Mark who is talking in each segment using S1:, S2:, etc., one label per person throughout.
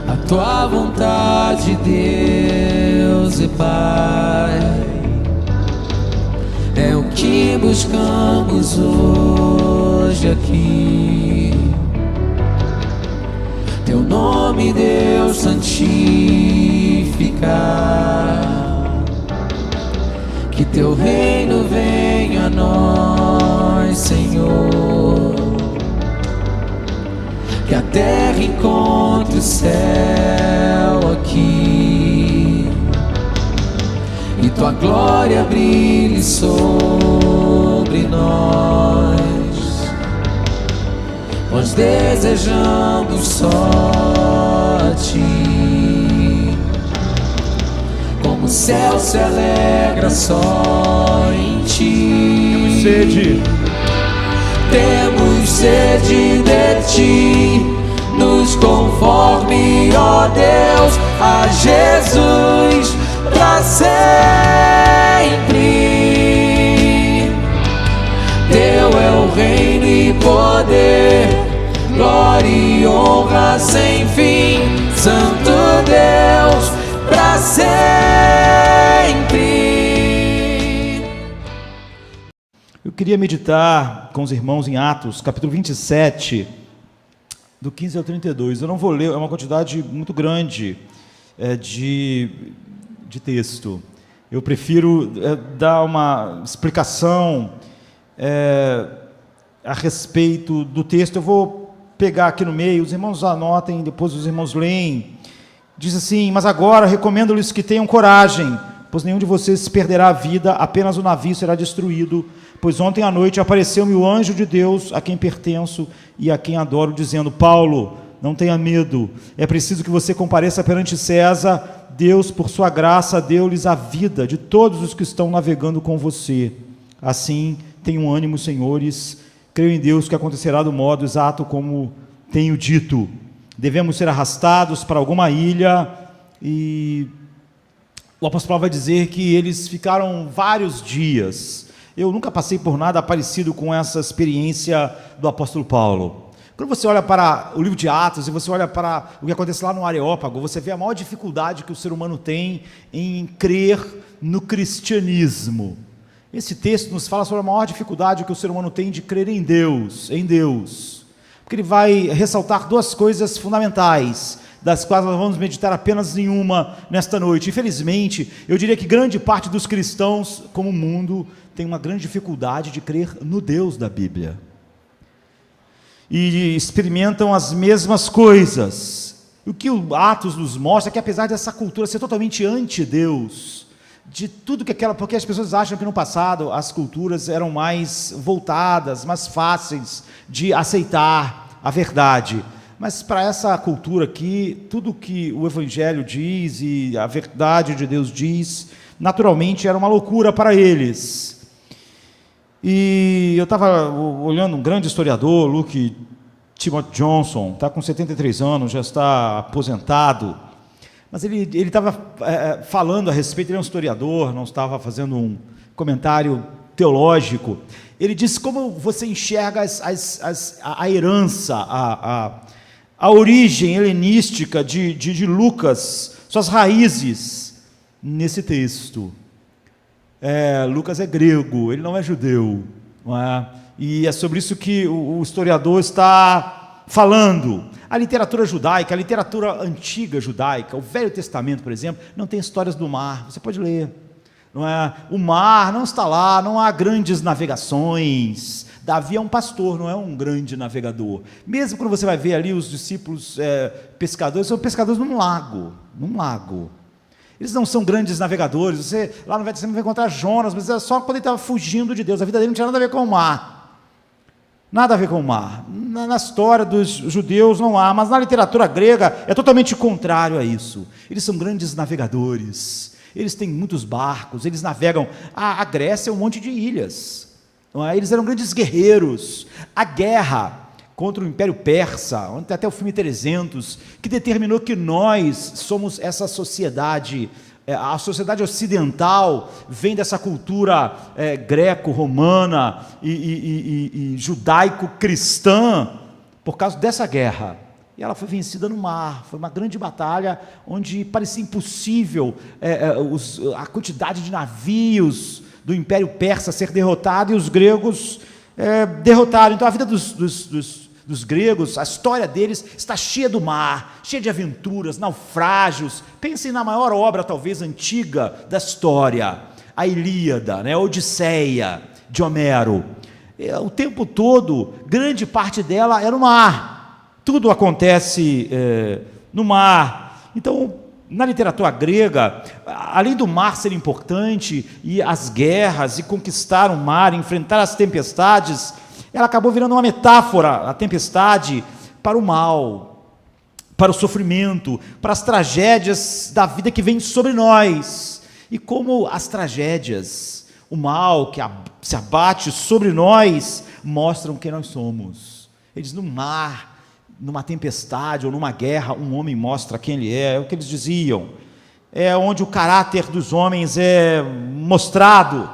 S1: A tua vontade, Deus e Pai, é o que buscamos hoje aqui. Teu nome, Deus, santificar, que teu reino venha a nós, Senhor, que a terra encontre o céu aqui, e tua glória brilhe sobre nós. Nós desejamos só a ti, como o céu se alegra só em ti. Temos sede de ti, nos conforme, ó Deus, a Jesus pra sempre. Teu é o reino e poder, glória e honra sem fim, Santo Deus, pra sempre.
S2: Eu queria meditar com os irmãos em Atos, capítulo 27, do 15 ao 32. Eu não vou ler, é uma quantidade muito grande de texto. Eu prefiro dar uma explicação a respeito do texto. Eu vou pegar aqui no meio, os irmãos anotem, depois os irmãos leem. Diz assim: mas agora recomendo-lhes que tenham coragem, pois nenhum de vocês se perderá a vida, apenas o navio será destruído. Pois ontem à noite apareceu-me o anjo de Deus, a quem pertenço e a quem adoro, dizendo: Paulo, não tenha medo, é preciso que você compareça perante César. Deus, por sua graça, deu-lhes a vida de todos os que estão navegando com você. Assim, tenham ânimo, senhores, creio em Deus que acontecerá do modo exato como tenho dito. Devemos ser arrastados para alguma ilha, e o apóstolo Paulo vai dizer que eles ficaram vários dias. Eu nunca passei por nada parecido com essa experiência do apóstolo Paulo. Quando você olha para o livro de Atos e você olha para o que acontece lá no Areópago, você vê a maior dificuldade que o ser humano tem em crer no cristianismo. Esse texto nos fala sobre a maior dificuldade que o ser humano tem de crer em Deus, porque ele vai ressaltar duas coisas fundamentais, das quais nós vamos meditar apenas em uma nesta noite. Infelizmente, eu diria que grande parte dos cristãos, como o mundo, tem uma grande dificuldade de crer no Deus da Bíblia. E experimentam as mesmas coisas. O que o Atos nos mostra é que, apesar dessa cultura ser totalmente anti-Deus, de tudo que porque as pessoas acham que no passado as culturas eram mais voltadas, mais fáceis de aceitar a verdade. Mas para essa cultura aqui, tudo que o Evangelho diz e a verdade de Deus diz, naturalmente era uma loucura para eles. E eu estava olhando um grande historiador, Luke Timothy Johnson, está com 73 anos, já está aposentado, mas ele estava falando a respeito, ele é um historiador, não estava fazendo um comentário teológico. Ele disse como você enxerga a herança, a origem helenística de Lucas, suas raízes nesse texto. Lucas é grego, ele não é judeu, não é? E é sobre isso que o historiador está falando. A literatura judaica, a literatura antiga judaica, o Velho Testamento, por exemplo, não tem histórias do mar, você pode ler, não é? O mar não está lá, não há grandes navegações. Davi é um pastor, não é um grande navegador. Mesmo quando você vai ver ali os discípulos pescadores, são pescadores num lago. Eles não são grandes navegadores. Você, lá no Velho Testamento, vai encontrar Jonas, mas é só quando ele estava fugindo de Deus. A vida dele não tinha nada a ver com o mar. Nada a ver com o mar. Na história dos judeus não há, mas na literatura grega é totalmente contrário a isso. Eles são grandes navegadores. Eles têm muitos barcos, eles navegam. A Grécia é um monte de ilhas. Não é? Eles eram grandes guerreiros. A guerra contra o Império Persa, onde tem até o filme 300, que determinou que nós somos essa sociedade. A sociedade ocidental vem dessa cultura greco-romana e judaico-cristã por causa dessa guerra. e ela foi vencida no mar. Foi uma grande batalha, onde parecia impossível a quantidade de navios do Império Persa ser derrotado, e os gregos derrotaram. Então a vida dos gregos, a história deles está cheia do mar, cheia de aventuras, naufrágios. Pensem na maior obra, talvez, antiga da história, a Ilíada, né? A Odisseia, de Homero. O tempo todo, grande parte dela é no mar. Tudo acontece no mar. Então, na literatura grega, além do mar ser importante, e as guerras, e conquistar o mar, enfrentar as tempestades, ela acabou virando uma metáfora, a tempestade, para o mal, para o sofrimento, para as tragédias da vida que vem sobre nós. E como as tragédias, o mal que se abate sobre nós, mostram quem nós somos. Eles, no mar, numa tempestade ou numa guerra, um homem mostra quem ele é o que eles diziam. É onde o caráter dos homens é mostrado.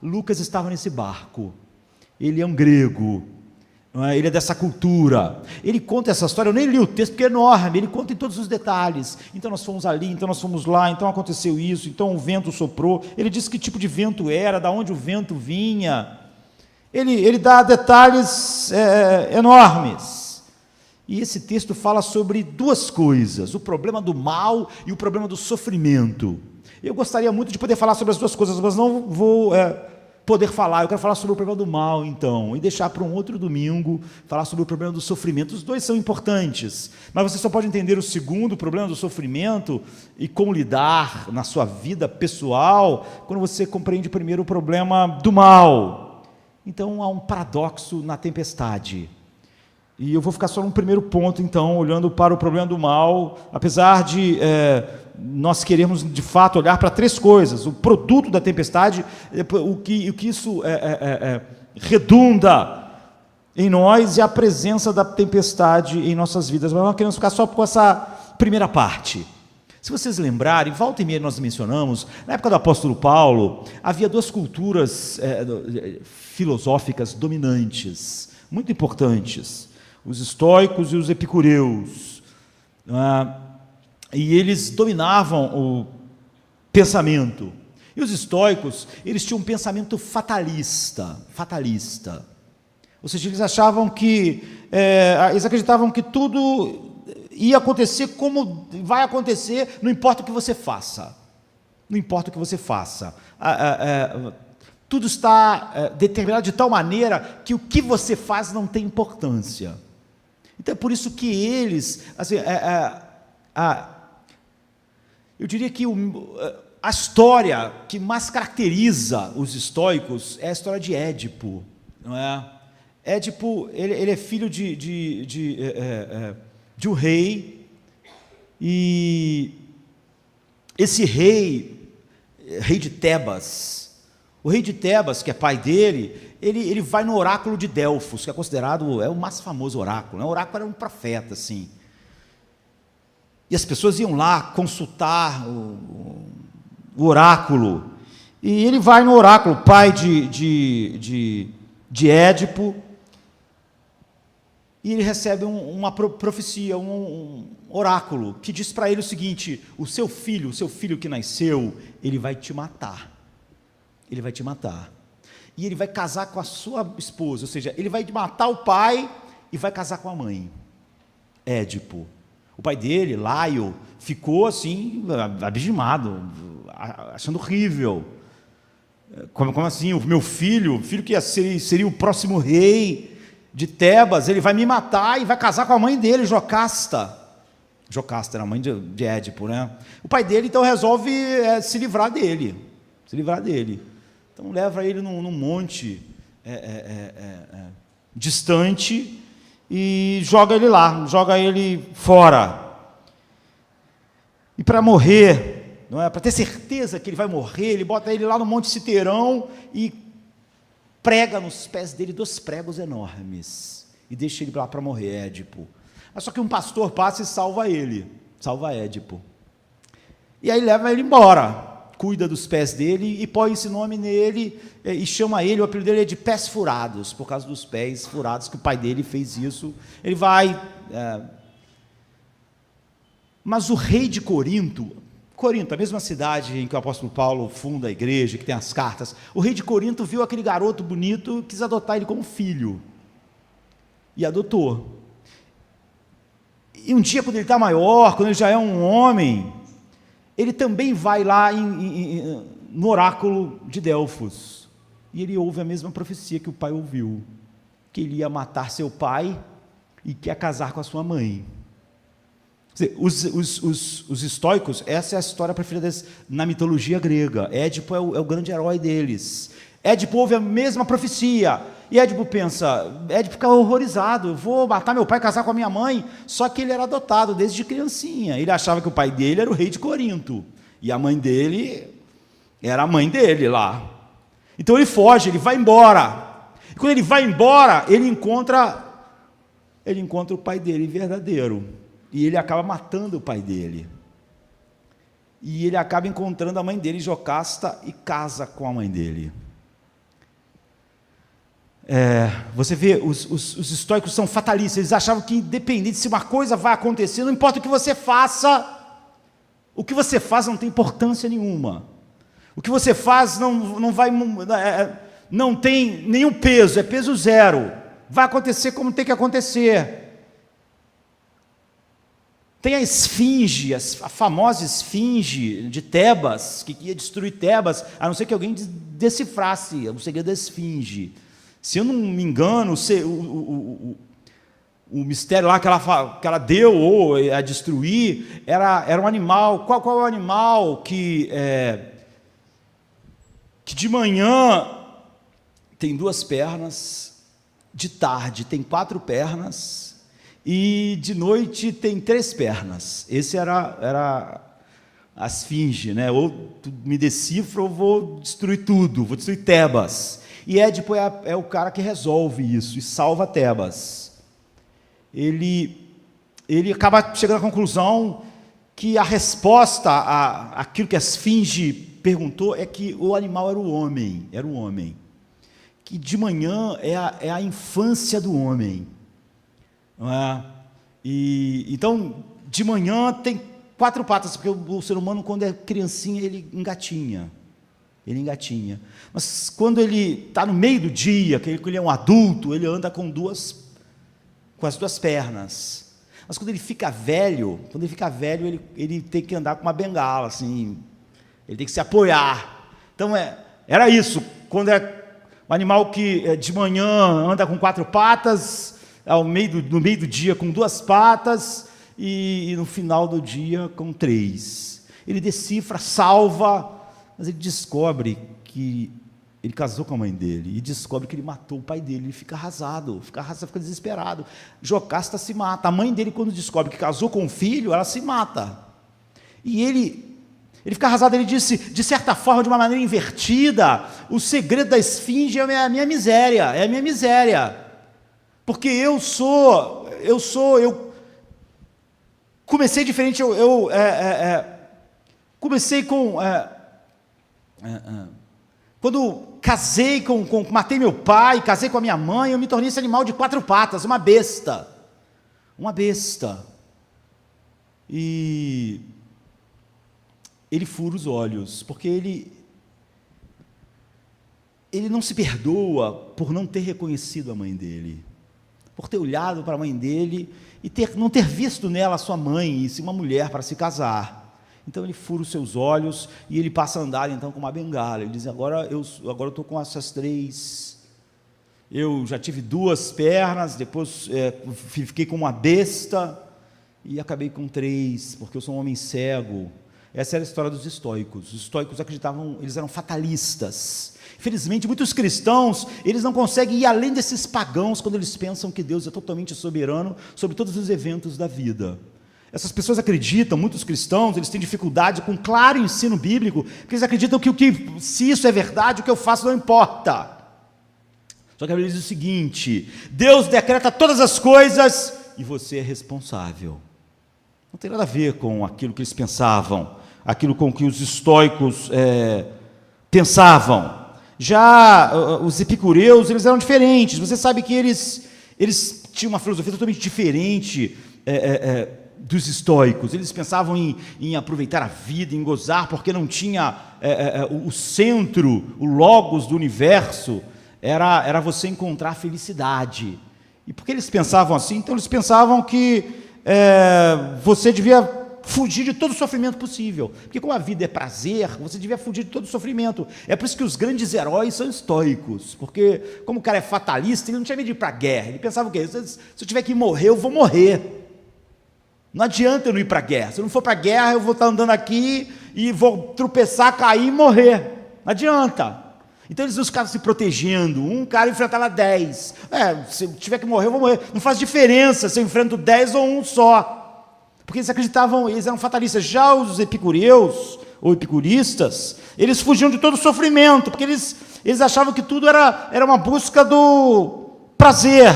S2: Lucas estava nesse barco. Ele é um grego, não é? Ele é dessa cultura. Ele conta essa história, eu nem li o texto porque é enorme, ele conta em todos os detalhes. Então nós fomos ali, então nós fomos lá, então aconteceu isso, então o vento soprou. Ele diz que tipo de vento era, da onde o vento vinha. Ele dá detalhes enormes. E esse texto fala sobre duas coisas: o problema do mal e o problema do sofrimento. Eu gostaria muito de poder falar sobre as duas coisas, mas não vou poder falar. Eu quero falar sobre o problema do mal, então, e deixar para um outro domingo falar sobre o problema do sofrimento. Os dois são importantes, mas você só pode entender o segundo, o problema do sofrimento, e como lidar na sua vida pessoal, quando você compreende primeiro o problema do mal. Então há um paradoxo na tempestade. E eu vou ficar só no primeiro ponto, então, olhando para o problema do mal, apesar de nós queremos, de fato, olhar para três coisas: o produto da tempestade, o que isso redunda em nós, e a presença da tempestade em nossas vidas. Mas nós queremos ficar só com essa primeira parte. Se vocês lembrarem, volta e meia nós mencionamos, na época do apóstolo Paulo, havia duas culturas filosóficas dominantes, muito importantes: os estoicos e os epicureus. E eles dominavam o pensamento. E os estoicos, eles tinham um pensamento fatalista. Ou seja, eles achavam que, eles acreditavam que tudo ia acontecer como vai acontecer, não importa o que você faça. Não importa o que você faça. Tudo está determinado de tal maneira que o que você faz não tem importância. Então é por isso que eles, assim, eu diria que a história que mais caracteriza os estoicos é a história de Édipo, não é? Édipo, ele é filho de um rei, e esse rei de Tebas, o rei de Tebas, que é pai dele, ele vai no oráculo de Delfos, que é considerado o mais famoso oráculo, né? O oráculo era um profeta, assim. E as pessoas iam lá consultar o oráculo. E ele vai no oráculo, pai de Édipo, e ele recebe uma profecia, um oráculo, que diz para ele o seguinte: o seu filho que nasceu, ele vai te matar. Ele vai te matar. E ele vai casar com a sua esposa, ou seja, ele vai matar o pai e vai casar com a mãe. Édipo. O pai dele, Laio, ficou assim, abismado, achando horrível. Como assim? O meu filho, que seria o próximo rei de Tebas, ele vai me matar e vai casar com a mãe dele, Jocasta. Jocasta era a mãe de Édipo, né? O pai dele, então, resolve se livrar dele. Então, leva ele num monte distante e joga ele lá, joga ele fora. E para morrer, não é? Para ter certeza que ele vai morrer, ele bota ele lá no Monte Citerão e prega nos pés dele 2 pregos enormes e deixa ele lá para morrer, Édipo. Mas só que um pastor passa e salva Édipo. E aí leva ele embora, cuida dos pés dele e põe esse nome nele e chama ele, o apelido dele é de Pés Furados, por causa dos pés furados, que o pai dele fez isso. Ele vai Mas o rei de Corinto, a mesma cidade em que o apóstolo Paulo funda a igreja, que tem as cartas, o rei de Corinto viu aquele garoto bonito, quis adotar ele como filho, e adotou. E um dia, quando ele está maior, quando ele já é um homem, ele também vai lá no oráculo de Delfos, e ele ouve a mesma profecia que o pai ouviu, que ele ia matar seu pai e que ia casar com a sua mãe. Quer dizer, os estoicos, essa é a história preferida deles na mitologia grega. Édipo é o grande herói deles. Édipo ouve a mesma profecia, e Édipo fica horrorizado, eu vou matar meu pai e casar com a minha mãe. Só que ele era adotado desde criancinha, ele achava que o pai dele era o rei de Corinto, e a mãe dele era a mãe dele lá. Então ele foge, ele vai embora, e quando ele vai embora, ele encontra o pai dele verdadeiro, e ele acaba matando o pai dele, e ele acaba encontrando a mãe dele, Jocasta, e casa com a mãe dele. Você vê, os estoicos são fatalistas, eles achavam que independente se uma coisa vai acontecer, não importa o que você faz não tem importância nenhuma, o que você faz não tem nenhum peso, é peso zero, vai acontecer como tem que acontecer. Tem a esfinge, a famosa esfinge de Tebas, que ia destruir Tebas, a não ser que alguém decifrasse o segredo da esfinge. Se eu não me engano, o mistério lá que ela deu ou a destruir era um animal. Qual é o animal que de manhã tem 2 pernas, de tarde tem 4 pernas e de noite tem 3 pernas? Esse era a esfinge, né? Ou tu me decifra ou vou destruir tudo, vou destruir Tebas. E Édipo é o cara que resolve isso e salva Tebas. Ele acaba chegando à conclusão que a resposta àquilo que a esfinge perguntou é que o animal era o homem, que de manhã é a infância do homem, não é? Então, de manhã tem 4 patas, porque o ser humano, quando é criancinha, ele engatinha, mas quando ele está no meio do dia, que ele é um adulto, ele anda com as 2 pernas, mas quando ele fica velho, ele tem que andar com uma bengala, assim, ele tem que se apoiar. Então, era isso, quando é um animal que de manhã anda com 4 patas, no meio do dia com 2 patas, e no final do dia com 3. Ele decifra, salva, mas ele descobre que ele casou com a mãe dele, e descobre que ele matou o pai dele, ele fica arrasado, fica desesperado. Jocasta se mata, a mãe dele, quando descobre que casou com o filho, ela se mata, e ele fica arrasado. Ele disse, de certa forma, de uma maneira invertida, o segredo da esfinge é a minha miséria, porque eu comecei diferente, comecei com... quando casei matei meu pai, casei com a minha mãe, eu me tornei esse animal de 4 patas, uma besta, e ele fura os olhos, porque ele não se perdoa por não ter reconhecido a mãe dele, por ter olhado para a mãe dele e não ter visto nela a sua mãe, e sim uma mulher para se casar. Então ele fura os seus olhos e ele passa a andar então com uma bengala. Ele diz, agora eu estou com essas 3, eu já tive 2 pernas, depois fiquei com uma besta e acabei com 3, porque eu sou um homem cego. Essa era a história dos estoicos. Os estoicos acreditavam, eles eram fatalistas. Infelizmente, muitos cristãos, eles não conseguem ir além desses pagãos quando eles pensam que Deus é totalmente soberano sobre todos os eventos da vida. Essas pessoas acreditam, muitos cristãos, eles têm dificuldade com claro ensino bíblico, porque eles acreditam que se isso é verdade, o que eu faço não importa. Só que a Bíblia diz o seguinte: Deus decreta todas as coisas e você é responsável. Não tem nada a ver com aquilo que eles pensavam, aquilo com que os estoicos pensavam. Já os epicureus, eles eram diferentes. Você sabe que eles tinham uma filosofia totalmente diferente dos estoicos. Eles pensavam em aproveitar a vida, em gozar, porque não tinha o centro, o logos do universo, era você encontrar felicidade. E por que eles pensavam assim? Então eles pensavam que você devia fugir de todo o sofrimento possível, porque como a vida é prazer, você devia fugir de todo o sofrimento. É por isso que os grandes heróis são estoicos, porque como o cara é fatalista, ele não tinha medo de ir para a guerra, ele pensava o quê? Se eu tiver que morrer, eu vou morrer. Não adianta eu não ir para a guerra. Se eu não for para a guerra, eu vou estar andando aqui e vou tropeçar, cair e morrer. Não adianta. Então eles ficavam se protegendo. Um cara enfrentava 10. Se eu tiver que morrer, eu vou morrer. Não faz diferença se eu enfrento 10 ou um só. Porque eles acreditavam, eles eram fatalistas. Já os epicureus, ou epicuristas, eles fugiam de todo o sofrimento, porque eles achavam que tudo era uma busca do prazer.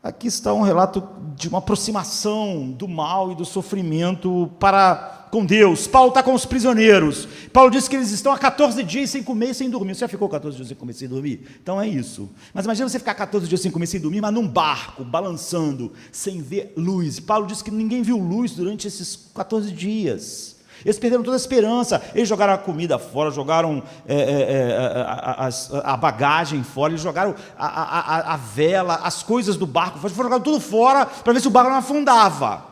S2: Aqui está um relato de uma aproximação do mal e do sofrimento com Deus. Paulo está com os prisioneiros. Paulo diz que eles estão há 14 dias sem comer e sem dormir. Você já ficou 14 dias sem comer e sem dormir? Então é isso. Mas imagina você ficar 14 dias sem comer e sem dormir, mas num barco, balançando, sem ver luz. Paulo diz que ninguém viu luz durante esses 14 dias. Eles perderam toda a esperança. Eles jogaram a comida fora, jogaram a bagagem fora, eles jogaram a vela, as coisas do barco fora, foram jogar tudo fora para ver se o barco não afundava.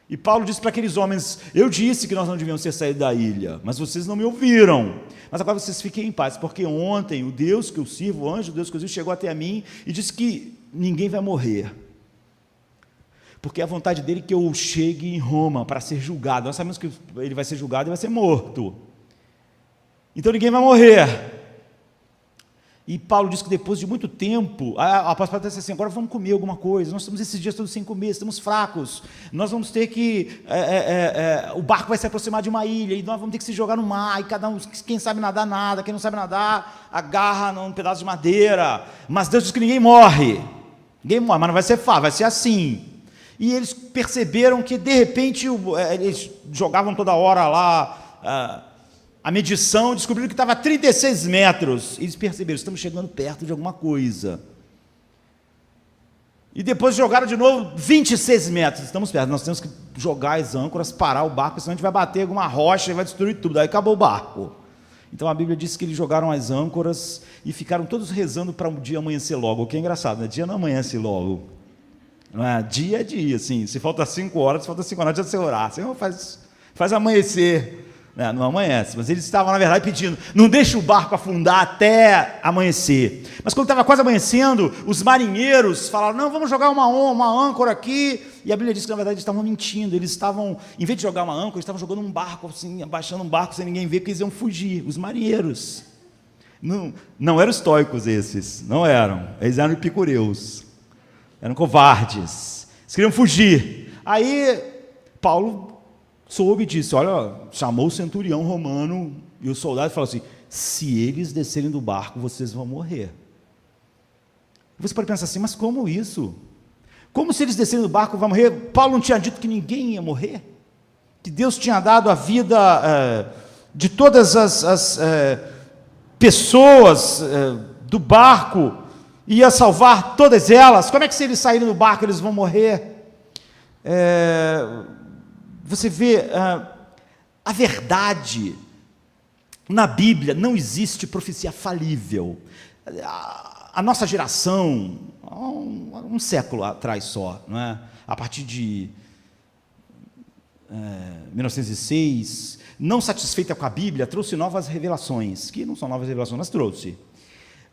S2: E Paulo disse para aqueles homens: eu disse que nós não devíamos ter saído da ilha, mas vocês não me ouviram. Mas agora vocês fiquem em paz, porque ontem o Deus que eu sirvo, o anjo do Deus que eu sirvo, chegou até a mim e disse que ninguém vai morrer. Porque é a vontade dele que eu chegue em Roma para ser julgado. Nós sabemos que ele vai ser julgado e vai ser morto. Então ninguém vai morrer. E Paulo diz que depois de muito tempo, a apóstolo disse assim: agora vamos comer alguma coisa. Nós estamos esses dias todos sem comer, estamos fracos. Nós vamos ter que... o barco vai se aproximar de uma ilha e nós vamos ter que se jogar no mar. E cada um, quem sabe nadar, nada. Quem não sabe nadar, agarra num pedaço de madeira. Mas Deus diz que ninguém morre. Ninguém morre, mas não vai ser fácil, vai ser assim. E eles perceberam que, de repente, eles jogavam toda hora lá a medição, descobriram que estava a 36 metros. Eles perceberam: estamos chegando perto de alguma coisa. E depois jogaram de novo 26 metros. Estamos perto, nós temos que jogar as âncoras, parar o barco, senão a gente vai bater alguma rocha e vai destruir tudo. Aí acabou o barco. Então a Bíblia diz que eles jogaram as âncoras e ficaram todos rezando para um dia amanhecer logo. O que é engraçado, né? Dia não amanhece logo. Não é? Dia é dia, assim. Se falta 5 horas, não adianta você orar. Senhor, faz amanhecer. Não amanhece. Mas eles estavam, na verdade, pedindo: não deixe o barco afundar até amanhecer. Mas quando estava quase amanhecendo, os marinheiros falaram: não, vamos jogar uma âncora aqui. E a Bíblia diz que, na verdade, eles estavam mentindo. Eles estavam, em vez de jogar uma âncora, eles estavam jogando um barco, assim, abaixando um barco sem ninguém ver, que eles iam fugir. Os marinheiros. Não eram estoicos esses. Não eram. Eles eram epicureus. Eram covardes, eles queriam fugir. Aí Paulo soube disso, chamou o centurião romano e o soldado falou assim: se eles descerem do barco, vocês vão morrer. Você pode pensar assim: mas como isso? Como se eles descerem do barco vão morrer? Paulo não tinha dito que ninguém ia morrer? Que Deus tinha dado a vida de todas as pessoas do barco, ia salvar todas elas? Como é que, se eles saírem do barco, eles vão morrer? Você vê, a verdade, na Bíblia não existe profecia falível. A nossa geração, um século atrás só, não é? A partir de 1906, não satisfeita com a Bíblia, trouxe novas revelações, que não são novas revelações, mas trouxe.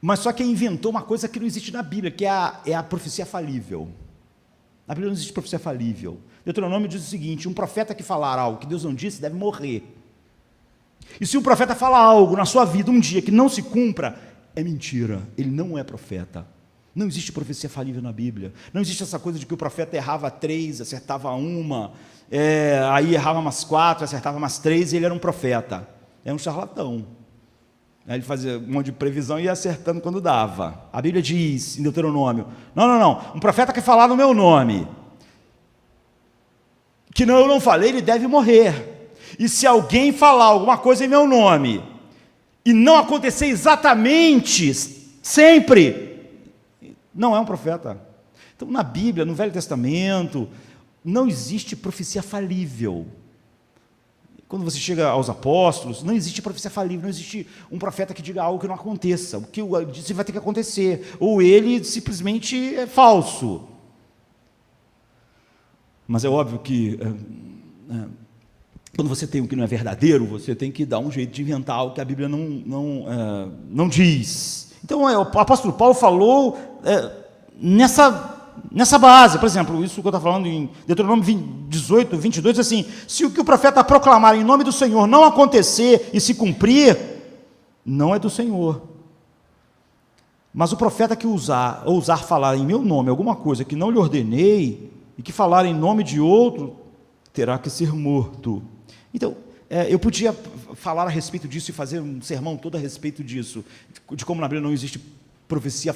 S2: Mas só que inventou uma coisa que não existe na Bíblia, que é a profecia falível. Na Bíblia não existe profecia falível. Deuteronômio diz o seguinte: um profeta que falar algo que Deus não disse deve morrer. E se o profeta falar algo na sua vida um dia que não se cumpra, é mentira, ele não é profeta. Não existe profecia falível na Bíblia. Não existe essa coisa de que o profeta errava 3, acertava uma, aí errava umas 4, acertava umas 3 e ele era um profeta. É um charlatão. Ele fazia um monte de previsão e ia acertando quando dava. A Bíblia diz, em Deuteronômio: não, um profeta que falar no meu nome, que eu não falei, ele deve morrer. E se alguém falar alguma coisa em meu nome, e não acontecer exatamente, sempre, não é um profeta. Então, na Bíblia, no Velho Testamento, não existe profecia falível. Quando você chega aos apóstolos, não existe profecia falível, não existe um profeta que diga algo que não aconteça, o que disse vai ter que acontecer, ou ele simplesmente é falso. Mas é óbvio que quando você tem o que não é verdadeiro, você tem que dar um jeito de inventar algo que a Bíblia não diz. Então, o apóstolo Paulo falou nessa base. Por exemplo, isso que eu estou falando em Deuteronômio 18, 22, assim: se o que o profeta proclamar em nome do Senhor não acontecer e se cumprir, não é do Senhor. Mas o profeta que ousar falar em meu nome alguma coisa que não lhe ordenei, e que falar em nome de outro, terá que ser morto. Então, eu podia falar a respeito disso e fazer um sermão todo a respeito disso, de como na Bíblia não existe profecia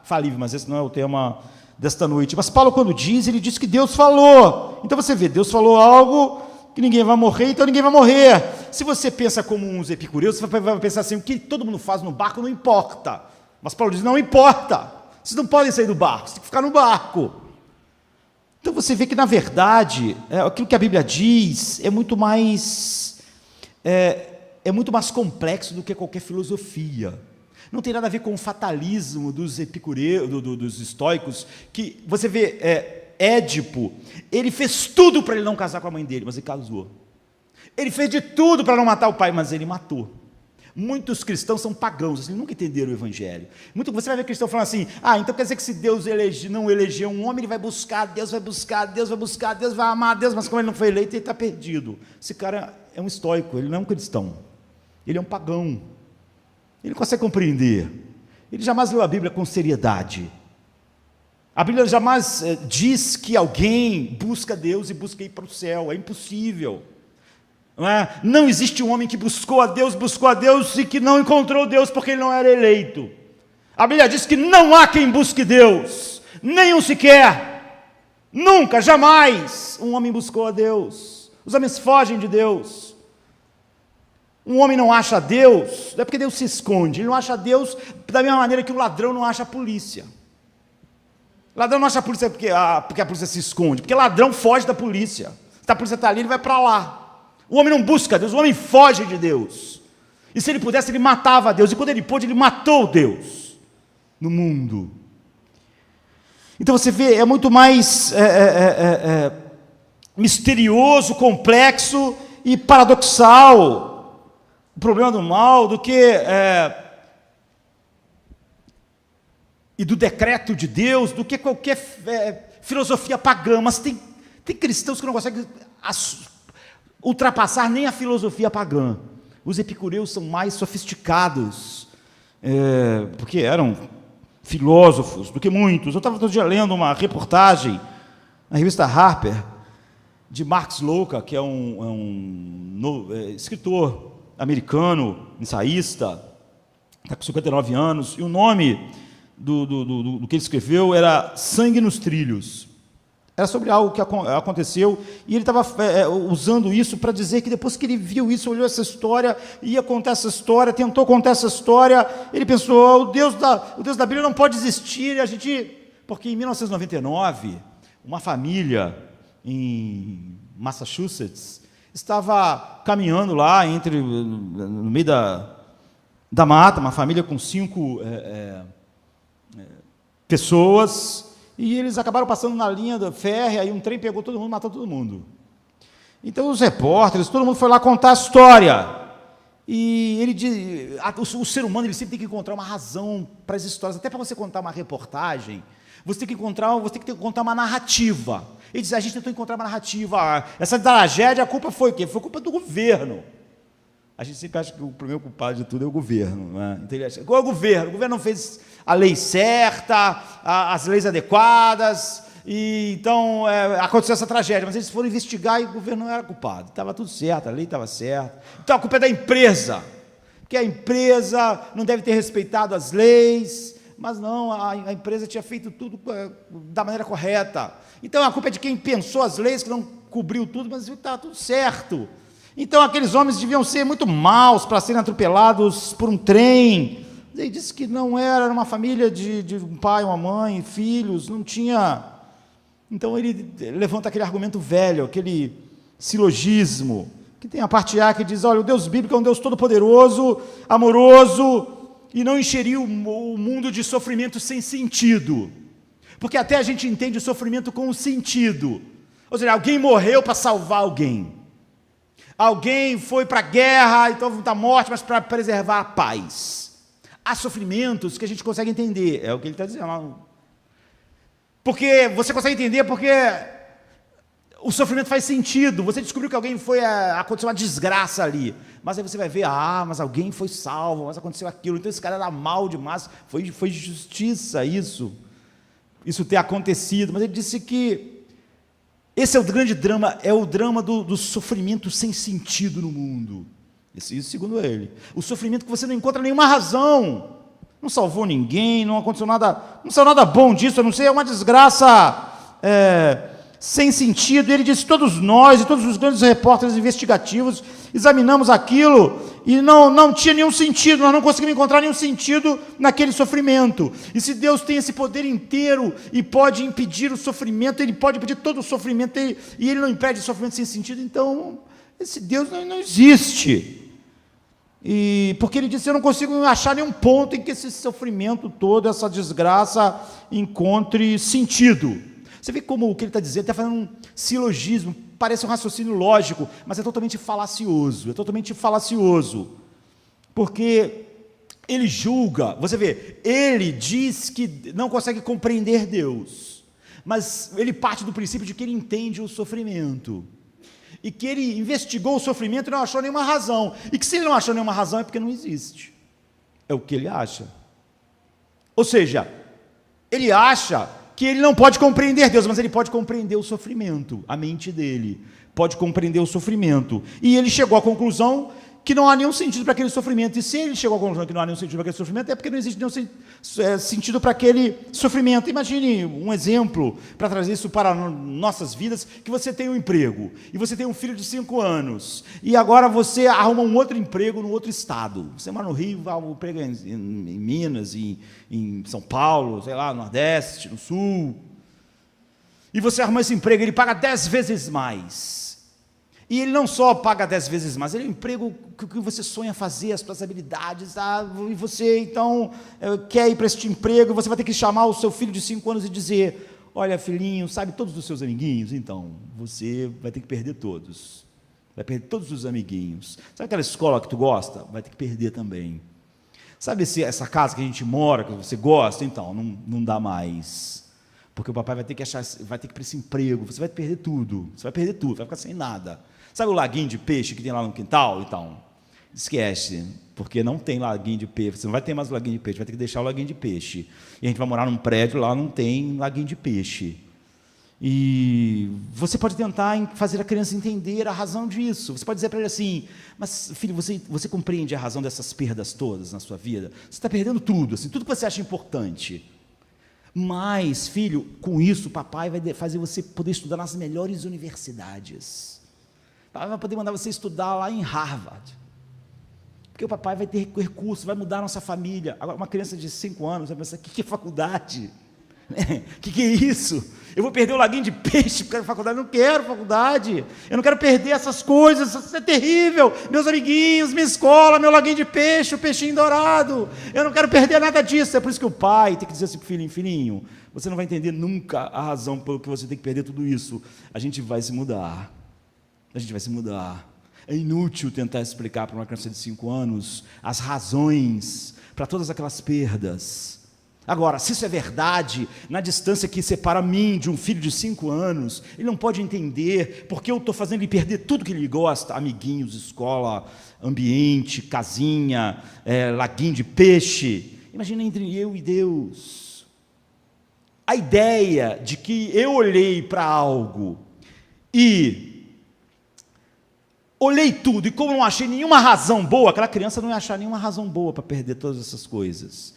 S2: falível, mas esse não é o tema desta noite. Mas Paulo, quando ele diz que Deus falou. Então você vê, Deus falou algo que ninguém vai morrer, então ninguém vai morrer. Se você pensa como uns epicureus, você vai pensar assim: o que todo mundo faz no barco não importa. Mas Paulo diz: não importa, vocês não podem sair do barco, vocês têm que ficar no barco. Então você vê que, na verdade, aquilo que a Bíblia diz é muito mais complexo do que qualquer filosofia. Não tem nada a ver com o fatalismo dos epicureus, dos estoicos, que você vê, Édipo, ele fez tudo para ele não casar com a mãe dele, mas ele casou. Ele fez de tudo para não matar o pai, mas ele matou. Muitos cristãos são pagãos, assim, nunca entenderam o evangelho. Você vai ver cristão falando assim: então quer dizer que se Deus não elegeu um homem, ele vai buscar, Deus vai buscar, Deus vai buscar, Deus vai amar Deus, mas como ele não foi eleito, ele está perdido. Esse cara é um estoico, ele não é um cristão, ele é um pagão. Ele não consegue compreender. Ele jamais leu a Bíblia com seriedade. A Bíblia jamais diz que alguém busca Deus e busca ir para o céu. É impossível. Não existe um homem que buscou a Deus e que não encontrou Deus porque ele não era eleito. A Bíblia diz que não há quem busque Deus, nenhum sequer. Nunca, jamais um homem buscou a Deus. Os homens fogem de Deus. Um homem não acha Deus, não é porque Deus se esconde, ele não acha Deus da mesma maneira que o ladrão não acha a polícia. O ladrão não acha a polícia porque a polícia se esconde, porque ladrão foge da polícia. Se a polícia está ali, ele vai para lá. O homem não busca Deus, o homem foge de Deus. E se ele pudesse, ele matava Deus, e quando ele pôde, ele matou Deus no mundo. Então você vê, é muito mais misterioso, complexo e paradoxal o problema do mal do que e do decreto de Deus, do que qualquer filosofia pagã. Mas tem cristãos que não conseguem ultrapassar nem a filosofia pagã. Os epicureus são mais sofisticados, porque eram filósofos do que muitos. Eu estava outro dia lendo uma reportagem na revista Harper de Max Lucado, que é um escritor americano, ensaísta, está com 59 anos, e o nome do que ele escreveu era Sangue nos Trilhos. Era sobre algo que aconteceu, e ele estava usando isso para dizer que depois que ele viu isso, olhou essa história, ia contar essa história, tentou contar essa história, ele pensou: o Deus da Bíblia não pode existir. Porque em 1999, uma família em Massachusetts estava caminhando lá no meio da mata, uma família com 5 pessoas, e eles acabaram passando na linha da férrea, aí um trem pegou todo mundo, matou todo mundo. Então os repórteres, todo mundo foi lá contar a história. E ele diz, o ser humano, ele sempre tem que encontrar uma razão para as histórias. Até para você contar uma reportagem, você tem que contar uma narrativa. Ele diz: a gente tentou encontrar uma narrativa. Essa tragédia, a culpa foi o quê? Foi culpa do governo. A gente sempre acha que o primeiro culpado de tudo é o governo. Não é? Então ele acha: qual é o governo? O governo não fez a lei certa, as leis adequadas, e então aconteceu essa tragédia. Mas eles foram investigar e o governo não era culpado. Estava tudo certo, a lei estava certa. Então a culpa é da empresa, porque a empresa não deve ter respeitado as leis. Mas não, a empresa tinha feito tudo da maneira correta. Então a culpa é de quem pensou as leis, que não cobriu tudo, mas estava tudo certo. Então aqueles homens deviam ser muito maus para serem atropelados por um trem. Ele disse que não era uma família de um pai, uma mãe, filhos, não tinha Então ele levanta aquele argumento velho, aquele silogismo, que tem a parte A que diz, olha, o Deus bíblico é um Deus todo-poderoso, amoroso, e não encheria o mundo de sofrimento sem sentido. Porque até a gente entende o sofrimento com o sentido. Ou seja, alguém morreu para salvar alguém. Alguém foi para a guerra, então houve muita morte, mas para preservar a paz. Há sofrimentos que a gente consegue entender, é o que ele está dizendo. Porque você consegue entender porque o sofrimento faz sentido. Você descobriu que alguém aconteceu uma desgraça ali. Mas aí você vai ver, mas alguém foi salvo, mas aconteceu aquilo. Então esse cara era mal demais, foi justiça isso ter acontecido. Mas ele disse que esse é o grande drama, é o drama do sofrimento sem sentido no mundo. Isso segundo ele. O sofrimento que você não encontra nenhuma razão. Não salvou ninguém, não aconteceu nada, não saiu nada bom disso, a não ser é uma desgraça sem sentido. Ele disse, todos nós e todos os grandes repórteres investigativos examinamos aquilo e não tinha nenhum sentido, nós não conseguimos encontrar nenhum sentido naquele sofrimento. E se Deus tem esse poder inteiro e pode impedir o sofrimento, Ele pode impedir todo o sofrimento, e Ele não impede o sofrimento sem sentido, então esse Deus não existe. E porque ele disse, eu não consigo achar nenhum ponto em que esse sofrimento todo, essa desgraça, encontre sentido. Você vê como o que ele está dizendo, está fazendo um silogismo, parece um raciocínio lógico, mas é totalmente falacioso, porque ele julga, você vê, ele diz que não consegue compreender Deus, mas ele parte do princípio de que ele entende o sofrimento, e que ele investigou o sofrimento e não achou nenhuma razão, e que se ele não achou nenhuma razão é porque não existe, é o que ele acha. Ou seja, ele acha que ele não pode compreender Deus, mas ele pode compreender o sofrimento, a mente dele pode compreender o sofrimento, e ele chegou à conclusão que não há nenhum sentido para aquele sofrimento, e se ele chegou à conclusão que não há nenhum sentido para aquele sofrimento, é porque não existe nenhum sentido para aquele sofrimento. Imagine um exemplo, para trazer isso para nossas vidas, que você tem um emprego, e você tem um filho de 5 anos, e agora você arruma um outro emprego no outro estado, você mora no Rio, vai um emprego em Minas, em São Paulo, sei lá, no Nordeste, no Sul, e você arruma esse emprego, ele paga 10 vezes mais, e ele não só paga 10 vezes mais, ele é um emprego que você sonha fazer, as suas habilidades, e você então quer ir para este emprego, e você vai ter que chamar o seu filho de 5 anos e dizer, olha filhinho, sabe todos os seus amiguinhos? Então, você vai ter que perder todos, vai perder todos os amiguinhos. Sabe aquela escola que tu gosta? Vai ter que perder também. Sabe essa casa que a gente mora, que você gosta? Então, não dá mais. Porque o papai vai ter que ir para esse emprego, você vai perder tudo, vai ficar sem nada. Sabe o laguinho de peixe que tem lá no quintal? Então, esquece, porque não tem laguinho de peixe, você não vai ter mais o laguinho de peixe, vai ter que deixar o laguinho de peixe. E a gente vai morar num prédio, lá não tem laguinho de peixe. E você pode tentar fazer a criança entender a razão disso. Você pode dizer para ele assim, mas filho, você compreende a razão dessas perdas todas na sua vida? Você está perdendo tudo, assim, tudo que você acha importante. Mas, filho, com isso, papai vai fazer você poder estudar nas melhores universidades. Papai vai poder mandar você estudar lá em Harvard. Porque o papai vai ter recursos, vai mudar a nossa família. Agora, uma criança de 5 anos vai pensar, o que é faculdade? O que é isso? Eu vou perder o laguinho de peixe porque faculdade? Eu não quero faculdade. Eu não quero perder essas coisas, isso é terrível. Meus amiguinhos, minha escola, meu laguinho de peixe, o peixinho dourado. Eu não quero perder nada disso. É por isso que o pai tem que dizer assim, filhinho, você não vai entender nunca a razão pelo que você tem que perder tudo isso. A gente vai se mudar. É inútil tentar explicar para uma criança de 5 anos as razões para todas aquelas perdas. Agora, se isso é verdade, na distância que separa mim de um filho de 5 anos, ele não pode entender porque eu estou fazendo ele perder tudo que ele gosta, amiguinhos, escola, ambiente, casinha, laguinho de peixe. Imagina entre eu e Deus. A ideia de que eu olhei para algo e olhei tudo, e como não achei nenhuma razão boa, aquela criança não ia achar nenhuma razão boa para perder todas essas coisas,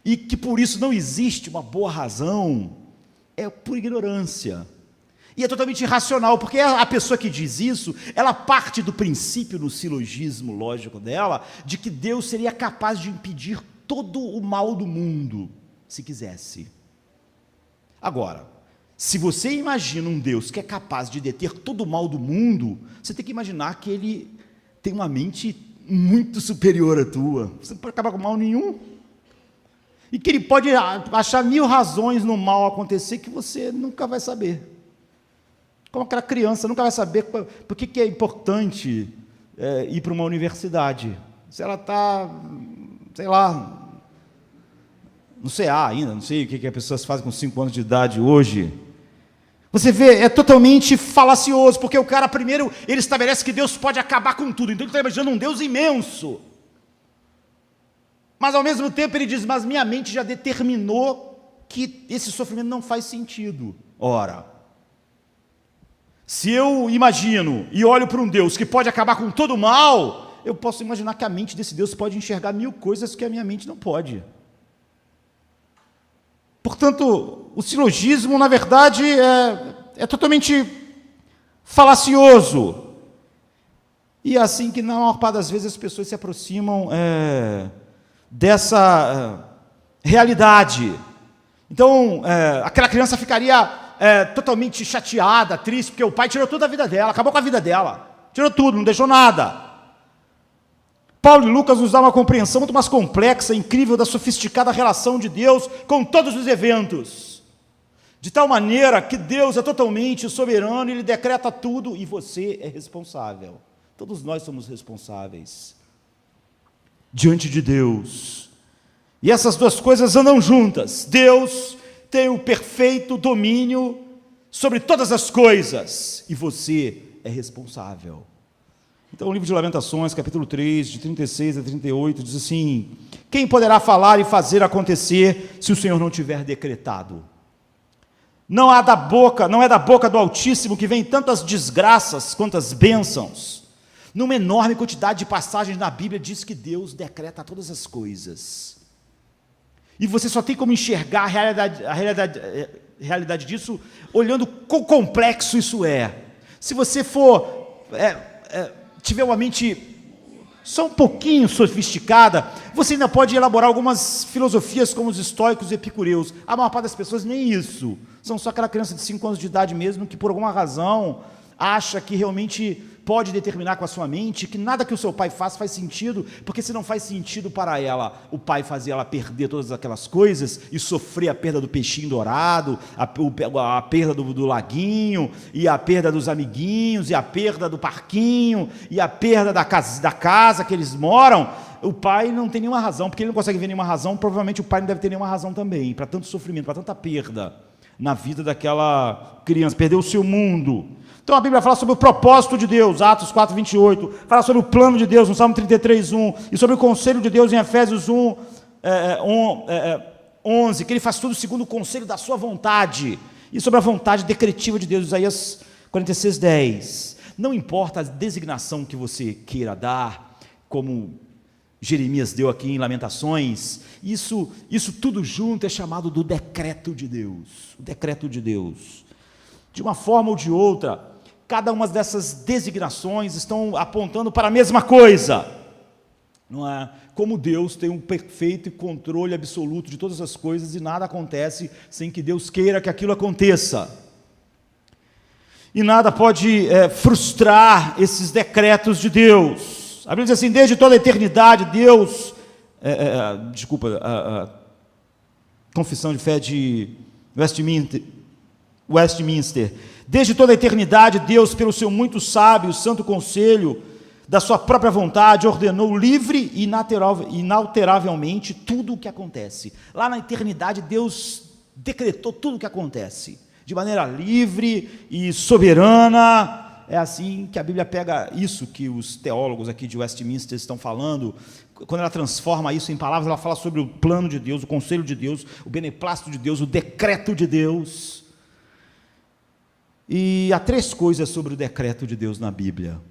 S2: e que por isso não existe uma boa razão, é por ignorância, e é totalmente irracional, porque a pessoa que diz isso, ela parte do princípio, no silogismo lógico dela, de que Deus seria capaz de impedir todo o mal do mundo, se quisesse. Agora, Se você imagina um Deus que é capaz de deter todo o mal do mundo, você tem que imaginar que ele tem uma mente muito superior à tua. Você não pode acabar com mal nenhum. E que ele pode achar 1000 razões no mal acontecer que você nunca vai saber. Como aquela criança nunca vai saber por que é importante ir para uma universidade. Se ela está, sei lá, no CA ainda, não sei o que as pessoas fazem com 5 anos de idade hoje. Você vê, é totalmente falacioso, porque o cara primeiro, ele estabelece que Deus pode acabar com tudo, então ele está imaginando um Deus imenso. Mas ao mesmo tempo ele diz, mas minha mente já determinou que esse sofrimento não faz sentido. Ora, se eu imagino e olho para um Deus que pode acabar com todo o mal, eu posso imaginar que a mente desse Deus pode enxergar 1000 coisas que a minha mente não pode. Portanto, o silogismo, na verdade, é totalmente falacioso. E é assim que, na maior parte das vezes, as pessoas se aproximam dessa realidade. Então, aquela criança ficaria totalmente chateada, triste, porque o pai tirou toda a vida dela, acabou com a vida dela, tirou tudo, não deixou nada. Paulo e Lucas nos dão uma compreensão muito mais complexa, incrível, da sofisticada relação de Deus com todos os eventos, de tal maneira que Deus é totalmente soberano, Ele decreta tudo e você é responsável. Todos nós somos responsáveis diante de Deus. E essas duas coisas andam juntas. Deus tem o perfeito domínio sobre todas as coisas e você é responsável. Então, o livro de Lamentações, capítulo 3, de 36 a 38, diz assim: quem poderá falar e fazer acontecer se o Senhor não tiver decretado? Não é da boca do Altíssimo que vem tantas desgraças quanto as bênçãos. Numa enorme quantidade de passagens na Bíblia diz que Deus decreta todas as coisas. E você só tem como enxergar a realidade disso olhando quão complexo isso é. Se você for tiver uma mente só um pouquinho sofisticada, você ainda pode elaborar algumas filosofias como os estoicos e epicureus. A maior parte das pessoas nem isso. São só aquela criança de 5 anos de idade mesmo que por alguma razão acha que realmente pode determinar com a sua mente que nada que o seu pai faz sentido, porque se não faz sentido para ela, o pai fazia ela perder todas aquelas coisas e sofrer a perda do peixinho dourado, a perda do laguinho, e a perda dos amiguinhos, e a perda do parquinho, e a perda da casa que eles moram. O pai não tem nenhuma razão, porque ele não consegue ver nenhuma razão, provavelmente o pai não deve ter nenhuma razão também, para tanto sofrimento, para tanta perda na vida daquela criança, perdeu o seu mundo. Então a Bíblia fala sobre o propósito de Deus, Atos 4, 28, fala sobre o plano de Deus no Salmo 33, 1, e sobre o conselho de Deus em Efésios 11, que Ele faz tudo segundo o conselho da sua vontade, e sobre a vontade decretiva de Deus, Isaías 46, 10. Não importa a designação que você queira dar, como Jeremias deu aqui em Lamentações, isso tudo junto é chamado do decreto de Deus, o decreto de Deus. De uma forma ou de outra, cada uma dessas designações estão apontando para a mesma coisa, não é? Como Deus tem um perfeito controle absoluto de todas as coisas e nada acontece sem que Deus queira que aquilo aconteça. E nada pode frustrar esses decretos de Deus. A Bíblia diz assim: desde toda a eternidade, Deus... Confissão de Fé de Westminster. Desde toda a eternidade, Deus, pelo seu muito sábio, santo conselho, da sua própria vontade, ordenou livre e inalteravelmente tudo o que acontece. Lá na eternidade, Deus decretou tudo o que acontece, de maneira livre e soberana. É assim que a Bíblia pega isso que os teólogos aqui de Westminster estão falando. Quando ela transforma isso em palavras, ela fala sobre o plano de Deus, o conselho de Deus, o beneplácito de Deus, o decreto de Deus. E há 3 coisas sobre o decreto de Deus na Bíblia.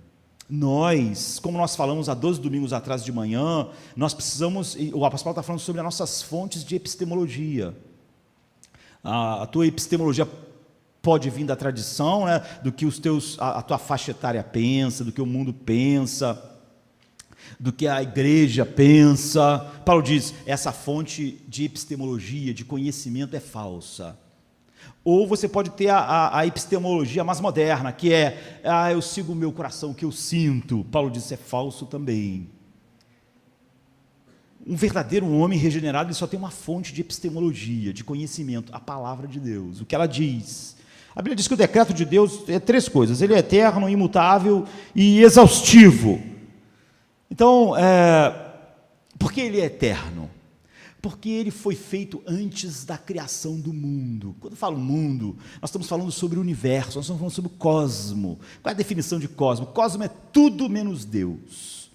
S2: Como nós falamos há 12 domingos atrás de manhã, nós precisamos, o apóstolo está falando sobre as nossas fontes de epistemologia. A tua epistemologia pode vir da tradição, né, do que a tua faixa etária pensa, do que o mundo pensa, do que a igreja pensa. Paulo diz, essa fonte de epistemologia, de conhecimento é falsa. Ou você pode ter a epistemologia mais moderna, que é, eu sigo o meu coração, o que eu sinto. Paulo disse, é falso também. Um verdadeiro homem regenerado, ele só tem uma fonte de epistemologia, de conhecimento, a palavra de Deus, o que ela diz. A Bíblia diz que o decreto de Deus é 3 coisas, ele é eterno, imutável e exaustivo. Então, por que ele é eterno? Porque ele foi feito antes da criação do mundo. Quando eu falo mundo, nós estamos falando sobre o universo, nós estamos falando sobre o cosmo. Qual é a definição de cosmo? Cosmo é tudo menos Deus.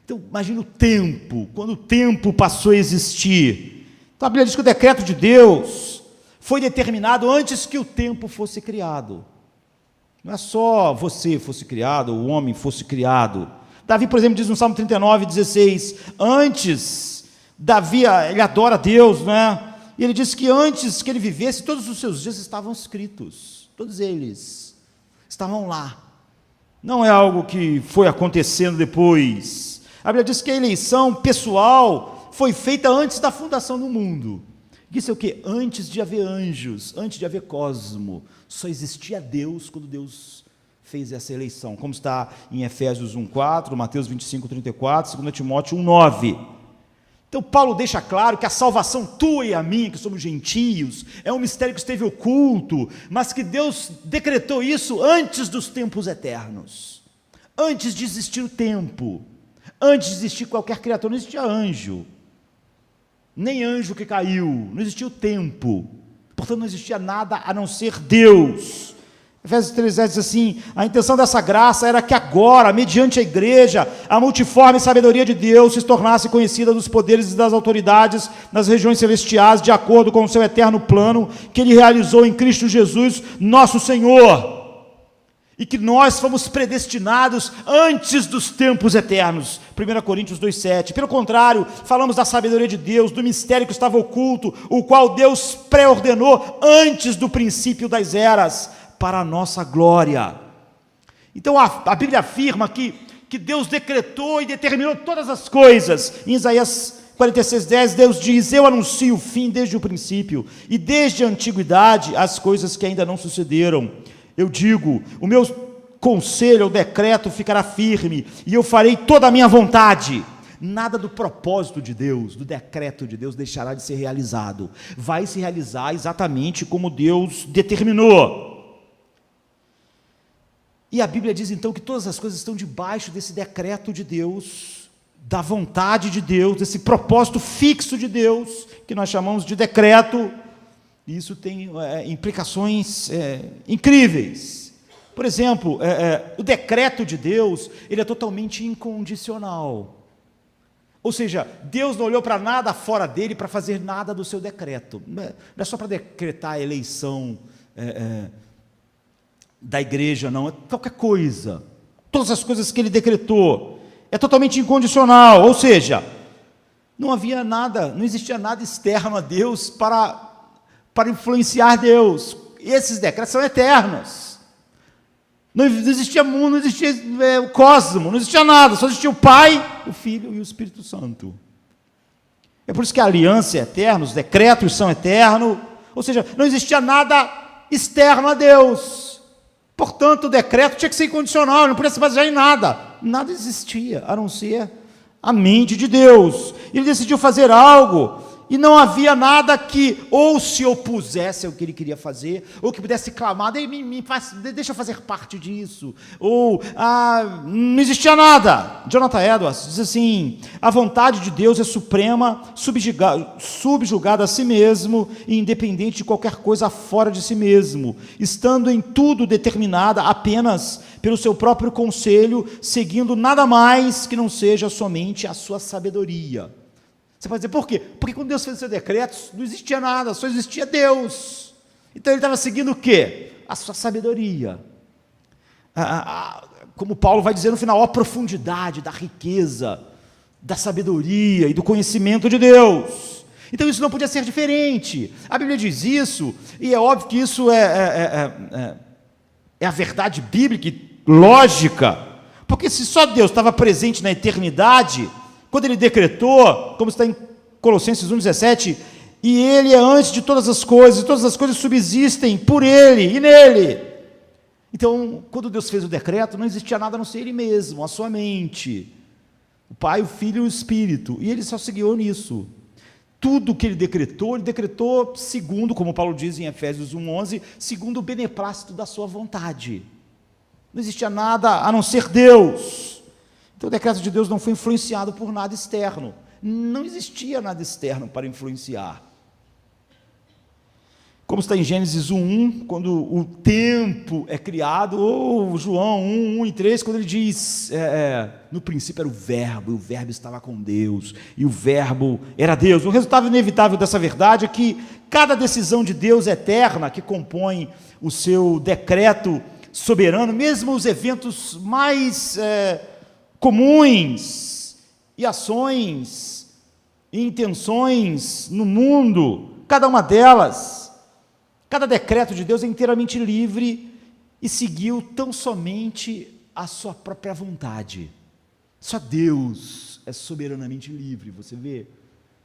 S2: Então, imagina o tempo, quando o tempo passou a existir. Então, a Bíblia diz que o decreto de Deus foi determinado antes que o tempo fosse criado. Não é só você fosse criado, o homem fosse criado. Davi, por exemplo, diz no Salmo 39, 16, antes... Davi, ele adora Deus, né? E ele diz que antes que ele vivesse, todos os seus dias estavam escritos. Todos eles estavam lá. Não é algo que foi acontecendo depois. A Bíblia diz que a eleição pessoal foi feita antes da fundação do mundo. Isso é o quê? Antes de haver anjos, antes de haver cosmo. Só existia Deus quando Deus fez essa eleição. Como está em Efésios 1,4, Mateus 25, 34, 2 Timóteo 1,9. Então, Paulo deixa claro que a salvação tua e a minha, que somos gentios, é um mistério que esteve oculto, mas que Deus decretou isso antes dos tempos eternos, antes de existir o tempo, antes de existir qualquer criatura. Não existia anjo, nem anjo que caiu, não existia o tempo, portanto não existia nada a não ser Deus. Efésios 3,10 diz assim, a intenção dessa graça era que agora, mediante a igreja, a multiforme sabedoria de Deus se tornasse conhecida dos poderes e das autoridades nas regiões celestiais, de acordo com o seu eterno plano, que ele realizou em Cristo Jesus, nosso Senhor, e que nós fomos predestinados antes dos tempos eternos, 1 Coríntios 2,7, pelo contrário, falamos da sabedoria de Deus, do mistério que estava oculto, o qual Deus pré-ordenou antes do princípio das eras, para a nossa glória. Então a Bíblia afirma que Deus decretou e determinou todas as coisas. Em Isaías 46:10, Deus diz, eu anuncio o fim desde o princípio, e desde a antiguidade as coisas que ainda não sucederam. Eu digo, o meu conselho, o decreto ficará firme, e eu farei toda a minha vontade. Nada do propósito de Deus, do decreto de Deus deixará de ser realizado. Vai se realizar exatamente como Deus determinou. E a Bíblia diz então que todas as coisas estão debaixo desse decreto de Deus, da vontade de Deus, desse propósito fixo de Deus, que nós chamamos de decreto, e isso tem implicações incríveis. Por exemplo, o decreto de Deus, ele é totalmente incondicional. Ou seja, Deus não olhou para nada fora dele para fazer nada do seu decreto. Não é só para decretar a eleição da igreja, não, é qualquer coisa. Todas as coisas que ele decretou é totalmente incondicional, ou seja, não havia nada, não existia nada externo a Deus para influenciar Deus. Esses decretos são eternos. Não existia mundo, não existia o cosmo, não existia nada, só existia o Pai, o Filho e o Espírito Santo. É por isso que a aliança é eterna, os decretos são eternos, ou seja, não existia nada externo a Deus. Portanto, o decreto tinha que ser incondicional, não podia se basear em nada. Nada existia, a não ser a mente de Deus. Ele decidiu fazer algo, e não havia nada que ou se opusesse ao que ele queria fazer, ou que pudesse clamar, deixa eu fazer parte disso, ou não existia nada. Jonathan Edwards diz assim, a vontade de Deus é suprema, subjugada a si mesmo, e independente de qualquer coisa fora de si mesmo, estando em tudo determinada apenas pelo seu próprio conselho, seguindo nada mais que não seja somente a sua sabedoria. Você pode dizer, por quê? Porque quando Deus fez os seus decretos, não existia nada, só existia Deus. Então ele estava seguindo o quê? A sua sabedoria. Como Paulo vai dizer no final, a profundidade da riqueza, da sabedoria e do conhecimento de Deus. Então isso não podia ser diferente. A Bíblia diz isso, e é óbvio que isso é a verdade bíblica e lógica, porque se só Deus estava presente na eternidade, quando ele decretou, como está em Colossenses 1,17, e Ele é antes de todas as coisas, e todas as coisas subsistem por Ele e nele. Então, quando Deus fez o decreto, não existia nada a não ser Ele mesmo, a sua mente, o Pai, o Filho e o Espírito, e Ele só se guiou nisso. Tudo que Ele decretou segundo, como Paulo diz em Efésios 1:11, segundo o beneplácito da sua vontade. Não existia nada a não ser Deus. Então o decreto de Deus não foi influenciado por nada externo. Não existia nada externo para influenciar. Como está em Gênesis 1:1, quando o tempo é criado, ou João 1:1 e 3, quando ele diz, no princípio era o Verbo, e o Verbo estava com Deus, e o Verbo era Deus. O resultado inevitável dessa verdade é que cada decisão de Deus eterna, que compõe o seu decreto soberano, mesmo os eventos mais comuns, e ações, e intenções no mundo, cada uma delas, cada decreto de Deus é inteiramente livre e seguiu tão somente a sua própria vontade. Só Deus é soberanamente livre, você vê?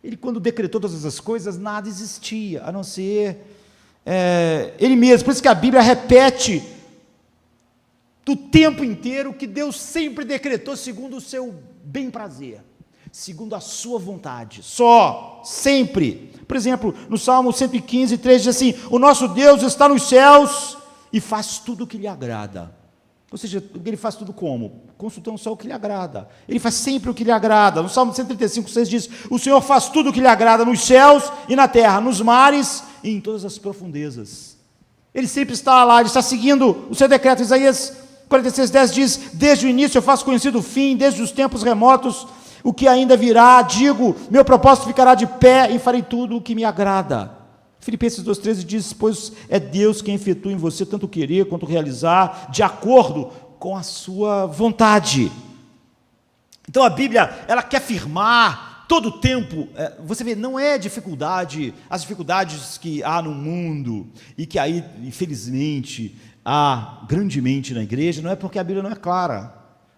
S2: Ele, quando decretou todas as coisas, nada existia, a não ser Ele mesmo. Por isso que a Bíblia repete o tempo inteiro que Deus sempre decretou segundo o seu bem-prazer, segundo a sua vontade, só, sempre. Por exemplo, no Salmo 115:3 diz assim: o nosso Deus está nos céus e faz tudo o que lhe agrada. Ou seja, Ele faz tudo como? Consultando só o que lhe agrada. Ele faz sempre o que lhe agrada. No Salmo 135:6 diz: o Senhor faz tudo o que lhe agrada nos céus e na terra, nos mares e em todas as profundezas. Ele sempre está lá, Ele está seguindo o seu decreto. Isaías 46:10 diz: desde o início eu faço conhecido o fim, desde os tempos remotos o que ainda virá, digo, meu propósito ficará de pé e farei tudo o que me agrada. Filipenses 2:13 diz: pois é Deus quem efetua em você tanto querer quanto realizar, de acordo com a sua vontade. Então a Bíblia, ela quer afirmar todo o tempo, você vê, não é dificuldade, as dificuldades que há no mundo, e que aí, infelizmente, há grandemente na igreja, não é porque a Bíblia não é clara,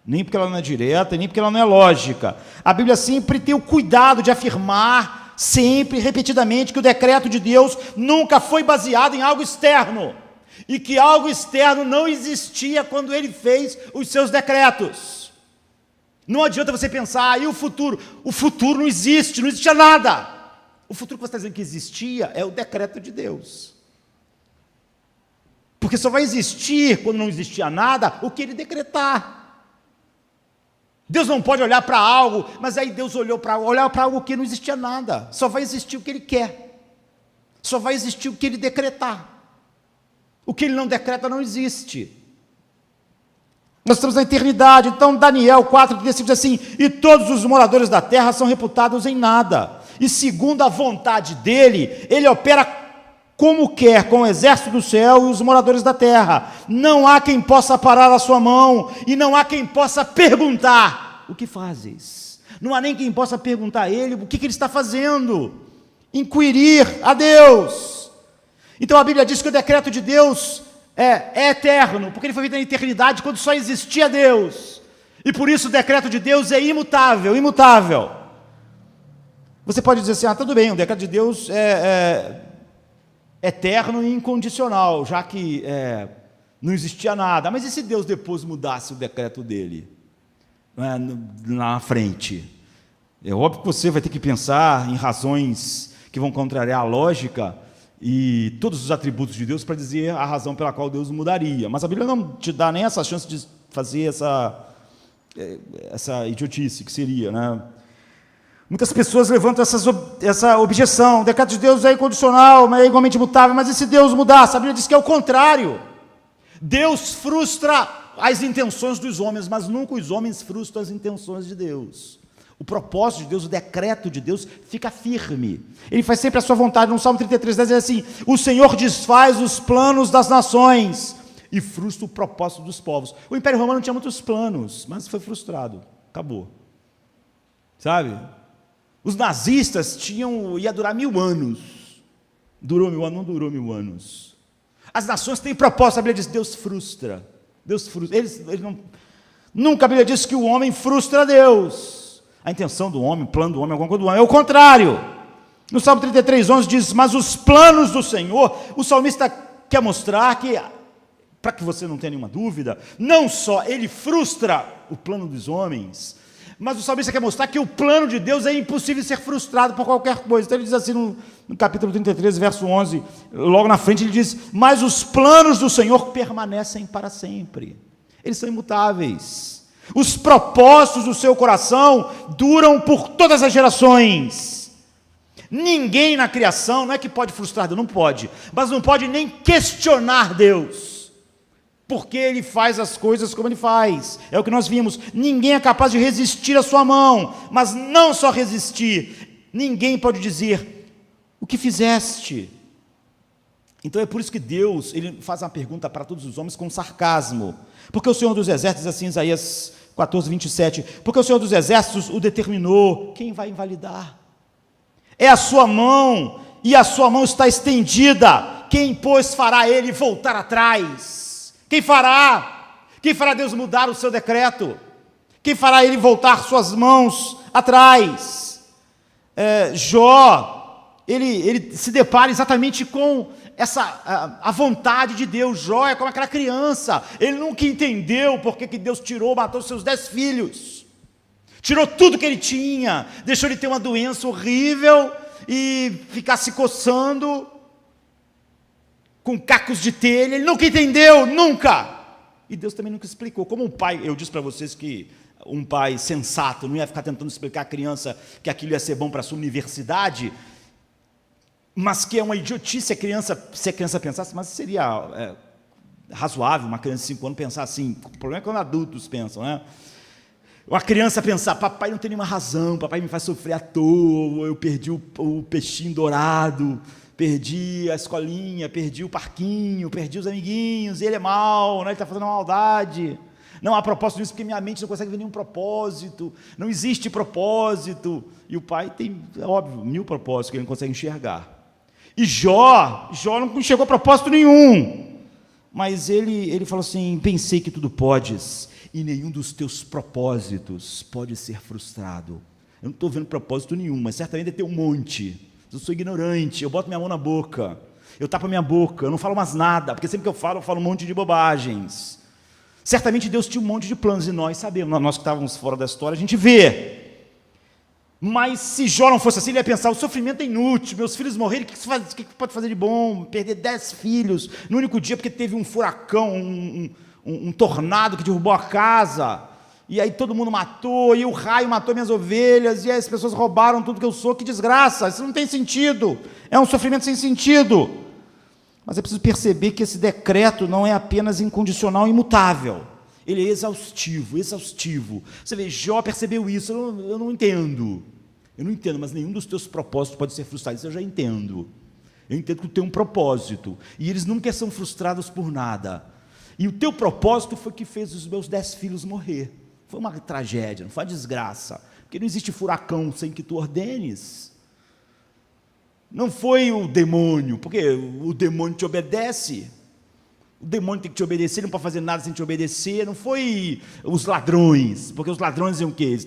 S2: nem porque ela não é direta, nem porque ela não é lógica. A Bíblia sempre tem o cuidado de afirmar, sempre, repetidamente, que o decreto de Deus nunca foi baseado em algo externo, e que algo externo não existia quando Ele fez os seus decretos. Não adianta você pensar, e o futuro? O futuro não existe, não existia nada. O futuro que você está dizendo que existia é o decreto de Deus. Porque só vai existir, quando não existia nada, o que Ele decretar. Deus não pode olhar para algo, mas aí Deus olhou para algo que não existia nada. Só vai existir o que Ele quer. Só vai existir o que Ele decretar. O que Ele não decreta não existe. Nós estamos na eternidade. Então Daniel 4:35 diz assim: e todos os moradores da terra são reputados em nada, e segundo a vontade dEle, Ele opera como quer com o exército do céu e os moradores da terra. Não há quem possa parar a sua mão, e não há quem possa perguntar: o que fazes? Não há nem quem possa perguntar a Ele o que Ele está fazendo, inquirir a Deus. Então a Bíblia diz que o decreto de Deus é eterno, porque ele foi feito na eternidade, quando só existia Deus, e por isso o decreto de Deus é imutável, imutável. Você pode dizer assim: tudo bem, o decreto de Deus é eterno e incondicional, já que não existia nada. Mas e se Deus depois mudasse o decreto dele, na frente? É óbvio que você vai ter que pensar em razões que vão contrariar a lógica e todos os atributos de Deus para dizer a razão pela qual Deus mudaria. Mas a Bíblia não te dá nem essa chance de fazer essa idiotice que seria, né? Muitas pessoas levantam essa objeção: o decreto de Deus é incondicional, mas é igualmente imutável. Mas e se Deus mudasse? A Bíblia diz que é o contrário. Deus frustra as intenções dos homens, mas nunca os homens frustram as intenções de Deus. O propósito de Deus, o decreto de Deus fica firme. Ele faz sempre a sua vontade. No Salmo 33:10 diz assim: o Senhor desfaz os planos das nações e frustra o propósito dos povos. O Império Romano tinha muitos planos, mas foi frustrado. Acabou. Sabe? Os nazistas ia durar 1000 anos. Durou 1000 anos? Não durou 1000 anos. As nações têm propósito. A Bíblia diz: Deus frustra. Deus frustra. Nunca a Bíblia diz que o homem frustra Deus. A intenção do homem, o plano do homem, alguma coisa do homem, é o contrário. No Salmo 33:11 diz: mas os planos do Senhor, o salmista quer mostrar que, para que você não tenha nenhuma dúvida, não só ele frustra o plano dos homens, mas o salmista quer mostrar que o plano de Deus é impossível ser frustrado por qualquer coisa. Então ele diz assim no capítulo 33, verso 11, logo na frente ele diz: mas os planos do Senhor permanecem para sempre, eles são imutáveis. Os propósitos do seu coração duram por todas as gerações. Ninguém na criação, não é que pode frustrar Deus, não pode, mas não pode nem questionar Deus, porque Ele faz as coisas como Ele faz. É o que nós vimos. Ninguém é capaz de resistir à sua mão, mas não só resistir, ninguém pode dizer: o que fizeste? Então é por isso que Deus, Ele faz uma pergunta para todos os homens com sarcasmo, porque o Senhor dos Exércitos, assim, Isaías 14, 27, porque o Senhor dos Exércitos o determinou. Quem vai invalidar? É a sua mão, e a sua mão está estendida. Quem, pois, fará ele voltar atrás? Quem fará? Quem fará Deus mudar o seu decreto? Quem fará ele voltar suas mãos atrás? Jó, ele se depara exatamente com a vontade de Deus. Jó é como aquela criança, ele nunca entendeu porque que Deus matou seus 10 filhos. Tirou tudo que ele tinha, deixou ele ter uma doença horrível e ficar se coçando com cacos de telha. Ele nunca entendeu, nunca. E Deus também nunca explicou. Como um pai, eu disse para vocês que um pai sensato não ia ficar tentando explicar à criança que aquilo ia ser bom para a sua universidade, mas que é uma idiotice se a criança pensasse, mas seria razoável uma criança de 5 anos pensar assim. O problema é quando adultos pensam, né? Uma criança pensar: papai não tem nenhuma razão, papai me faz sofrer à toa, eu perdi o peixinho dourado, perdi a escolinha, perdi o parquinho, perdi os amiguinhos, ele é mau, né? Ele está fazendo uma maldade, não há propósito nisso, porque minha mente não consegue ver nenhum propósito, não existe propósito. E o pai tem, é óbvio, 1000 propósitos que ele não consegue enxergar. E Jó não enxergou propósito nenhum, mas ele falou assim: pensei que tudo podes, e nenhum dos teus propósitos pode ser frustrado. Eu não estou vendo propósito nenhum, mas certamente deve ter um monte. Eu sou ignorante, eu boto minha mão na boca, eu tapo a minha boca, eu não falo mais nada, porque sempre que eu falo um monte de bobagens. Certamente Deus tinha um monte de planos, e nós sabemos, nós que estávamos fora da história, a gente vê. Mas se Jó não fosse assim, ele ia pensar: o sofrimento é inútil, meus filhos morreram, o que pode fazer de bom? Perder 10 filhos no único dia porque teve um furacão, um tornado que derrubou a casa, e aí todo mundo matou, e o raio matou minhas ovelhas, e as pessoas roubaram tudo que eu sou. Que desgraça, isso não tem sentido, é um sofrimento sem sentido. Mas é preciso perceber que esse decreto não é apenas incondicional e imutável, ele é exaustivo. Você vê, Jó percebeu isso. Eu não entendo, mas nenhum dos teus propósitos pode ser frustrado. Isso eu já entendo. Eu entendo que tu tem um propósito, e eles nunca são frustrados por nada. E o teu propósito foi que fez os meus 10 filhos morrer. Foi uma tragédia, não foi uma desgraça, porque não existe furacão sem que tu ordenes. Não foi o demônio, porque o demônio te obedece. O demônio tem que te obedecer, não pode fazer nada sem te obedecer. Não foi os ladrões, porque os ladrões iam o quê?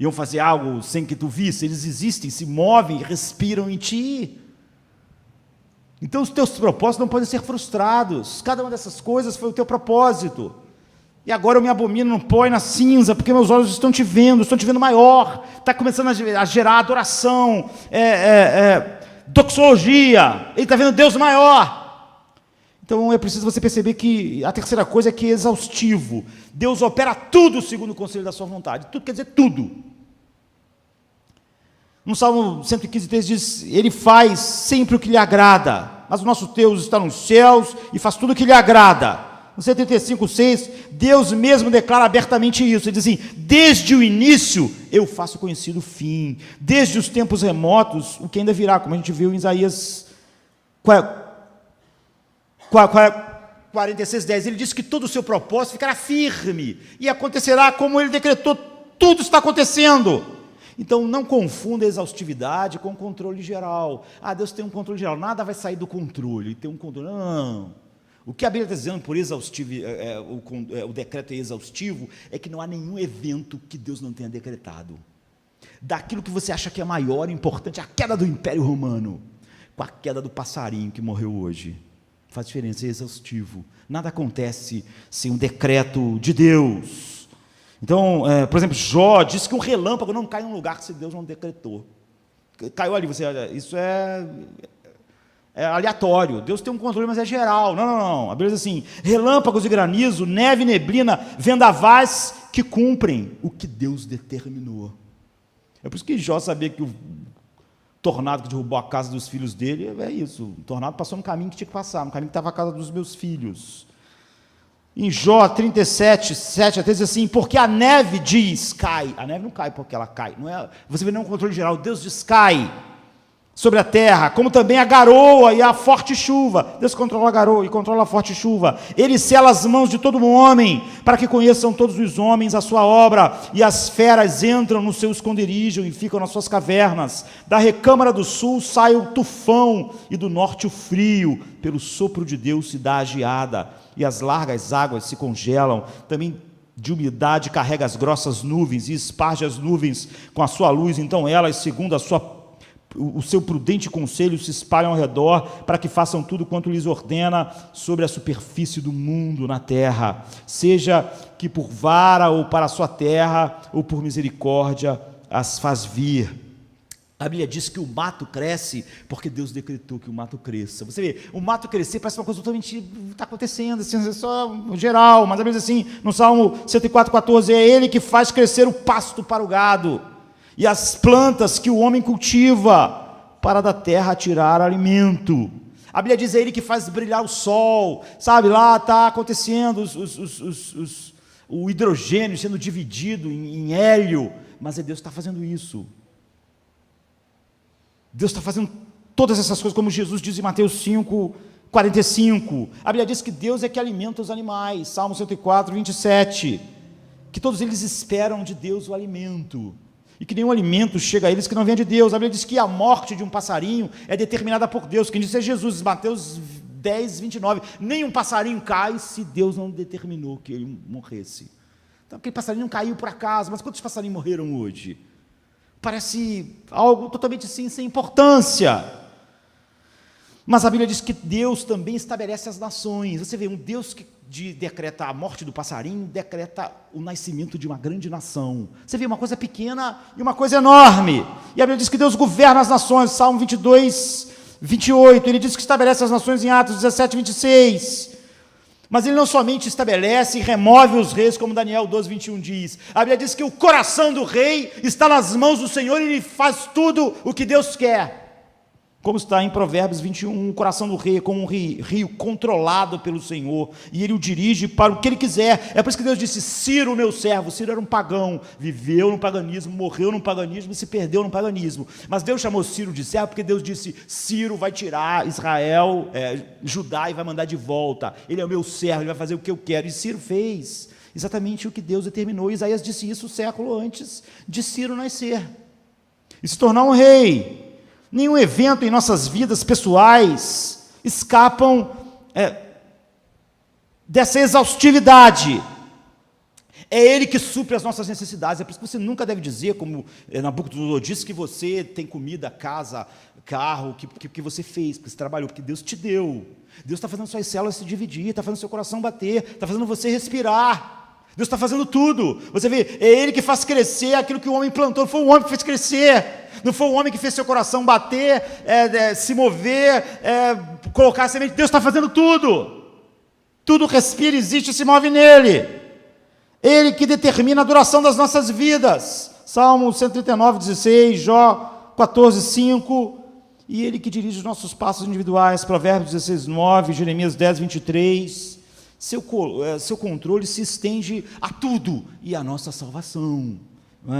S2: Iam fazer algo sem que tu visse. Eles existem, se movem, respiram em ti. Então os teus propósitos não podem ser frustrados. Cada uma dessas coisas foi o teu propósito. E agora eu me abomino no pó e na cinza, porque meus olhos estão te vendo maior. Está começando a gerar adoração, doxologia. Ele está vendo Deus maior. Então é preciso você perceber que a terceira coisa é que é exaustivo. Deus opera tudo segundo o conselho da sua vontade. Tudo quer dizer tudo. No Salmo 115:3 diz: Ele faz sempre o que lhe agrada, mas o nosso Deus está nos céus e faz tudo o que lhe agrada. No 135:6, Deus mesmo declara abertamente isso. Ele diz assim: desde o início eu faço conhecido o fim, desde os tempos remotos, o que ainda virá, como a gente viu em Isaías 46:10. Ele diz que todo o seu propósito ficará firme, e acontecerá como ele decretou. Tudo está acontecendo. Então não confunda a exaustividade com o controle geral. Deus tem um controle geral, nada vai sair do controle, tem um controle. Não. O que a Bíblia está dizendo por exaustivo, o decreto é exaustivo, é que não há nenhum evento que Deus não tenha decretado. daquilo que você acha que é maior e importante, a queda do Império Romano, com a queda do passarinho que morreu hoje. Faz diferença, é exaustivo. Nada acontece sem um decreto de Deus. Então, por exemplo, Jó diz que um relâmpago não cai em um lugar que Deus não decretou. Caiu ali, isso é aleatório. Deus tem um controle, mas é geral. Não. A Bíblia diz assim: relâmpagos e granizo, neve e neblina, vendavais que cumprem o que Deus determinou. É por isso que Jó sabia que o tornado que derrubou a casa dos filhos dele, é isso. O tornado passou no caminho que tinha que passar, no caminho que estava a casa dos meus filhos. Em Jó 37, 7 até diz assim: porque a neve diz, cai. A neve não cai porque ela cai. Não é, você vê, não é um controle geral. Deus diz, cai sobre a terra, como também a garoa e a forte chuva. Deus controla a garoa e controla a forte chuva. Ele sela as mãos de todo homem, para que conheçam todos os homens a sua obra, e as feras entram no seu esconderijo e ficam nas suas cavernas. Da recâmara do sul sai o tufão, e do norte o frio. Pelo sopro de Deus se dá a geada, e as largas águas se congelam. Também de umidade carrega as grossas nuvens, e esparge as nuvens com a sua luz. Então elas, segundo o seu prudente conselho, se espalham ao redor, para que façam tudo quanto lhes ordena sobre a superfície do mundo na terra, seja que por vara ou para a sua terra, ou por misericórdia as faz vir. A Bíblia diz que o mato cresce porque Deus decretou que o mato cresça. Você vê, o mato crescer parece uma coisa totalmente, está acontecendo, assim, só geral, mas a Bíblia diz assim, no Salmo 104:14, é Ele que faz crescer o pasto para o gado, e as plantas que o homem cultiva, para da terra tirar alimento. A Bíblia diz, é Ele que faz brilhar o sol, sabe, lá está acontecendo o hidrogênio sendo dividido em hélio, mas é Deus que está fazendo isso. Deus está fazendo todas essas coisas, como Jesus diz em Mateus 5:45. A Bíblia diz que Deus é que alimenta os animais, Salmo 104:27, que todos eles esperam de Deus o alimento, e que nenhum alimento chega a eles que não venha de Deus. A Bíblia diz que a morte de um passarinho é determinada por Deus. Quem disse é Jesus, Mateus 10:29. Nenhum passarinho cai se Deus não determinou que ele morresse. Então, aquele passarinho não caiu por acaso, mas quantos passarinhos morreram hoje? Parece algo totalmente assim, sem importância. Mas a Bíblia diz que Deus também estabelece as nações. Você vê, um Deus que decreta a morte do passarinho, decreta o nascimento de uma grande nação. Você vê uma coisa pequena e uma coisa enorme. E a Bíblia diz que Deus governa as nações, Salmo 22:28. Ele diz que estabelece as nações em Atos 17:26. Mas ele não somente estabelece e remove os reis, como Daniel 12:21 diz. A Bíblia diz que o coração do rei está nas mãos do Senhor, e ele faz tudo o que Deus quer. Como está em Provérbios 21, o coração do rei é como um rio controlado pelo Senhor, e ele o dirige para o que ele quiser. É por isso que Deus disse, Ciro, meu servo. Ciro era um pagão, viveu no paganismo, morreu no paganismo e se perdeu no paganismo. Mas Deus chamou Ciro de servo porque Deus disse, Ciro vai tirar Israel, Judá, e vai mandar de volta. Ele é o meu servo, ele vai fazer o que eu quero. E Ciro fez exatamente o que Deus determinou. Isaías disse isso século antes de Ciro nascer e se tornar um rei. Nenhum evento em nossas vidas pessoais escapam dessa exaustividade. É Ele que supre as nossas necessidades. É por isso que você nunca deve dizer, como Nabucodonosor disse, que você tem comida, casa, carro, que você fez, porque você trabalhou, porque Deus te deu. Deus está fazendo suas células se dividir, está fazendo seu coração bater, está fazendo você respirar. Deus está fazendo tudo. Você vê, é Ele que faz crescer aquilo que o homem plantou. Não foi o homem que fez crescer. Não foi o homem que fez seu coração bater, se mover, colocar a semente. Deus está fazendo tudo. Tudo respira, existe e se move nele. Ele que determina a duração das nossas vidas. Salmo 139:16, Jó 14:5. E Ele que dirige os nossos passos individuais. Provérbios 16:9, Jeremias 10:23. Seu controle se estende a tudo e a nossa salvação.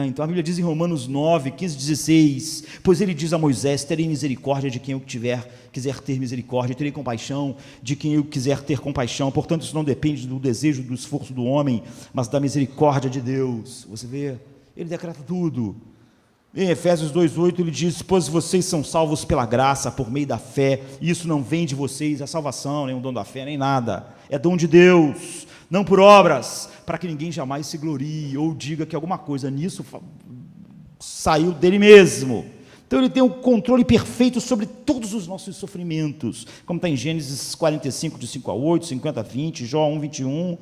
S2: Então a Bíblia diz em Romanos 9:15-16, pois ele diz a Moisés, terei misericórdia de quem eu quiser ter misericórdia, terei compaixão de quem eu quiser ter compaixão. Portanto, isso não depende do desejo, do esforço do homem, mas da misericórdia de Deus. Você vê, ele decreta tudo. Em Efésios 2:8 ele diz, pois vocês são salvos pela graça, por meio da fé, e isso não vem de vocês, a salvação, nem o dom da fé, nem nada, é dom de Deus, não por obras, para que ninguém jamais se glorie, ou diga que alguma coisa nisso saiu dele mesmo. Então ele tem um controle perfeito sobre todos os nossos sofrimentos, como está em Gênesis 45, de 5 a 8, 50 a 20, Jó 1, 21,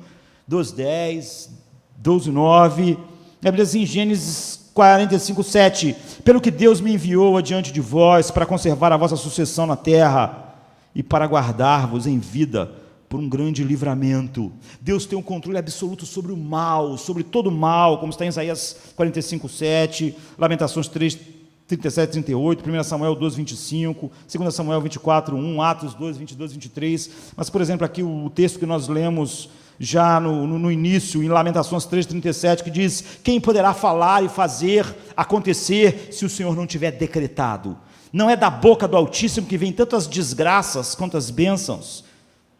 S2: 12, 10, 12, 9. A Bíblia diz em Gênesis 45, 7, pelo que Deus me enviou adiante de vós, para conservar a vossa sucessão na terra, e para guardar-vos em vida, por um grande livramento. Deus tem um controle absoluto sobre o mal, sobre todo o mal, como está em Isaías 45, 7, Lamentações 3, 37, 38, 1 Samuel 12, 25, 2 Samuel 24, 1, Atos 2, 22, 23. Mas, por exemplo, aqui o texto que nós lemos já no início, em Lamentações 3, 37, que diz: quem poderá falar e fazer acontecer se o Senhor não tiver decretado? Não é da boca do Altíssimo que vem tantas desgraças quanto as bênçãos.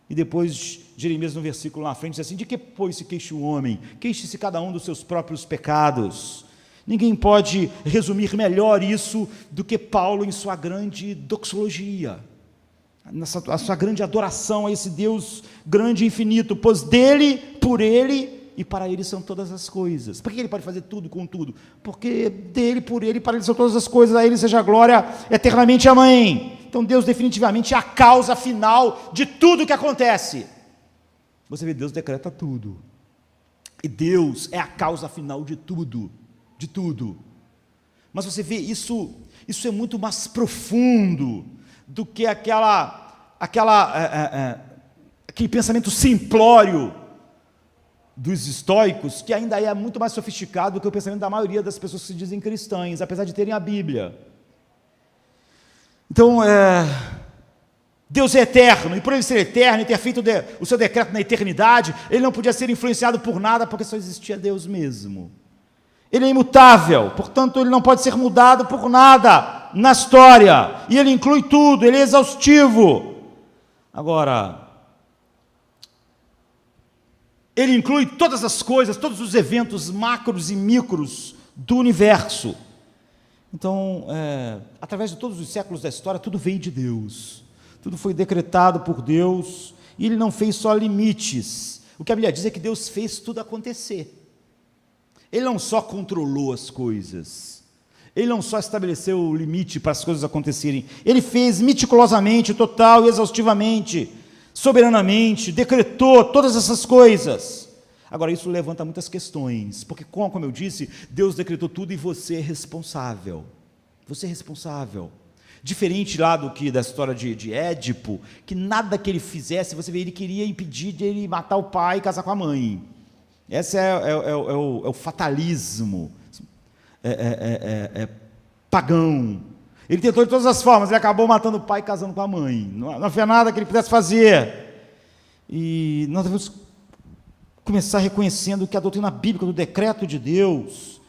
S2: E depois, Jeremias, no versículo na frente, diz assim: de que, pois, se queixa o homem? Queixe-se cada um dos seus próprios pecados. Ninguém pode resumir melhor isso do que Paulo em sua grande doxologia, a sua grande adoração a esse Deus grande e infinito, pois dele, por ele e para ele são todas as coisas. Por que ele pode fazer tudo com tudo? Porque dele, por ele e para ele são todas as coisas, a ele seja a glória eternamente, amém. Então Deus definitivamente é a causa final de tudo que acontece. Você vê, Deus decreta tudo, e Deus é a causa final de tudo. De tudo. Mas você vê, isso é muito mais profundo do que aquele pensamento simplório dos estoicos, que ainda é muito mais sofisticado do que o pensamento da maioria das pessoas que se dizem cristãs, apesar de terem a Bíblia. Então, Deus é eterno, e por ele ser eterno e ter feito o seu decreto na eternidade, ele não podia ser influenciado por nada, porque só existia Deus mesmo. Ele é imutável, portanto ele não pode ser mudado por nada na história, e ele inclui tudo, ele é exaustivo. Agora, ele inclui todas as coisas, todos os eventos macros e micros do universo. Então, através de todos os séculos da história, tudo veio de Deus, tudo foi decretado por Deus, e ele não fez só limites. O que a Bíblia diz é que Deus fez tudo acontecer. Ele não só controlou as coisas, ele não só estabeleceu o limite para as coisas acontecerem, ele fez meticulosamente, total e exaustivamente, soberanamente, decretou todas essas coisas. Agora, isso levanta muitas questões, porque, como eu disse, Deus decretou tudo e você é responsável. Você é responsável. Diferente lá da história de Édipo, que nada que ele fizesse, você vê, ele queria impedir de ele matar o pai e casar com a mãe. Esse é o fatalismo pagão. Ele tentou de todas as formas, ele acabou matando o pai e casando com a mãe. Não havia nada que ele pudesse fazer. E nós devemos começar reconhecendo que a doutrina bíblica do decreto de Deus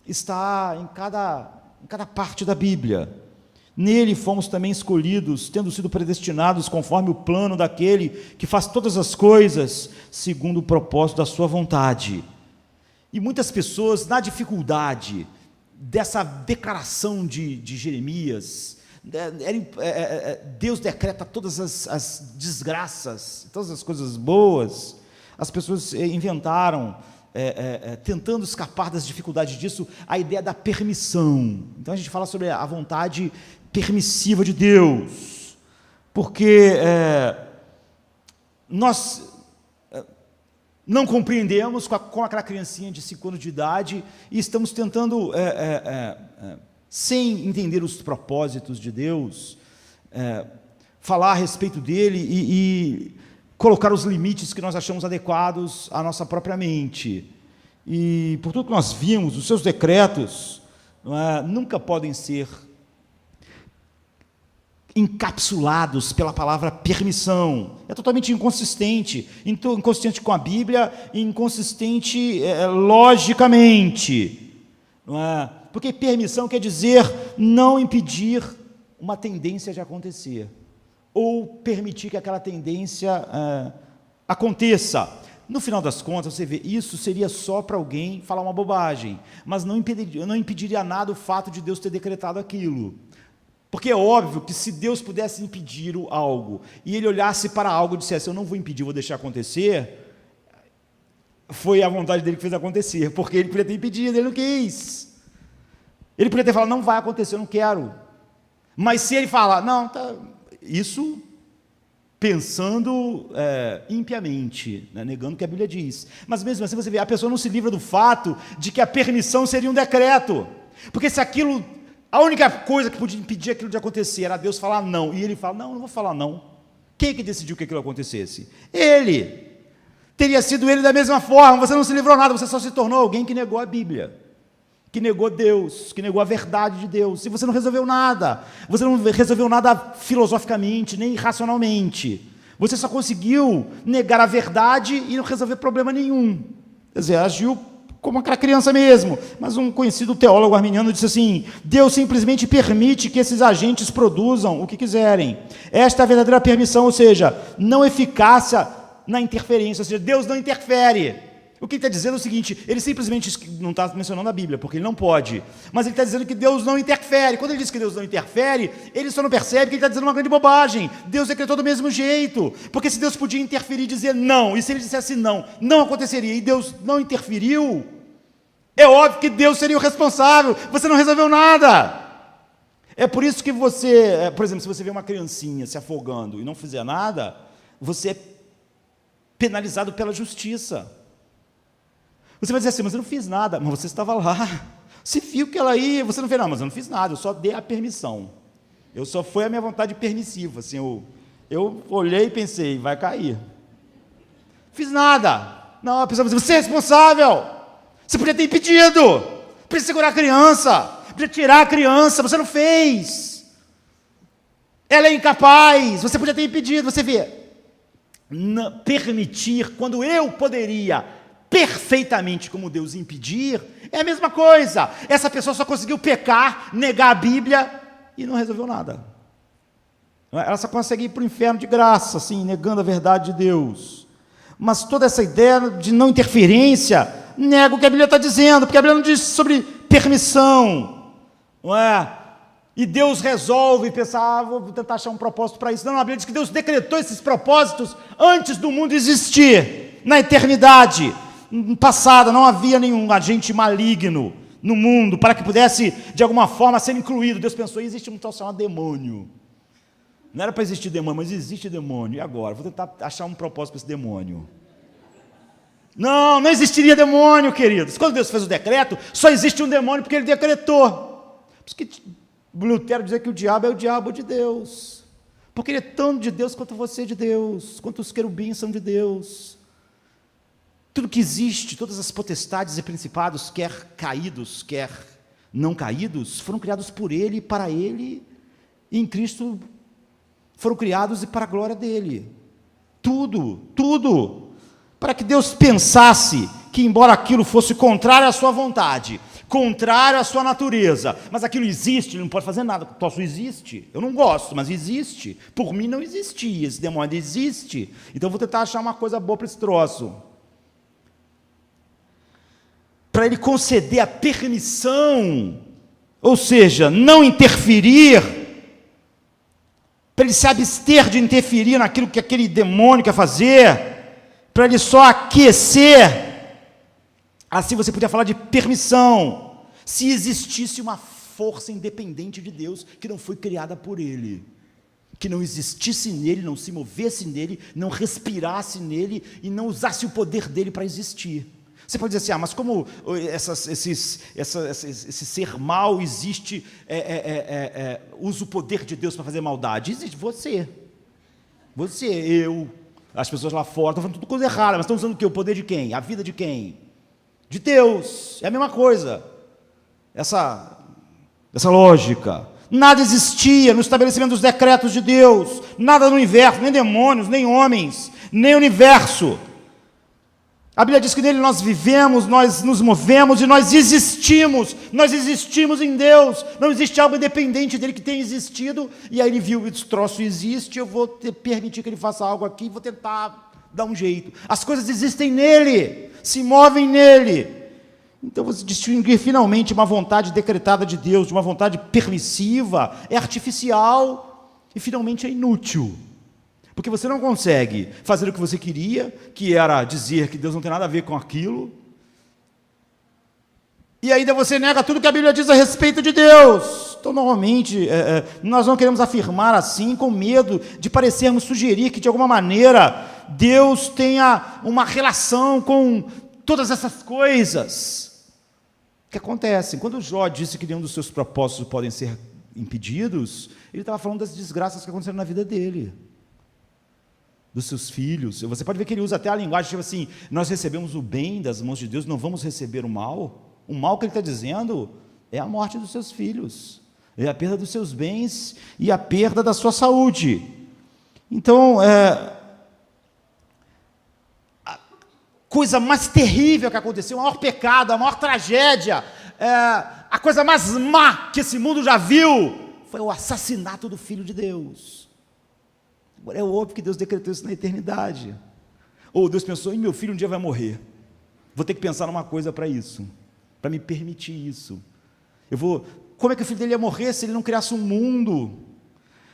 S2: está em cada parte da Bíblia. Nele fomos também escolhidos, tendo sido predestinados conforme o plano daquele que faz todas as coisas segundo o propósito da sua vontade. E muitas pessoas, na dificuldade dessa declaração de Jeremias, Deus decreta todas as desgraças, todas as coisas boas, as pessoas inventaram, tentando escapar das dificuldades disso, a ideia da permissão. Então a gente fala sobre a vontade permissiva de Deus, porque nós não compreendemos com aquela criancinha de 5 anos de idade e estamos tentando, sem entender os propósitos de Deus, falar a respeito dele e colocar os limites que nós achamos adequados à nossa própria mente. E por tudo que nós vimos, os seus decretos nunca podem ser encapsulados pela palavra permissão. É totalmente inconsistente com a Bíblia e inconsistente logicamente, não é? Porque permissão quer dizer não impedir uma tendência de acontecer, ou permitir que aquela tendência aconteça. No final das contas, você vê, isso seria só para alguém falar uma bobagem, mas não impediria nada o fato de Deus ter decretado aquilo. Porque é óbvio que se Deus pudesse impedir algo, e ele olhasse para algo e dissesse, eu não vou impedir, vou deixar acontecer, foi a vontade dele que fez acontecer, porque ele podia ter impedido, ele não quis. Ele podia ter falado, não vai acontecer, eu não quero. Mas se ele falar, não, tá, isso pensando impiamente, né, negando o que a Bíblia diz. Mas mesmo assim você vê, a pessoa não se livra do fato de que a permissão seria um decreto. Porque se aquilo, a única coisa que podia impedir aquilo de acontecer era Deus falar não, e ele fala, não vou falar não. Quem que decidiu que aquilo acontecesse? Ele. Teria sido ele da mesma forma, você não se livrou nada, você só se tornou alguém que negou a Bíblia, que negou Deus, que negou a verdade de Deus, e você não resolveu nada filosoficamente, nem racionalmente, você só conseguiu negar a verdade e não resolver problema nenhum, quer dizer, agiu como aquela criança mesmo. Mas um conhecido teólogo arminiano disse assim, Deus simplesmente permite que esses agentes produzam o que quiserem, esta é a verdadeira permissão, ou seja, não eficácia na interferência, ou seja, Deus não interfere. O que ele está dizendo é o seguinte, ele simplesmente não está mencionando a Bíblia, porque ele não pode, mas ele está dizendo que Deus não interfere. Quando ele diz que Deus não interfere, ele só não percebe que ele está dizendo uma grande bobagem. Deus decretou do mesmo jeito, porque se Deus podia interferir e dizer não, e se ele dissesse não, não aconteceria, e Deus não interferiu, é óbvio que Deus seria o responsável, você não resolveu nada. É por isso que você, por exemplo, se você vê uma criancinha se afogando e não fizer nada, você é penalizado pela justiça. Você vai dizer assim, mas eu não fiz nada. Mas você estava lá, você viu que ela ia, você não fez nada, mas eu não fiz nada, eu só dei a permissão. Eu só foi a minha vontade permissiva, assim, eu olhei e pensei, vai cair. Fiz nada. Não, a pessoa vai dizer, você é responsável, você podia ter impedido, podia segurar a criança, podia tirar a criança, você não fez. Ela é incapaz, você podia ter impedido, você vê. Permitir, quando eu poderia perfeitamente como Deus impedir, é a mesma coisa. Essa pessoa só conseguiu pecar, negar a Bíblia e não resolveu nada. Ela só consegue ir para o inferno de graça, assim, negando a verdade de Deus. Mas toda essa ideia de não interferência nega o que a Bíblia está dizendo, porque a Bíblia não diz sobre permissão, não é? E Deus resolve pensar, vou tentar achar um propósito para isso. Não, a Bíblia diz que Deus decretou esses propósitos antes do mundo existir, na eternidade passada. Não havia nenhum agente maligno no mundo para que pudesse, de alguma forma, ser incluído. Deus pensou, existe um tal chamado demônio. Não era para existir demônio, mas existe demônio. E agora? Vou tentar achar um propósito para esse demônio. Não existiria demônio, queridos. Quando Deus fez o decreto, só existe um demônio porque ele decretou. Por isso que Lutero dizia que o diabo é o diabo de Deus, porque ele é tão de Deus quanto você é de Deus, quanto os querubins são de Deus. Tudo que existe, todas as potestades e principados, quer caídos, quer não caídos, foram criados por Ele, para Ele, e em Cristo foram criados e para a glória dEle. Tudo, para que Deus pensasse que, embora aquilo fosse contrário à sua vontade, contrário à sua natureza, mas aquilo existe, ele não pode fazer nada, troço existe, eu não gosto, mas existe, por mim não existia, esse demônio existe, então eu vou tentar achar uma coisa boa para esse troço, para ele conceder a permissão, ou seja, não interferir, para ele se abster de interferir naquilo que aquele demônio quer fazer, para ele só aquecer. Assim você podia falar de permissão, se existisse uma força independente de Deus, que não foi criada por Ele, que não existisse nele, não se movesse nele, não respirasse nele, e não usasse o poder dele para existir. Você pode dizer assim, mas como esse ser mal existe, usa o poder de Deus para fazer maldade? Existe você, eu, as pessoas lá fora, estão falando tudo coisa errada, mas estão usando o quê? O poder de quem? A vida de quem? De Deus, é a mesma coisa, essa lógica. Nada existia no estabelecimento dos decretos de Deus, nada no universo, nem demônios, nem homens, nem universo. A Bíblia diz que nele nós vivemos, nós nos movemos e nós existimos em Deus, não existe algo independente dele que tenha existido, e aí ele viu, esse troço existe, eu vou permitir que ele faça algo aqui, vou tentar dar um jeito. As coisas existem nele, se movem nele. Então você distinguir finalmente uma vontade decretada de Deus, de uma vontade permissiva, é artificial e finalmente é inútil. Porque você não consegue fazer o que você queria, que era dizer que Deus não tem nada a ver com aquilo, e ainda você nega tudo que a Bíblia diz a respeito de Deus. Então, normalmente, nós não queremos afirmar assim, com medo de parecermos sugerir que, de alguma maneira, Deus tenha uma relação com todas essas coisas que acontecem. Quando Jó disse que nenhum dos seus propósitos podem ser impedidos, ele estava falando das desgraças que aconteceram na vida dele, dos seus filhos. Você pode ver que ele usa até a linguagem, tipo assim, nós recebemos o bem das mãos de Deus, não vamos receber o mal. O mal que ele está dizendo é a morte dos seus filhos, é a perda dos seus bens e a perda da sua saúde. Então, a coisa mais terrível que aconteceu, o maior pecado, a maior tragédia, a coisa mais má que esse mundo já viu, foi o assassinato do Filho de Deus. Agora, é óbvio que Deus decretou isso na eternidade. Ou Deus pensou, meu filho um dia vai morrer, vou ter que pensar numa coisa para isso, para me permitir isso. Como é que o filho dele ia morrer se ele não criasse um mundo?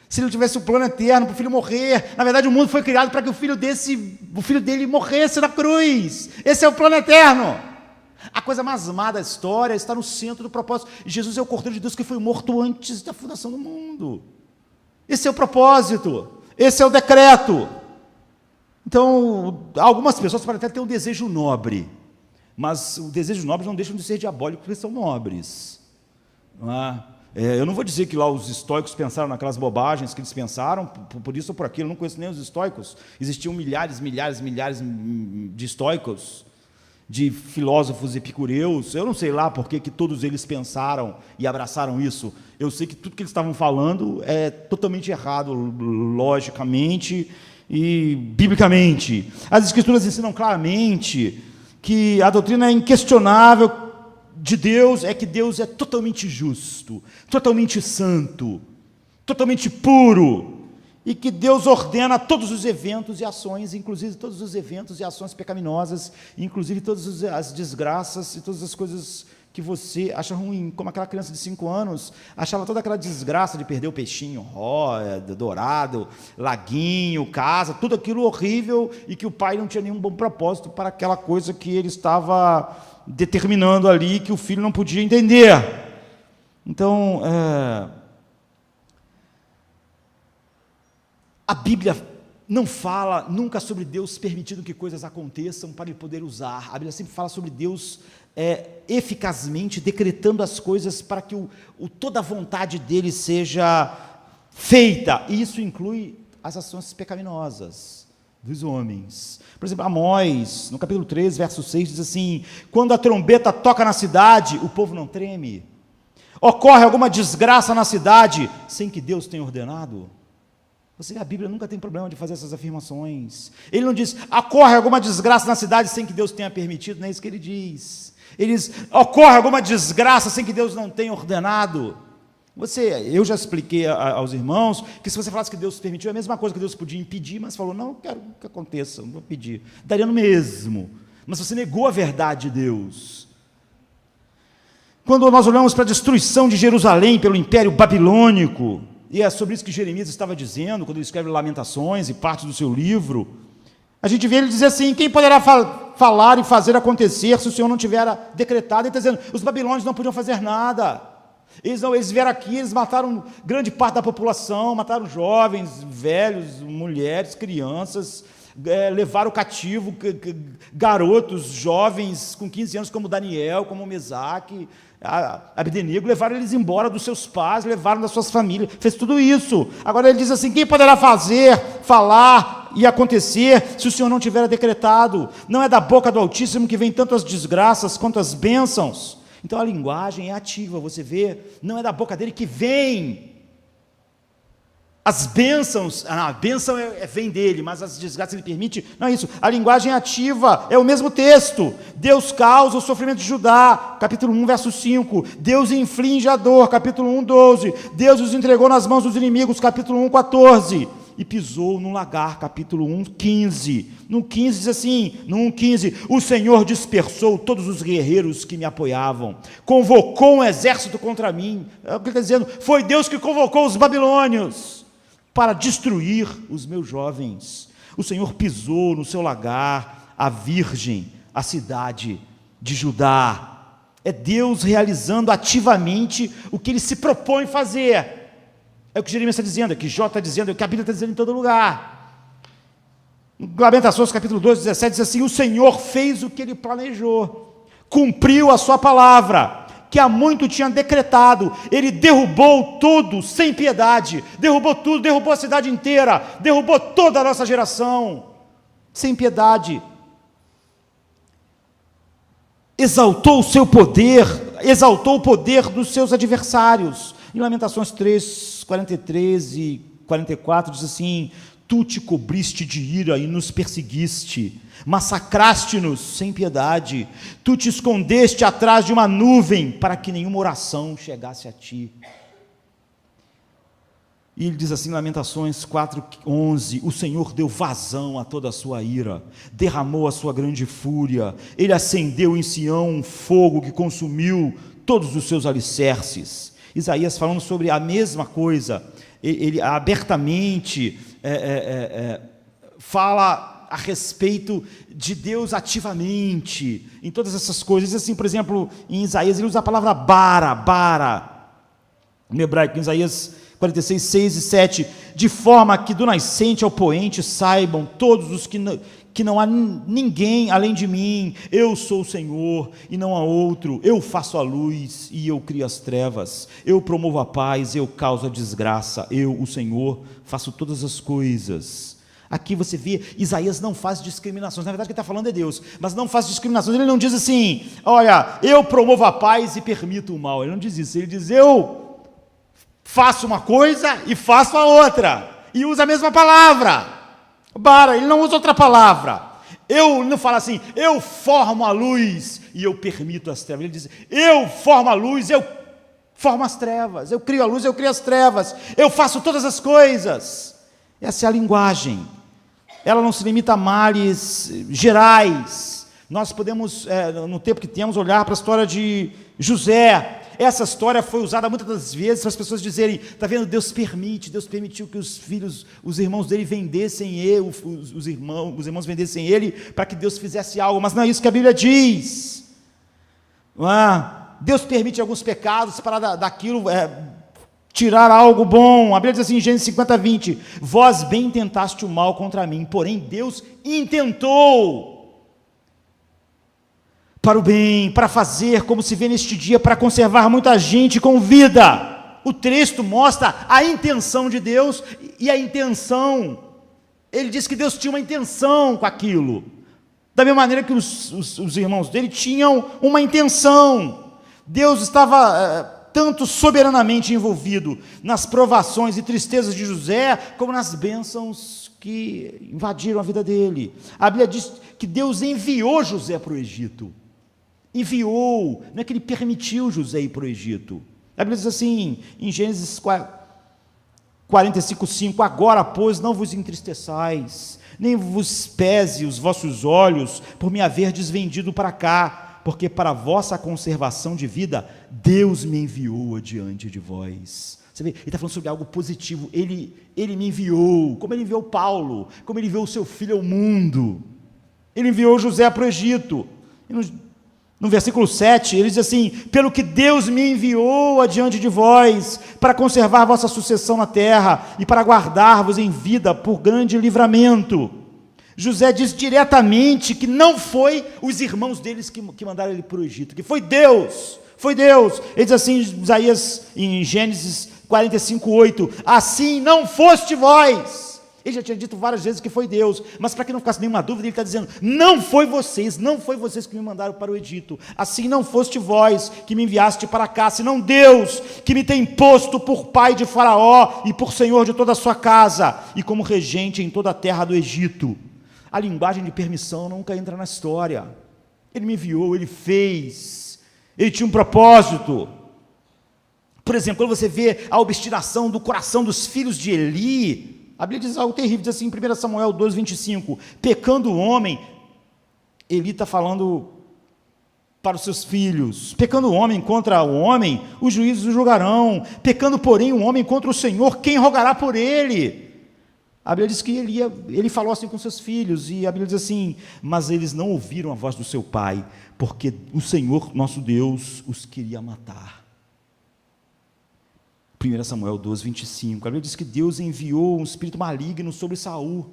S2: Se ele não tivesse um plano eterno para o filho morrer? Na verdade, o mundo foi criado para que o filho dele morresse na cruz. Esse é o plano eterno. A coisa mais má da história está no centro do propósito. Jesus é o Cordeiro de Deus que foi morto antes da fundação do mundo. Esse é o propósito. Esse é o decreto. Então, algumas pessoas podem até ter um desejo nobre, mas o desejo nobre não deixam de ser diabólicos porque são nobres. Eu não vou dizer que lá os estoicos pensaram naquelas bobagens que eles pensaram, por isso ou por aquilo, eu não conheço nem os estoicos. Existiam milhares de estoicos, de filósofos epicureus. Eu não sei lá por que todos eles pensaram e abraçaram isso. Eu sei que tudo que eles estavam falando é totalmente errado, logicamente e biblicamente. As Escrituras ensinam claramente que a doutrina inquestionável de Deus é que Deus é totalmente justo, totalmente santo, totalmente puro, e que Deus ordena todos os eventos e ações, inclusive todos os eventos e ações pecaminosas, inclusive todas as desgraças e todas as coisas que você acha ruim, como aquela criança de 5 anos, achava toda aquela desgraça de perder o peixinho, dourado, laguinho, casa, tudo aquilo horrível, e que o pai não tinha nenhum bom propósito para aquela coisa que ele estava determinando ali, que o filho não podia entender. Então, a Bíblia não fala nunca sobre Deus permitindo que coisas aconteçam para ele poder usar. A Bíblia sempre fala sobre Deus eficazmente decretando as coisas para que toda a vontade dele seja feita. E isso inclui as ações pecaminosas dos homens. Por exemplo, Amós, no capítulo 3, verso 6, diz assim: quando a trombeta toca na cidade, o povo não treme. Ocorre alguma desgraça na cidade sem que Deus tenha ordenado? Você vê, a Bíblia nunca tem problema de fazer essas afirmações. Ele não diz, ocorre alguma desgraça na cidade sem que Deus tenha permitido, não é isso que ele diz. Ele diz, ocorre alguma desgraça sem que Deus não tenha ordenado. Eu já expliquei aos irmãos que se você falasse que Deus permitiu, é a mesma coisa que Deus podia impedir, mas falou, não, eu quero que aconteça, não vou pedir. Daria no mesmo. Mas você negou a verdade de Deus. Quando nós olhamos para a destruição de Jerusalém pelo Império Babilônico, e é sobre isso que Jeremias estava dizendo, quando ele escreve Lamentações e parte do seu livro, a gente vê ele dizer assim, quem poderá falar e fazer acontecer se o Senhor não tiver decretado? Ele está dizendo, os babilônios não podiam fazer nada, eles vieram aqui, eles mataram grande parte da população, mataram jovens, velhos, mulheres, crianças, levaram cativo garotos, jovens com 15 anos como Daniel, como Mesaque, Abdenego, levaram eles embora dos seus pais, levaram das suas famílias, fez tudo isso. Agora ele diz assim, quem poderá falar e acontecer se o Senhor não tiver decretado? Não é da boca do Altíssimo que vem tanto as desgraças quanto as bênçãos. Então a linguagem é ativa, você vê, não é da boca dele que vem as bênçãos, a bênção vem dele, mas as desgraças ele permite, não é isso, a linguagem é ativa, é o mesmo texto. Deus causa o sofrimento de Judá, capítulo 1, verso 5, Deus inflige a dor, capítulo 1, 12, Deus os entregou nas mãos dos inimigos, capítulo 1, 14, e pisou no lagar, capítulo 1, 15, no 15 diz assim, no 1, 15, o Senhor dispersou todos os guerreiros que me apoiavam, convocou um exército contra mim, é o que ele está dizendo, foi Deus que convocou os babilônios, para destruir os meus jovens. O Senhor pisou no seu lagar a virgem, a cidade de Judá. É Deus realizando ativamente o que Ele se propõe fazer. É o que Jeremias está dizendo, é o que Jó está dizendo, é o que a Bíblia está dizendo em todo lugar. Em Lamentações capítulo 2, 17, diz assim: o Senhor fez o que Ele planejou, cumpriu a sua palavra, que há muito tinha decretado. Ele derrubou tudo sem piedade, derrubou tudo, derrubou a cidade inteira, derrubou toda a nossa geração, sem piedade. Exaltou o seu poder, exaltou o poder dos seus adversários. Em Lamentações 3, 43 e 44 diz assim: tu te cobriste de ira e nos perseguiste, massacraste-nos sem piedade, tu te escondeste atrás de uma nuvem, para que nenhuma oração chegasse a ti. E ele diz assim, Lamentações 4:11, o Senhor deu vazão a toda a sua ira, derramou a sua grande fúria, ele acendeu em Sião um fogo que consumiu todos os seus alicerces. Isaías falando sobre a mesma coisa, ele abertamente fala a respeito de Deus ativamente, em todas essas coisas. Assim, por exemplo, em Isaías, ele usa a palavra bara, no hebraico, em Isaías 46, 6 e 7, de forma que do nascente ao poente saibam todos os que não há ninguém além de mim, eu sou o Senhor e não há outro, eu faço a luz e eu crio as trevas, eu promovo a paz, eu causo a desgraça, eu, o Senhor, faço todas as coisas. Aqui você vê, Isaías não faz discriminações, na verdade o que ele está falando é Deus, mas não faz discriminações, ele não diz assim, olha, eu promovo a paz e permito o mal, ele não diz isso, ele diz, eu faço uma coisa e faço a outra, e usa a mesma palavra, ele não usa outra palavra, eu não fala assim, eu formo a luz e eu permito as trevas, ele diz, eu formo a luz, eu formo as trevas, eu crio a luz, eu crio as trevas, eu faço todas as coisas. Essa é a linguagem, ela não se limita a males gerais. Nós podemos, no tempo que temos, olhar para a história de José. Essa história foi usada muitas das vezes para as pessoas dizerem, está vendo, Deus permitiu que os irmãos dele vendessem ele, os irmãos vendessem ele, para que Deus fizesse algo, mas não é isso que a Bíblia diz. Deus permite alguns pecados para daquilo tirar algo bom. A Bíblia diz assim em Gênesis 50, 20, vós bem tentaste o mal contra mim, porém Deus intentou para o bem, para fazer, como se vê neste dia, para conservar muita gente com vida. O texto mostra a intenção de Deus, e a intenção, ele diz que Deus tinha uma intenção com aquilo, da mesma maneira que os irmãos dele tinham uma intenção. Deus estava tanto soberanamente envolvido nas provações e tristezas de José, como nas bênçãos que invadiram a vida dele. A Bíblia diz que Deus enviou José para o Egito. Enviou, não é que ele permitiu José ir para o Egito. A Bíblia diz assim, em Gênesis 45, 5, agora, pois, não vos entristeçais, nem vos pese os vossos olhos, por me haverdes vendido para cá, porque para a vossa conservação de vida, Deus me enviou adiante de vós. Você vê, ele está falando sobre algo positivo, ele me enviou, como ele enviou Paulo, como ele enviou o seu filho ao mundo, ele enviou José para o Egito. No versículo 7, ele diz assim, pelo que Deus me enviou adiante de vós, para conservar vossa sucessão na terra, e para guardar-vos em vida por grande livramento. José diz diretamente que não foi os irmãos deles que mandaram ele para o Egito, que foi Deus, ele diz assim em Gênesis 45, 8, assim não foste vós. Ele já tinha dito várias vezes que foi Deus, mas para que não ficasse nenhuma dúvida, ele está dizendo, não foi vocês que me mandaram para o Egito, assim não foste vós que me enviaste para cá, senão Deus, que me tem posto por pai de Faraó, e por senhor de toda a sua casa, e como regente em toda a terra do Egito. A linguagem de permissão nunca entra na história. Ele me enviou, ele fez, ele tinha um propósito. Por exemplo, quando você vê a obstinação do coração dos filhos de Eli, a Bíblia diz algo terrível, diz assim em 1 Samuel 2, 25, pecando o homem, Eli está falando para os seus filhos, pecando o homem contra o homem, os juízes o julgarão, pecando porém o homem contra o Senhor, quem rogará por ele? A Bíblia diz que ele falou assim com seus filhos, e a Bíblia diz assim: mas eles não ouviram a voz do seu pai, porque o Senhor, nosso Deus, os queria matar. 1 Samuel 12, 25, a Bíblia diz que Deus enviou um espírito maligno sobre Saul,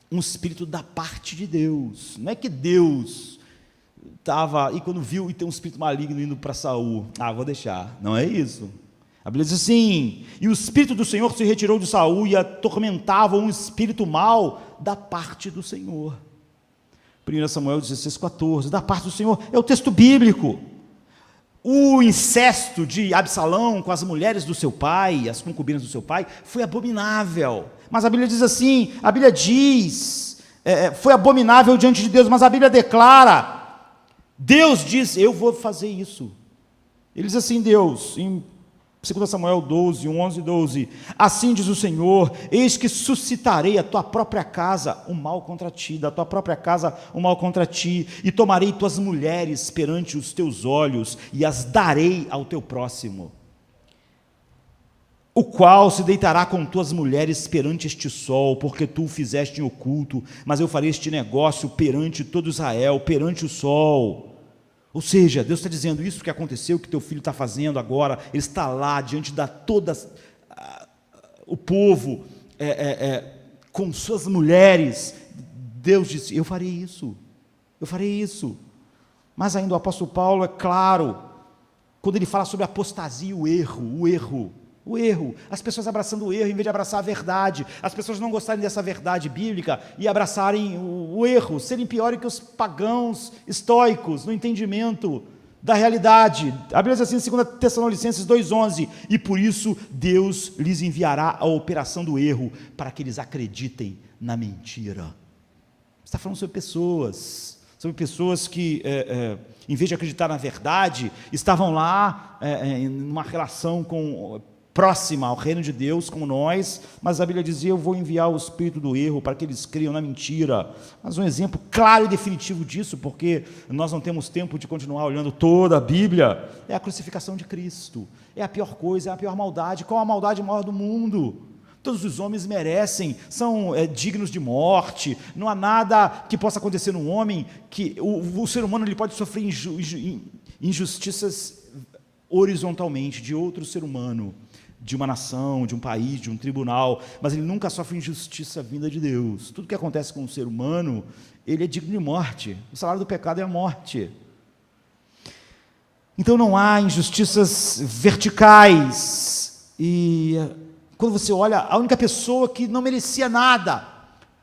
S2: um espírito da parte de Deus. Não é que Deus estava, e quando viu, e tem um espírito maligno indo para Saul, vou deixar, não é isso. A Bíblia diz assim: e o Espírito do Senhor se retirou de Saul e atormentava um espírito mau da parte do Senhor. 1 Samuel 16, 14, da parte do Senhor, é o texto bíblico. O incesto de Absalão com as mulheres do seu pai, as concubinas do seu pai, foi abominável. Mas a Bíblia diz assim, a Bíblia diz, foi abominável diante de Deus, mas a Bíblia declara, Deus diz, eu vou fazer isso. Ele diz assim, Deus, em 2 Samuel 12, 11 e 12, assim diz o Senhor, eis que suscitarei a tua própria casa o mal contra ti, da tua própria casa o mal contra ti, e tomarei tuas mulheres perante os teus olhos, e as darei ao teu próximo, o qual se deitará com tuas mulheres perante este sol, porque tu o fizeste em oculto, mas eu farei este negócio perante todo Israel, perante o sol. Ou seja, Deus está dizendo, isso que aconteceu, que teu filho está fazendo agora, ele está lá, diante da o povo, com suas mulheres, Deus disse, eu farei isso, mas ainda o apóstolo Paulo é claro, quando ele fala sobre a apostasia, o erro, as pessoas abraçando o erro em vez de abraçar a verdade, as pessoas não gostarem dessa verdade bíblica e abraçarem o erro, serem piores que os pagãos estoicos no entendimento da realidade. A Bíblia diz assim em 2 Tessalonicenses 2,11, e por isso Deus lhes enviará a operação do erro, para que eles acreditem na mentira. Você está falando sobre pessoas que, em vez de acreditar na verdade, estavam lá em uma relação próxima ao reino de Deus, como nós, mas a Bíblia dizia, eu vou enviar o espírito do erro para que eles creiam na mentira. Mas um exemplo claro e definitivo disso, porque nós não temos tempo de continuar olhando toda a Bíblia, é a crucificação de Cristo. É a pior coisa, é a pior maldade. Qual a maldade maior do mundo? Todos os homens merecem, são dignos de morte, não há nada que possa acontecer no homem, que o ser humano ele pode sofrer injustiças horizontalmente, de outro ser humano, de uma nação, de um país, de um tribunal, mas ele nunca sofre injustiça vinda de Deus. Tudo que acontece com o ser humano, ele é digno de morte. O salário do pecado é a morte. Então não há injustiças verticais. E quando você olha, a única pessoa que não merecia nada,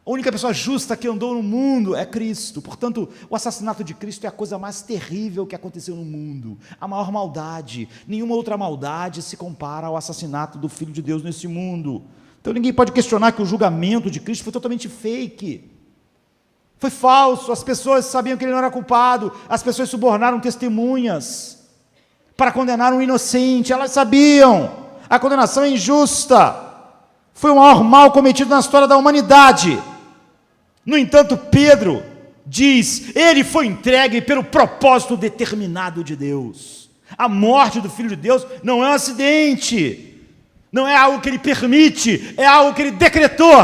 S2: a única pessoa justa que andou no mundo é Cristo. Portanto, o assassinato de Cristo é a coisa mais terrível que aconteceu no mundo, a maior maldade. Nenhuma outra maldade se compara ao assassinato do Filho de Deus nesse mundo. Então ninguém pode questionar que o julgamento de Cristo foi totalmente fake, foi falso. As pessoas sabiam que ele não era culpado, as pessoas subornaram testemunhas para condenar um inocente, elas sabiam, a condenação é injusta, foi o maior mal cometido na história da humanidade. No entanto, Pedro diz, ele foi entregue pelo propósito determinado de Deus. A morte do Filho de Deus não é um acidente, não é algo que ele permite, é algo que ele decretou,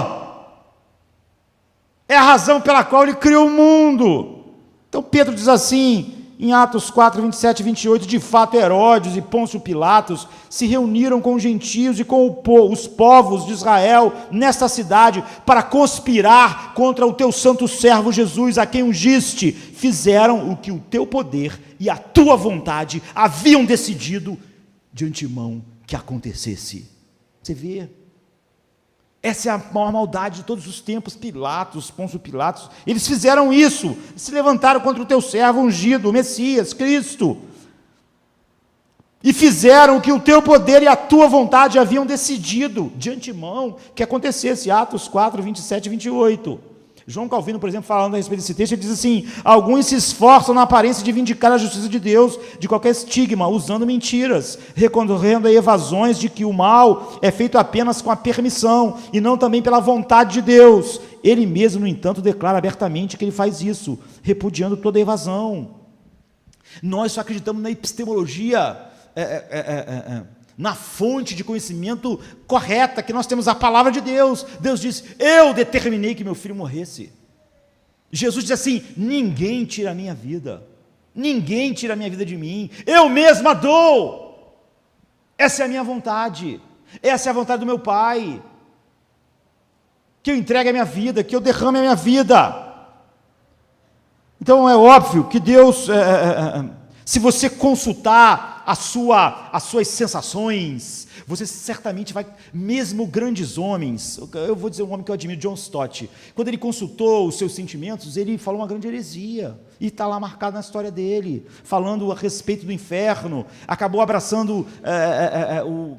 S2: é a razão pela qual ele criou o mundo. Então Pedro diz assim, em Atos 4, 27 e 28, de fato Herodes e Pôncio Pilatos se reuniram com os gentios e com os povos de Israel nesta cidade para conspirar contra o teu santo servo Jesus, a quem ungiste. Fizeram o que o teu poder e a tua vontade haviam decidido de antemão que acontecesse. Você vê? Essa é a maior maldade de todos os tempos. Pilatos, Pôncio Pilatos, eles fizeram isso, se levantaram contra o teu servo ungido, o Messias, Cristo, e fizeram o que o teu poder e a tua vontade haviam decidido de antemão que acontecesse. Atos 4, 27 e 28. João Calvino, por exemplo, falando a respeito desse texto, ele diz assim, alguns se esforçam na aparência de vindicar a justiça de Deus de qualquer estigma, usando mentiras, recorrendo a evasões de que o mal é feito apenas com a permissão, e não também pela vontade de Deus. Ele mesmo, no entanto, declara abertamente que ele faz isso, repudiando toda evasão. Nós só acreditamos na epistemologia na fonte de conhecimento correta, que nós temos a palavra de Deus. Deus disse: eu determinei que meu filho morresse. Jesus diz assim: ninguém tira a minha vida, ninguém tira a minha vida de mim, eu mesmo a dou. Essa é a minha vontade, essa é a vontade do meu Pai, que eu entregue a minha vida, que eu derrame a minha vida. Então é óbvio que Deus, se você consultar as suas sensações, você certamente vai, mesmo grandes homens, eu vou dizer um homem que eu admiro, John Stott, quando ele consultou os seus sentimentos, ele falou uma grande heresia, e está lá marcado na história dele, falando a respeito do inferno, acabou abraçando o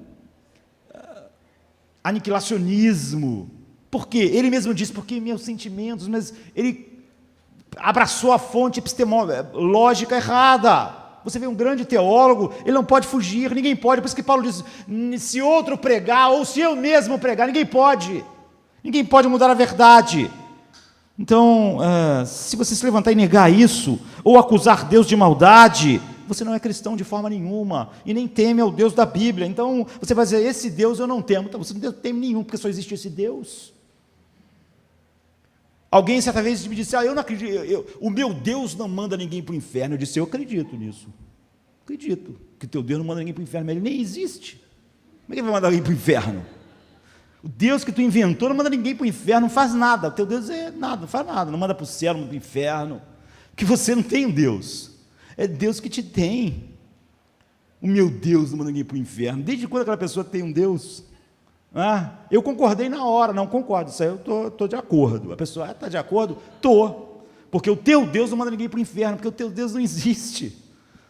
S2: aniquilacionismo. Por quê? Ele mesmo disse: porque meus sentimentos, mas ele abraçou a fonte epistemológica errada. Você vê um grande teólogo, ele não pode fugir, ninguém pode, por isso que Paulo diz: se outro pregar, ou se eu mesmo pregar, ninguém pode mudar a verdade. Então, se você se levantar e negar isso, ou acusar Deus de maldade, você não é cristão de forma nenhuma, e nem teme ao Deus da Bíblia. Então, você vai dizer: esse Deus eu não temo. Então, você não teme nenhum, porque só existe esse Deus. Alguém certa vez me disse: eu não acredito, o meu Deus não manda ninguém para o inferno. Eu disse: eu acredito nisso, acredito que o teu Deus não manda ninguém para o inferno, mas ele nem existe. Como é que ele vai mandar alguém para o inferno? O Deus que tu inventou não manda ninguém para o inferno, não faz nada. O teu Deus é nada, não faz nada, não manda para o céu, não manda para o inferno, porque você não tem um Deus, é Deus que te tem. O meu Deus não manda ninguém para o inferno. Desde quando aquela pessoa tem um Deus? Eu concordei na hora, não concordo, isso aí eu estou de acordo. A pessoa está de acordo? Estou, porque o teu Deus não manda ninguém para o inferno, porque o teu Deus não existe,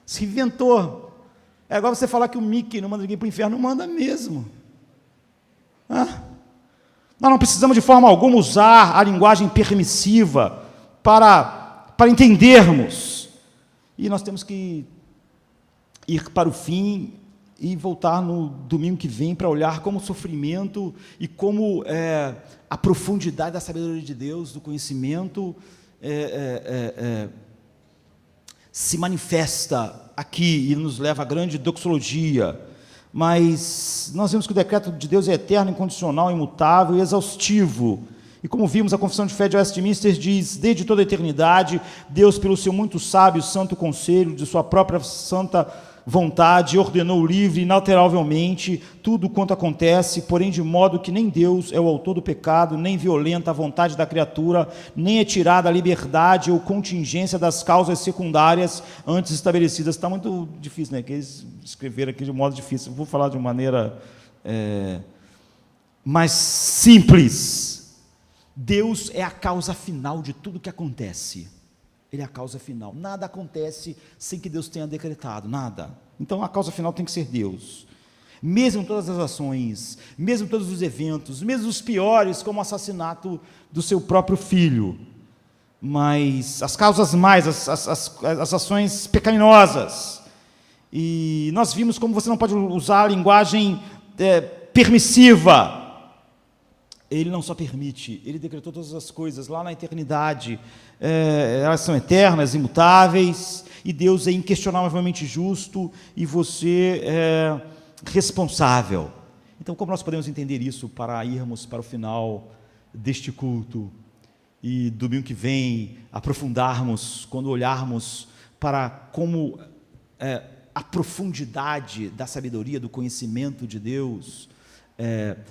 S2: se inventou. É igual você falar que o Mickey não manda ninguém para o inferno, não manda mesmo. Nós não precisamos de forma alguma usar a linguagem permissiva para entendermos, e nós temos que ir para o fim e voltar no domingo que vem para olhar como o sofrimento e como a profundidade da sabedoria de Deus, do conhecimento, se manifesta aqui e nos leva à grande doxologia. Mas nós vemos que o decreto de Deus é eterno, incondicional, imutável e exaustivo. E como vimos, a Confissão de Fé de Westminster diz: desde toda a eternidade, Deus, pelo seu muito sábio santo conselho, de sua própria santa vontade, ordenou livre e inalteravelmente tudo quanto acontece, porém de modo que nem Deus é o autor do pecado, nem violenta a vontade da criatura, nem é tirada a liberdade ou contingência das causas secundárias antes estabelecidas. Está muito difícil, né? Que eles escreveram aqui de modo difícil. Eu vou falar de uma maneira mais simples. Deus é a causa final de tudo que acontece. Ele é a causa final. Nada acontece sem que Deus tenha decretado, nada. Então a causa final tem que ser Deus. Mesmo todas as ações, mesmo todos os eventos, mesmo os piores, como o assassinato do seu próprio filho. Mas as causas mais, as ações pecaminosas. E nós vimos como você não pode usar a linguagem permissiva. Ele não só permite, ele decretou todas as coisas lá na eternidade, elas são eternas, imutáveis, e Deus é inquestionavelmente justo, e você é responsável. Então, como nós podemos entender isso para irmos para o final deste culto, e domingo que vem aprofundarmos, quando olharmos para como a profundidade da sabedoria, do conhecimento de Deus,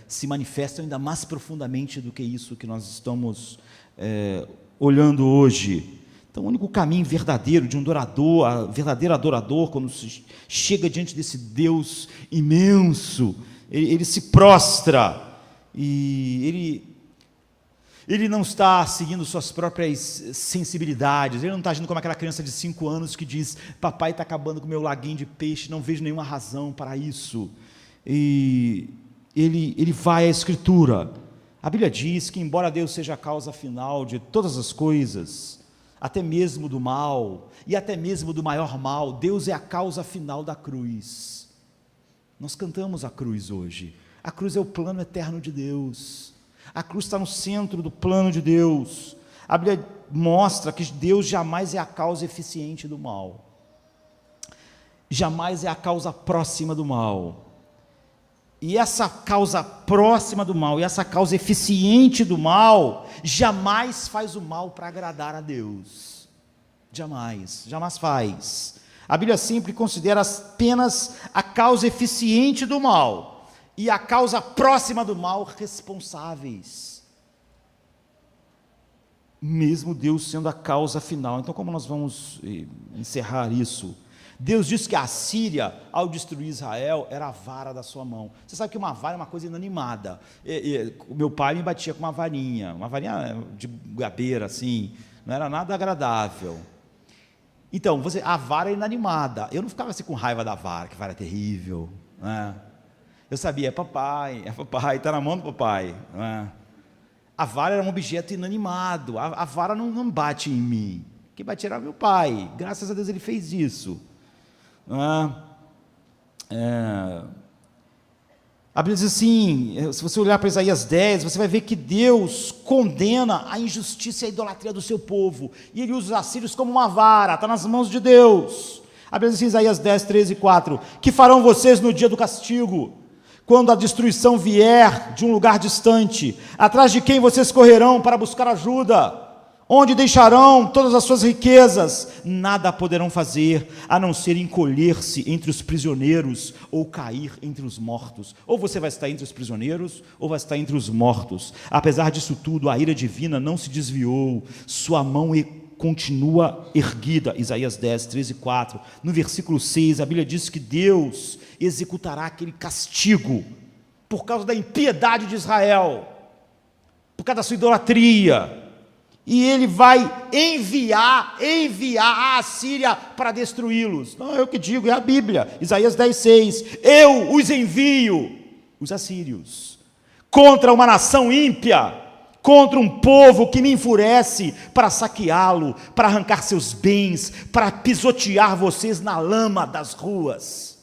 S2: se manifestam ainda mais profundamente do que isso que nós estamos olhando hoje. Então, o único caminho verdadeiro de um verdadeiro adorador, quando se chega diante desse Deus imenso, ele se prostra, e ele não está seguindo suas próprias sensibilidades, ele não está agindo como aquela criança de 5 anos que diz: papai está acabando com o meu laguinho de peixe, não vejo nenhuma razão para isso. E ele vai à Escritura. A Bíblia diz que, embora Deus seja a causa final de todas as coisas, até mesmo do mal, e até mesmo do maior mal, Deus é a causa final da cruz. Nós cantamos a cruz hoje. A cruz é o plano eterno de Deus. A cruz está no centro do plano de Deus. A Bíblia mostra que Deus jamais é a causa eficiente do mal. Jamais é a causa próxima do mal. E essa causa próxima do mal, e essa causa eficiente do mal, jamais faz o mal para agradar a Deus. Jamais, jamais faz. A Bíblia sempre considera apenas a causa eficiente do mal e a causa próxima do mal responsáveis. Mesmo Deus sendo a causa final. Então, como nós vamos encerrar isso? Deus disse que a Síria, ao destruir Israel, era a vara da sua mão. Você sabe que uma vara é uma coisa inanimada. O meu pai me batia com uma varinha de gabeira, assim, não era nada agradável. Então, a vara é inanimada. Eu não ficava assim com raiva da vara, que vara é terrível, né? Eu sabia, é papai, está na mão do papai, né? A vara era um objeto inanimado, a vara não bate em mim. Quem batia era meu pai, graças a Deus ele fez isso. A Bíblia diz assim, se você olhar para Isaías 10, você vai ver que Deus condena a injustiça e a idolatria do seu povo, e ele usa os assírios como uma vara, está nas mãos de Deus. A Bíblia diz assim, Isaías 10, 13 e 4, que farão vocês no dia do castigo, quando a destruição vier de um lugar distante, atrás de quem vocês correrão para buscar ajuda? Onde deixarão todas as suas riquezas? Nada poderão fazer, a não ser encolher-se entre os prisioneiros, ou cair entre os mortos. Ou você vai estar entre os prisioneiros, ou vai estar entre os mortos. Apesar disso tudo, a ira divina não se desviou, sua mão continua erguida. Isaías 10, 13 e 4. No versículo 6, a Bíblia diz que Deus executará aquele castigo, por causa da impiedade de Israel, por causa da sua idolatria, e ele vai enviar a Assíria para destruí-los. Não é eu que digo, é a Bíblia. Isaías 10, 6. Eu os envio, os assírios, contra uma nação ímpia, contra um povo que me enfurece, para saqueá-lo, para arrancar seus bens, para pisotear vocês na lama das ruas.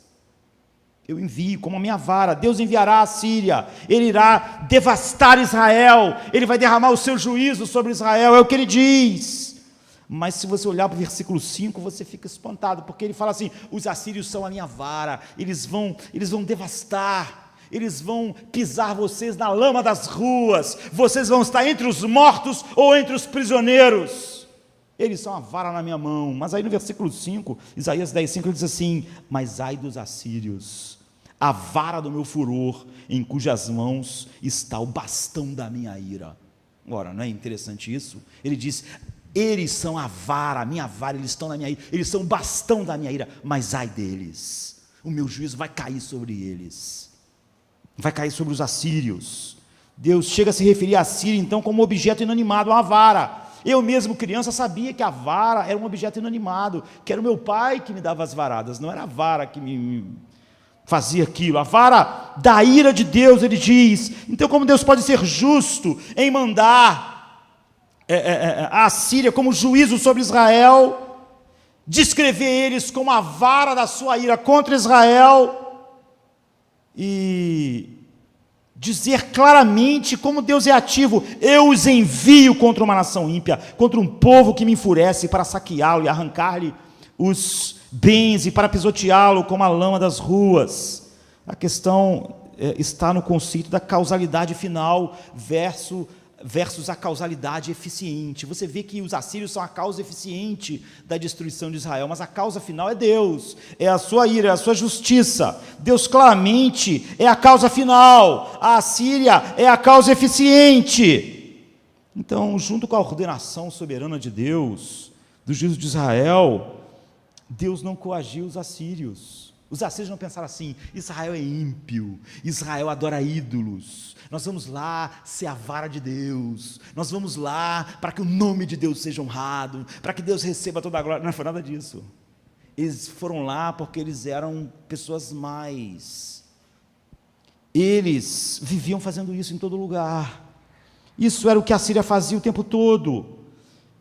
S2: Eu envio como a minha vara. Deus enviará a Síria, ele irá devastar Israel, ele vai derramar o seu juízo sobre Israel, é o que ele diz. Mas se você olhar para o versículo 5, você fica espantado, porque ele fala assim, os assírios são a minha vara, eles vão devastar, eles vão pisar vocês na lama das ruas, vocês vão estar entre os mortos ou entre os prisioneiros, eles são a vara na minha mão. Mas aí no versículo 5, Isaías 10, 5, ele diz assim, mas ai dos assírios, a vara do meu furor, em cujas mãos está o bastão da minha ira. Ora, não é interessante isso? Ele diz, eles são a vara, a minha vara, eles estão na minha ira, eles são o bastão da minha ira, mas ai deles, o meu juízo vai cair sobre eles, vai cair sobre os assírios. Deus chega a se referir à Síria então como objeto inanimado, uma vara. Eu mesmo, criança, sabia que a vara era um objeto inanimado, que era o meu pai que me dava as varadas, não era a vara que me fazia aquilo, a vara da ira de Deus, ele diz. Então, como Deus pode ser justo em mandar a Síria como juízo sobre Israel, descrever eles como a vara da sua ira contra Israel, e dizer claramente como Deus é ativo, eu os envio contra uma nação ímpia, contra um povo que me enfurece, para saqueá-lo e arrancar-lhe os bens e para pisoteá-lo como a lama das ruas. A questão está no conceito da causalidade final versus a causalidade eficiente. Você vê que os assírios são a causa eficiente da destruição de Israel, mas a causa final é Deus, é a sua ira, é a sua justiça. Deus claramente é a causa final, a Assíria é a causa eficiente. Então, junto com a ordenação soberana de Deus, do juízo de Israel, Deus não coagiu os assírios. Os assírios não pensaram assim, Israel é ímpio, Israel adora ídolos, nós vamos lá ser a vara de Deus, nós vamos lá para que o nome de Deus seja honrado, para que Deus receba toda a glória. Não foi nada disso. Eles foram lá porque eles eram pessoas más. Eles viviam fazendo isso em todo lugar. Isso era o que a Síria fazia o tempo todo.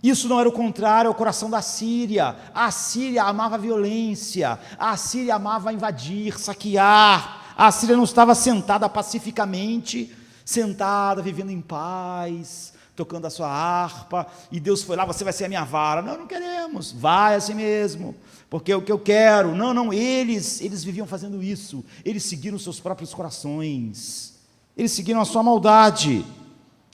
S2: Isso não era o contrário ao coração da Síria. A Síria amava a violência, a Síria amava invadir, saquear. A Síria não estava sentada pacificamente, sentada, vivendo em paz, tocando a sua harpa, e Deus foi lá, você vai ser a minha vara. Não, não queremos, vai assim mesmo, porque é o que eu quero. Não, eles viviam fazendo isso. Eles seguiram seus próprios corações. Eles seguiram a sua maldade.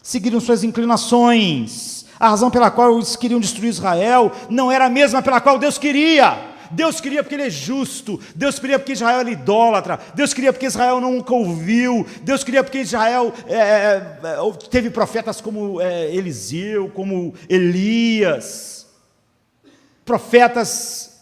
S2: Seguiram suas inclinações. A razão pela qual eles queriam destruir Israel não era a mesma pela qual Deus queria. Deus queria porque Ele é justo. Deus queria porque Israel era idólatra. Deus queria porque Israel nunca ouviu. Deus queria porque Israel teve profetas como Eliseu, como Elias. Profetas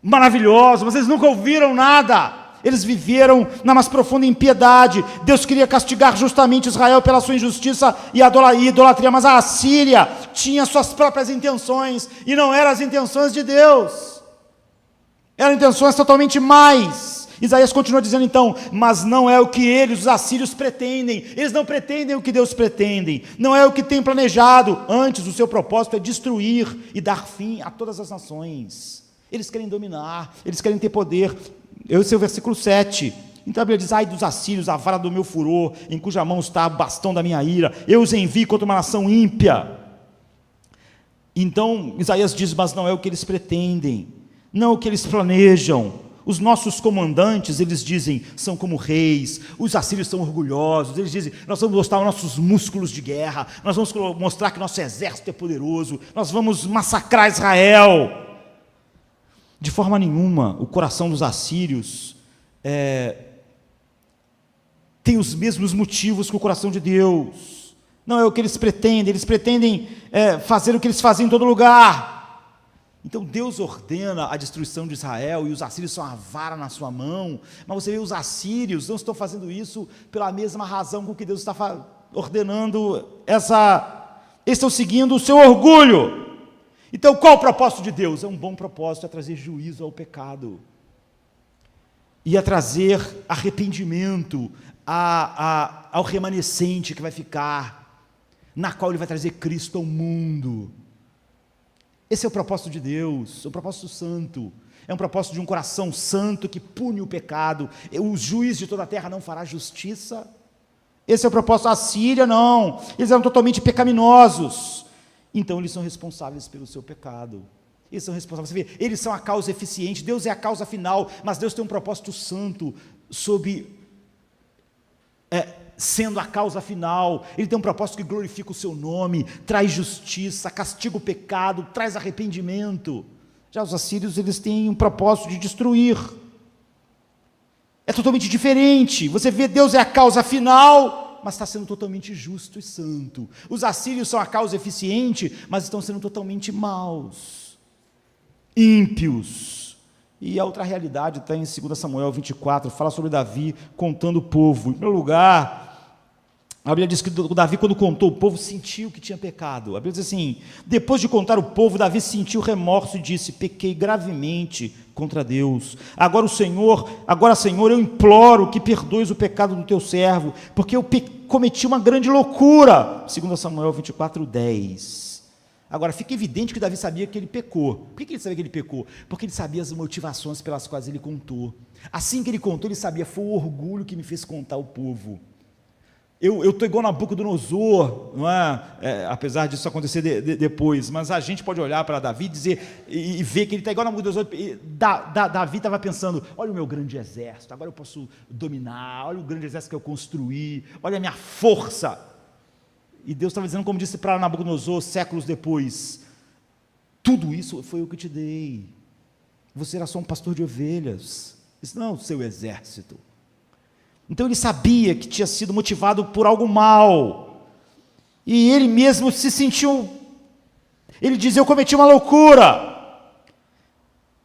S2: maravilhosos, mas eles nunca ouviram nada. Eles viveram na mais profunda impiedade. Deus queria castigar justamente Israel pela sua injustiça e idolatria, mas a Assíria tinha suas próprias intenções, e não eram as intenções de Deus. Eram intenções totalmente mais. Isaías continua dizendo então, mas não é o que eles, os assírios, pretendem. Eles não pretendem o que Deus pretende. Não é o que tem planejado. Antes, o seu propósito é destruir e dar fim a todas as nações. Eles querem dominar, eles querem ter poder. Esse é o versículo 7. Então a Bíblia diz, ai dos assírios, a vara do meu furor, em cuja mão está o bastão da minha ira, eu os envio contra uma nação ímpia. Então Isaías diz, mas não é o que eles pretendem, não é o que eles planejam. Os nossos comandantes, eles dizem, são como reis. Os assírios são orgulhosos. Eles dizem, nós vamos mostrar os nossos músculos de guerra, nós vamos mostrar que nosso exército é poderoso, nós vamos massacrar Israel. De forma nenhuma, o coração dos assírios tem os mesmos motivos que o coração de Deus. Não é o que eles pretendem fazer o que eles fazem em todo lugar. Então Deus ordena a destruição de Israel, e os assírios são a vara na sua mão, mas você vê, os assírios não estão fazendo isso pela mesma razão com que Deus está ordenando eles estão seguindo o seu orgulho. Então, qual o propósito de Deus? É um bom propósito, é trazer juízo ao pecado, e a trazer arrependimento ao remanescente que vai ficar, na qual Ele vai trazer Cristo ao mundo. Esse é o propósito de Deus, é um propósito santo, é um propósito de um coração santo que pune o pecado. O juiz de toda a terra não fará justiça. Esse é o propósito. A Síria não, eles eram totalmente pecaminosos. Então eles são responsáveis pelo seu pecado. Eles são responsáveis. Você vê, eles são a causa eficiente, Deus é a causa final, mas Deus tem um propósito santo sendo a causa final. Ele tem um propósito que glorifica o seu nome, traz justiça, castiga o pecado, traz arrependimento. Já os assírios, eles têm um propósito de destruir. É totalmente diferente. Você vê, Deus é a causa final, mas está sendo totalmente justo e santo. Os assírios são a causa eficiente, mas estão sendo totalmente maus, ímpios. E a outra realidade está em 2 Samuel 24, fala sobre Davi contando o povo. Em primeiro lugar, a Bíblia diz que Davi, quando contou o povo, sentiu que tinha pecado. A Bíblia diz assim, depois de contar o povo, Davi sentiu remorso e disse, pequei gravemente contra Deus. Agora, Senhor, eu imploro que perdoes o pecado do teu servo, porque eu cometi uma grande loucura. 2 Samuel 24, 10. Agora, fica evidente que Davi sabia que ele pecou. Por que ele sabia que ele pecou? Porque ele sabia as motivações pelas quais ele contou. Assim que ele contou, ele sabia, foi o orgulho que me fez contar o povo. Eu estou igual Nabucodonosor, não é? Apesar disso acontecer depois, mas a gente pode olhar para Davi e ver que ele está igual Nabucodonosor. Davi estava pensando, olha o meu grande exército, agora eu posso dominar, olha o grande exército que eu construí, olha a minha força. E Deus estava dizendo, como disse para Nabucodonosor séculos depois, tudo isso foi eu que te dei, você era só um pastor de ovelhas, isso não é o seu exército. Então ele sabia que tinha sido motivado por algo mal, e ele mesmo se sentiu, ele diz, eu cometi uma loucura.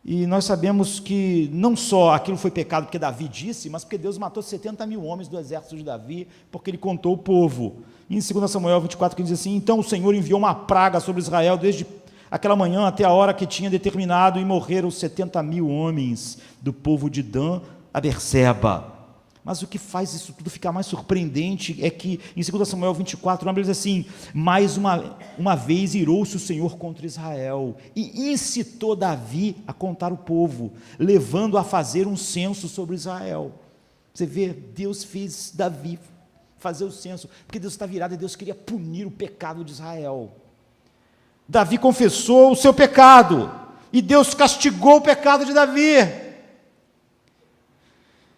S2: E nós sabemos que não só aquilo foi pecado porque Davi disse, mas porque Deus matou 70 mil homens do exército de Davi, porque ele contou o povo. E em 2 Samuel 24, que diz assim, então o Senhor enviou uma praga sobre Israel, desde aquela manhã até a hora que tinha determinado, e morreram 70 mil homens do povo de Dan a Berseba. Mas o que faz isso tudo ficar mais surpreendente é que em 2 Samuel 24, a Bíblia diz assim, mais uma vez irou-se o Senhor contra Israel, e incitou Davi a contar o povo, levando a fazer um censo sobre Israel. Você vê, Deus fez Davi fazer o censo, porque Deus está virado e Deus queria punir o pecado de Israel. Davi confessou o seu pecado, e Deus castigou o pecado de Davi,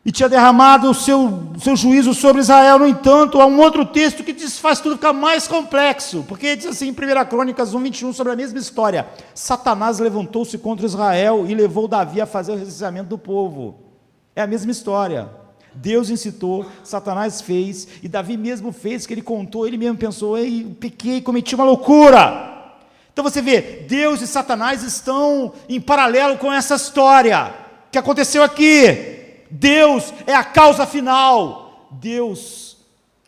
S2: e tinha derramado o seu juízo sobre Israel. No entanto, há um outro texto que faz tudo ficar mais complexo, porque diz assim em 1 Crônicas 1:21, sobre a mesma história: Satanás levantou-se contra Israel e levou Davi a fazer o recenseamento do povo. É a mesma história. Deus incitou, Satanás fez, e Davi mesmo fez, que ele contou, ele mesmo pensou: ei, pequei, cometi uma loucura. Então você vê, Deus e Satanás estão em paralelo com essa história que aconteceu aqui. Deus é a causa final. Deus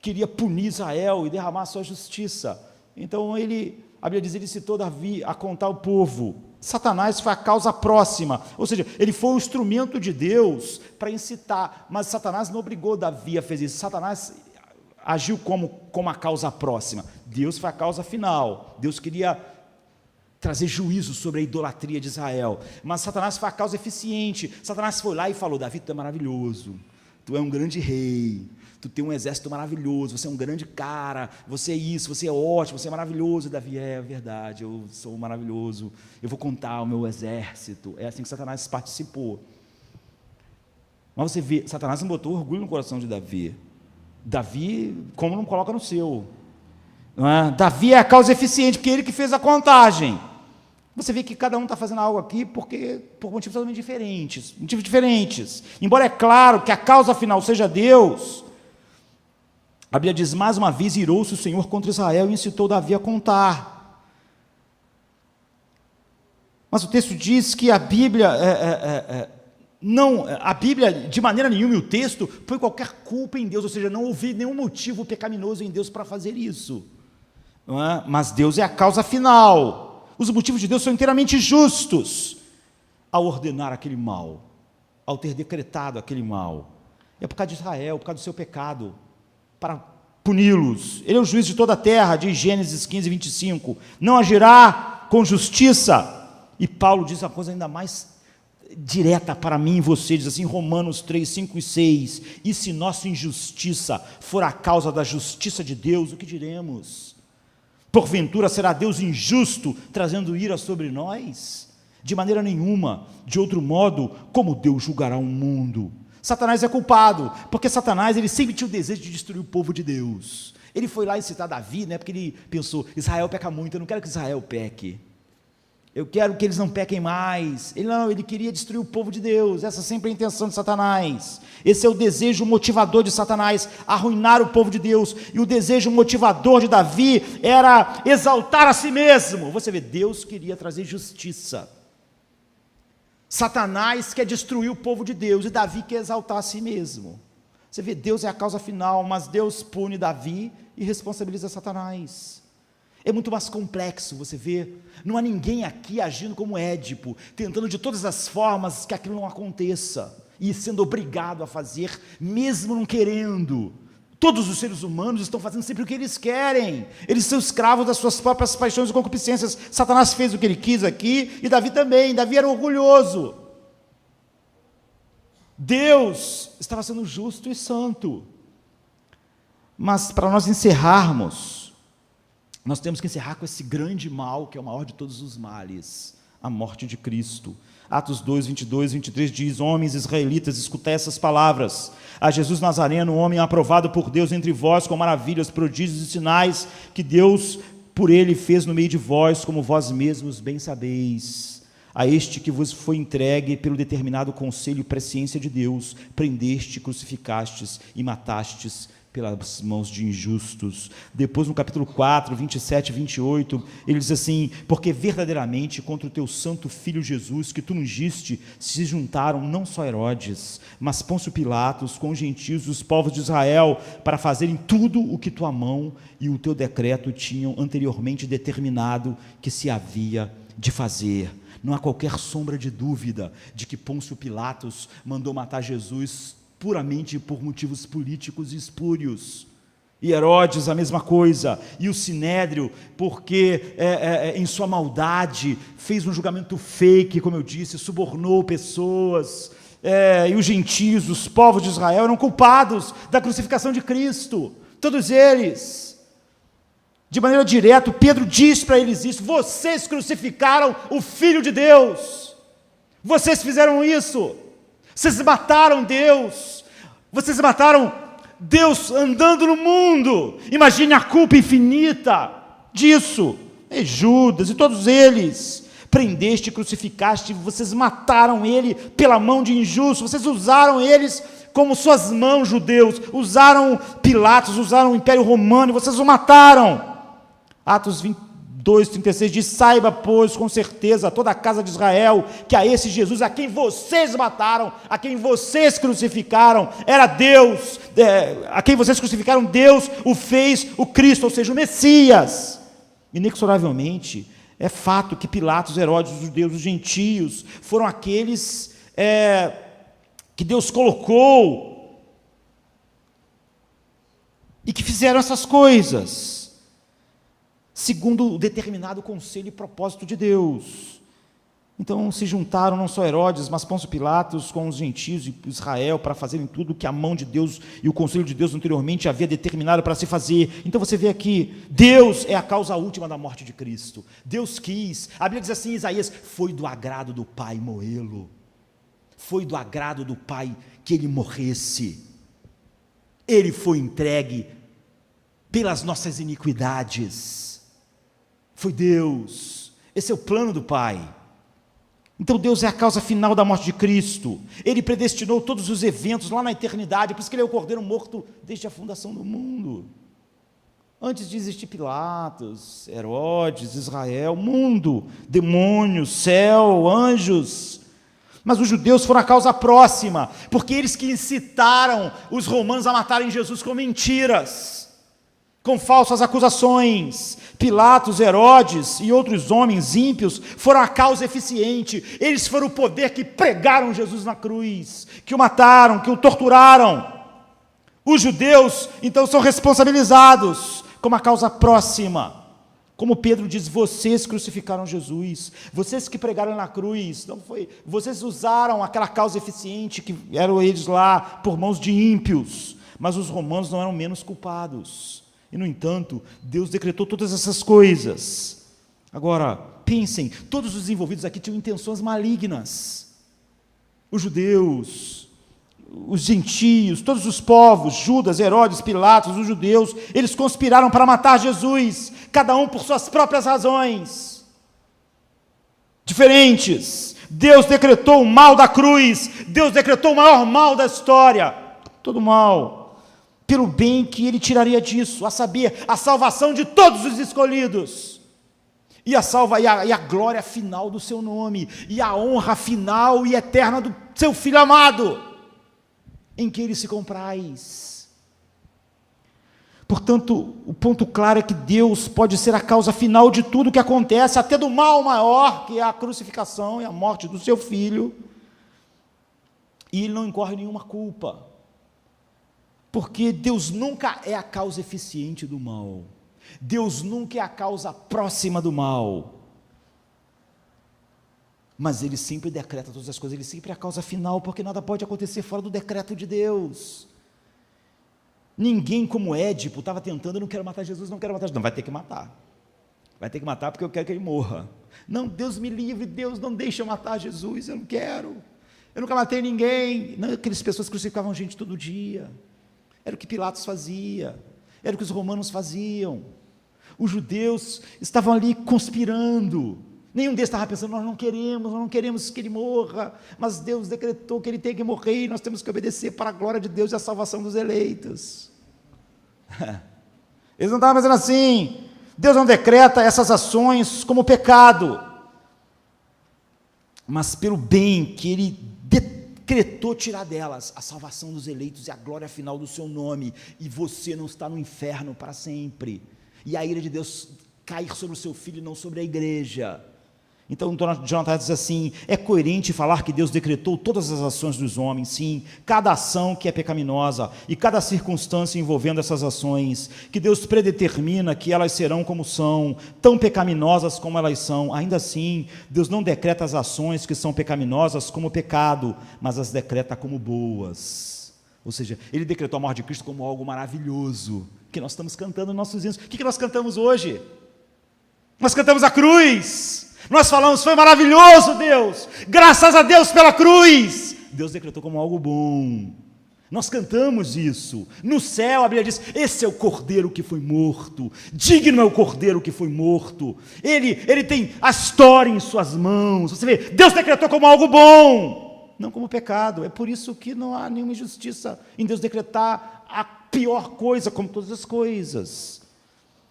S2: queria punir Israel e derramar a sua justiça. Então a Bíblia diz, ele citou Davi a contar o povo. Satanás foi a causa próxima, ou seja, ele foi o instrumento de Deus para incitar, mas Satanás não obrigou Davi a fazer isso. Satanás agiu como a causa próxima. Deus foi a causa final. Deus queria trazer juízo sobre a idolatria de Israel, mas Satanás foi a causa eficiente. Satanás foi lá e falou: Davi, tu é maravilhoso, tu é um grande rei, tu tem um exército maravilhoso, você é um grande cara, você é isso, você é ótimo, você é maravilhoso. Davi: é verdade, eu sou maravilhoso, eu vou contar o meu exército. É assim que Satanás participou. Mas você vê, Satanás não botou orgulho no coração de Davi. Davi, como não coloca no seu, não é? Davi é a causa eficiente, porque ele que fez a contagem. Você vê que cada um está fazendo algo aqui por motivos totalmente diferentes. Embora é claro que a causa final seja Deus, a Bíblia diz: mais uma vez irou-se o Senhor contra Israel e incitou Davi a contar. Mas o texto diz que a Bíblia, de maneira nenhuma, e o texto, põe qualquer culpa em Deus, ou seja, não houve nenhum motivo pecaminoso em Deus para fazer isso. Não é? Mas Deus é a causa final. Os motivos de Deus são inteiramente justos ao ordenar aquele mal, ao ter decretado aquele mal. É por causa de Israel, por causa do seu pecado, para puni-los. Ele é o juiz de toda a terra, diz Gênesis 15:25. Não agirá com justiça. E Paulo diz uma coisa ainda mais direta para mim e você, diz assim, Romanos 3:5 e 6. E se nossa injustiça for a causa da justiça de Deus, o que diremos? Porventura será Deus injusto, trazendo ira sobre nós? De maneira nenhuma. De outro modo, como Deus julgará o mundo? Satanás é culpado, porque Satanás, ele sempre tinha o desejo de destruir o povo de Deus. Ele foi lá incitar Davi, porque ele pensou: Israel peca muito, eu não quero que Israel peque, eu quero que eles não pequem mais. Ele queria destruir o povo de Deus. Essa sempre é a intenção de Satanás. Esse é o desejo motivador de Satanás, arruinar o povo de Deus. E o desejo motivador de Davi era exaltar a si mesmo. Você vê, Deus queria trazer justiça. Satanás quer destruir o povo de Deus, e Davi quer exaltar a si mesmo. Você vê, Deus é a causa final, mas Deus pune Davi e responsabiliza Satanás. É muito mais complexo, você vê. Não há ninguém aqui agindo como Édipo, tentando de todas as formas que aquilo não aconteça, e sendo obrigado a fazer, mesmo não querendo. Todos os seres humanos estão fazendo sempre o que eles querem. Eles são escravos das suas próprias paixões e concupiscências. Satanás fez o que ele quis aqui, e Davi também. Davi era orgulhoso. Deus estava sendo justo e santo. Mas para nós encerrarmos, nós temos que encerrar com esse grande mal, que é o maior de todos os males, a morte de Cristo. Atos 2, 22, 23 diz: homens israelitas, escutai essas palavras. A Jesus Nazareno, um homem aprovado por Deus entre vós, com maravilhas, prodígios e sinais, que Deus por ele fez no meio de vós, como vós mesmos bem sabeis. A este que vos foi entregue pelo determinado conselho e presciência de Deus, prendeste, crucificastes e matastes pelas mãos de injustos. Depois no capítulo 4, 27 e 28, ele diz assim: porque verdadeiramente contra o teu santo filho Jesus, que tu ungiste, se juntaram não só Herodes, mas Pôncio Pilatos, com os gentios e os povos de Israel, para fazerem tudo o que tua mão e o teu decreto tinham anteriormente determinado que se havia de fazer. Não há qualquer sombra de dúvida de que Pôncio Pilatos mandou matar Jesus puramente por motivos políticos e espúrios, e Herodes a mesma coisa, e o Sinédrio, porque em sua maldade fez um julgamento fake, como eu disse, subornou pessoas, e os gentios, os povos de Israel eram culpados da crucificação de Cristo, todos eles. De maneira direta, Pedro diz para eles isso: vocês crucificaram o Filho de Deus, vocês fizeram isso, vocês mataram Deus, vocês mataram Deus andando no mundo. Imagine a culpa infinita disso. E Judas e todos eles, prendeste, crucificaste, vocês mataram ele pela mão de injustos, vocês usaram eles como suas mãos, judeus, usaram Pilatos, usaram o Império Romano, e vocês o mataram. Atos 22, 36 diz: saiba, pois, com certeza, toda a casa de Israel, que a esse Jesus, a quem vocês mataram, a quem vocês crucificaram, era Deus, a quem vocês crucificaram, Deus o fez o Cristo, ou seja, o Messias. Inexoravelmente, é fato que Pilatos, Herodes, os judeus, os gentios, foram aqueles que Deus colocou e que fizeram essas coisas segundo o determinado conselho e propósito de Deus. Então se juntaram não só Herodes, mas Pôncio Pilatos com os gentios e Israel para fazerem tudo que a mão de Deus e o conselho de Deus anteriormente havia determinado para se fazer. Então você vê aqui, Deus é a causa última da morte de Cristo. Deus quis. A Bíblia diz assim em Isaías: foi do agrado do Pai moê-lo. Foi do agrado do Pai que ele morresse. Ele foi entregue pelas nossas iniquidades. Foi Deus. Esse é o plano do Pai. Então Deus é a causa final da morte de Cristo. Ele predestinou todos os eventos lá na eternidade, por isso que ele é o Cordeiro morto desde a fundação do mundo. Antes de existir Pilatos, Herodes, Israel, mundo, demônios, céu, anjos. Mas os judeus foram a causa próxima, porque eles que incitaram os romanos a matarem Jesus com mentiras, com falsas acusações. Pilatos, Herodes e outros homens ímpios foram a causa eficiente. Eles foram o poder que pregaram Jesus na cruz, que o mataram, que o torturaram. Os judeus, então, são responsabilizados como a causa próxima. Como Pedro diz: vocês crucificaram Jesus, vocês que pregaram na cruz, não foi? Vocês usaram aquela causa eficiente que eram eles lá por mãos de ímpios, mas os romanos não eram menos culpados. E, no entanto, Deus decretou todas essas coisas. Agora, pensem, todos os envolvidos aqui tinham intenções malignas. Os judeus, os gentios, todos os povos, Judas, Herodes, Pilatos, os judeus, eles conspiraram para matar Jesus, cada um por suas próprias razões diferentes. Deus decretou o mal da cruz, Deus decretou o maior mal da história, todo mal, pelo bem que ele tiraria disso, a saber, a salvação de todos os escolhidos, e a glória final do seu nome, e a honra final e eterna do seu Filho amado, em que ele se compraz. Portanto, o ponto claro é que Deus pode ser a causa final de tudo que acontece, até do mal maior, que é a crucificação e a morte do seu Filho, e ele não incorre nenhuma culpa, porque Deus nunca é a causa eficiente do mal, Deus nunca é a causa próxima do mal, mas Ele sempre decreta todas as coisas, Ele sempre é a causa final, porque nada pode acontecer fora do decreto de Deus. Ninguém como Édipo estava tentando: eu não quero matar Jesus, não quero matar Jesus. Não, vai ter que matar porque eu quero que ele morra. Não, Deus me livre, Deus não deixa eu matar Jesus, eu não quero, eu nunca matei ninguém. Não, aquelas pessoas crucificavam gente todo dia, era o que Pilatos fazia, era o que os romanos faziam. Os judeus estavam ali conspirando, nenhum deles estava pensando: nós não queremos que ele morra, mas Deus decretou que ele tem que morrer, e nós temos que obedecer para a glória de Deus e a salvação dos eleitos. Eles não estavam pensando assim. Deus não decreta essas ações como pecado, mas pelo bem que ele decretou tirar delas, a salvação dos eleitos e a glória final do seu nome, e você não está no inferno para sempre, e a ira de Deus cair sobre o seu filho e não sobre a igreja. Então Jonathan diz assim: é coerente falar que Deus decretou todas as ações dos homens, sim, cada ação que é pecaminosa e cada circunstância envolvendo essas ações, que Deus predetermina que elas serão como são, tão pecaminosas como elas são. Ainda assim, Deus não decreta as ações que são pecaminosas como pecado, mas as decreta como boas. Ou seja, ele decretou a morte de Cristo como algo maravilhoso, que nós estamos cantando nos nossos hinos. O que nós cantamos hoje? Nós cantamos a cruz, nós falamos, foi maravilhoso Deus, graças a Deus pela cruz. Deus decretou como algo bom. Nós cantamos isso. No céu, a Bíblia diz, esse é o Cordeiro que foi morto, digno é o Cordeiro que foi morto, ele tem a história em suas mãos. Você vê, Deus decretou como algo bom, não como pecado. É por isso que não há nenhuma injustiça em Deus decretar a pior coisa, como todas as coisas.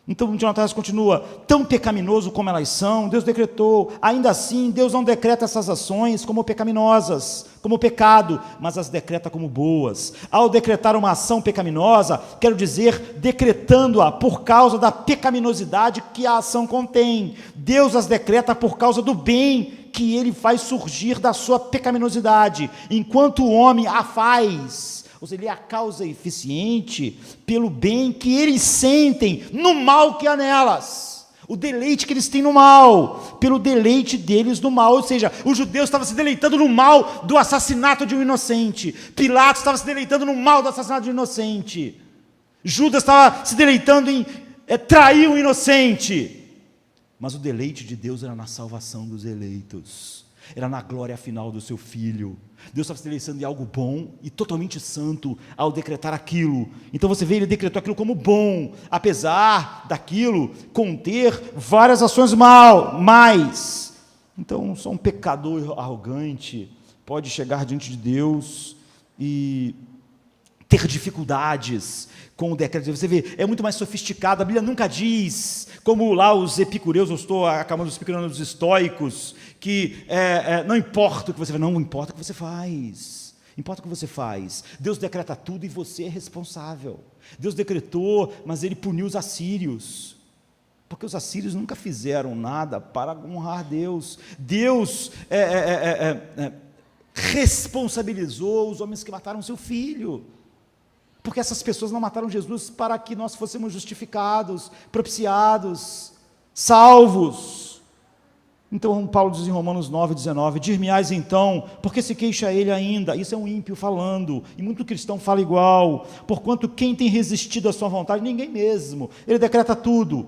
S2: Então, Jonathan continua, tão pecaminoso como elas são, Deus decretou, ainda assim, Deus não decreta essas ações como pecaminosas, como pecado, mas as decreta como boas. Ao decretar uma ação pecaminosa, quero dizer, decretando-a por causa da pecaminosidade que a ação contém. Deus as decreta por causa do bem que ele faz surgir da sua pecaminosidade, enquanto o homem a faz. Ou seja, ele é a causa eficiente pelo bem que eles sentem no mal que há nelas. O deleite que eles têm no mal, pelo deleite deles no mal. Ou seja, os judeus estavam se deleitando no mal do assassinato de um inocente. Pilatos estava se deleitando no mal do assassinato de um inocente. Judas estava se deleitando em trair um inocente. Mas o deleite de Deus era na salvação dos eleitos. Era na glória final do seu Filho. Deus estava se deleitando em algo bom e totalmente santo ao decretar aquilo. Então você vê, ele decretou aquilo como bom, apesar daquilo conter várias ações mais. Então só um pecador arrogante pode chegar diante de Deus e ter dificuldades com o decreto. Você vê, é muito mais sofisticado. A Bíblia nunca diz, como lá os epicureus, eu estou acabando explicando os estoicos, que não importa o que você faz, não importa o que você faz, importa o que você faz. Deus decreta tudo e você é responsável. Deus decretou, mas ele puniu os assírios, porque os assírios nunca fizeram nada para honrar Deus. Deus responsabilizou os homens que mataram seu filho, porque essas pessoas não mataram Jesus para que nós fôssemos justificados, propiciados, salvos. Então Paulo diz em Romanos 9,19, dir-me-ás então, porque se queixa ele ainda? Isso é um ímpio falando, e muito cristão fala igual, porquanto quem tem resistido à sua vontade? Ninguém mesmo, ele decreta tudo.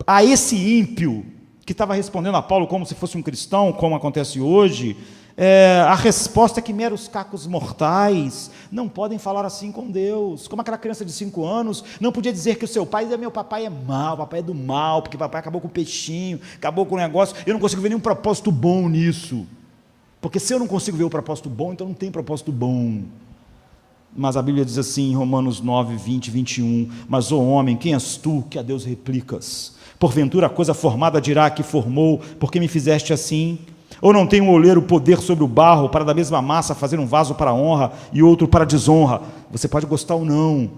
S2: A esse ímpio, que estava respondendo a Paulo como se fosse um cristão, como acontece hoje, a resposta é que meros cacos mortais não podem falar assim com Deus, como aquela criança de 5 anos, não podia dizer que o seu pai, meu papai é mau, o papai é do mal, porque o papai acabou com o peixinho, acabou com o negócio, eu não consigo ver nenhum propósito bom nisso, porque se eu não consigo ver o propósito bom, então não tem propósito bom. Mas a Bíblia diz assim em Romanos 9, 20, 21, mas ó homem, quem és tu que a Deus replicas? Porventura a coisa formada dirá que formou, porque me fizeste assim? Ou não tem um oleiro poder sobre o barro para da mesma massa fazer um vaso para honra e outro para desonra? Você pode gostar ou não,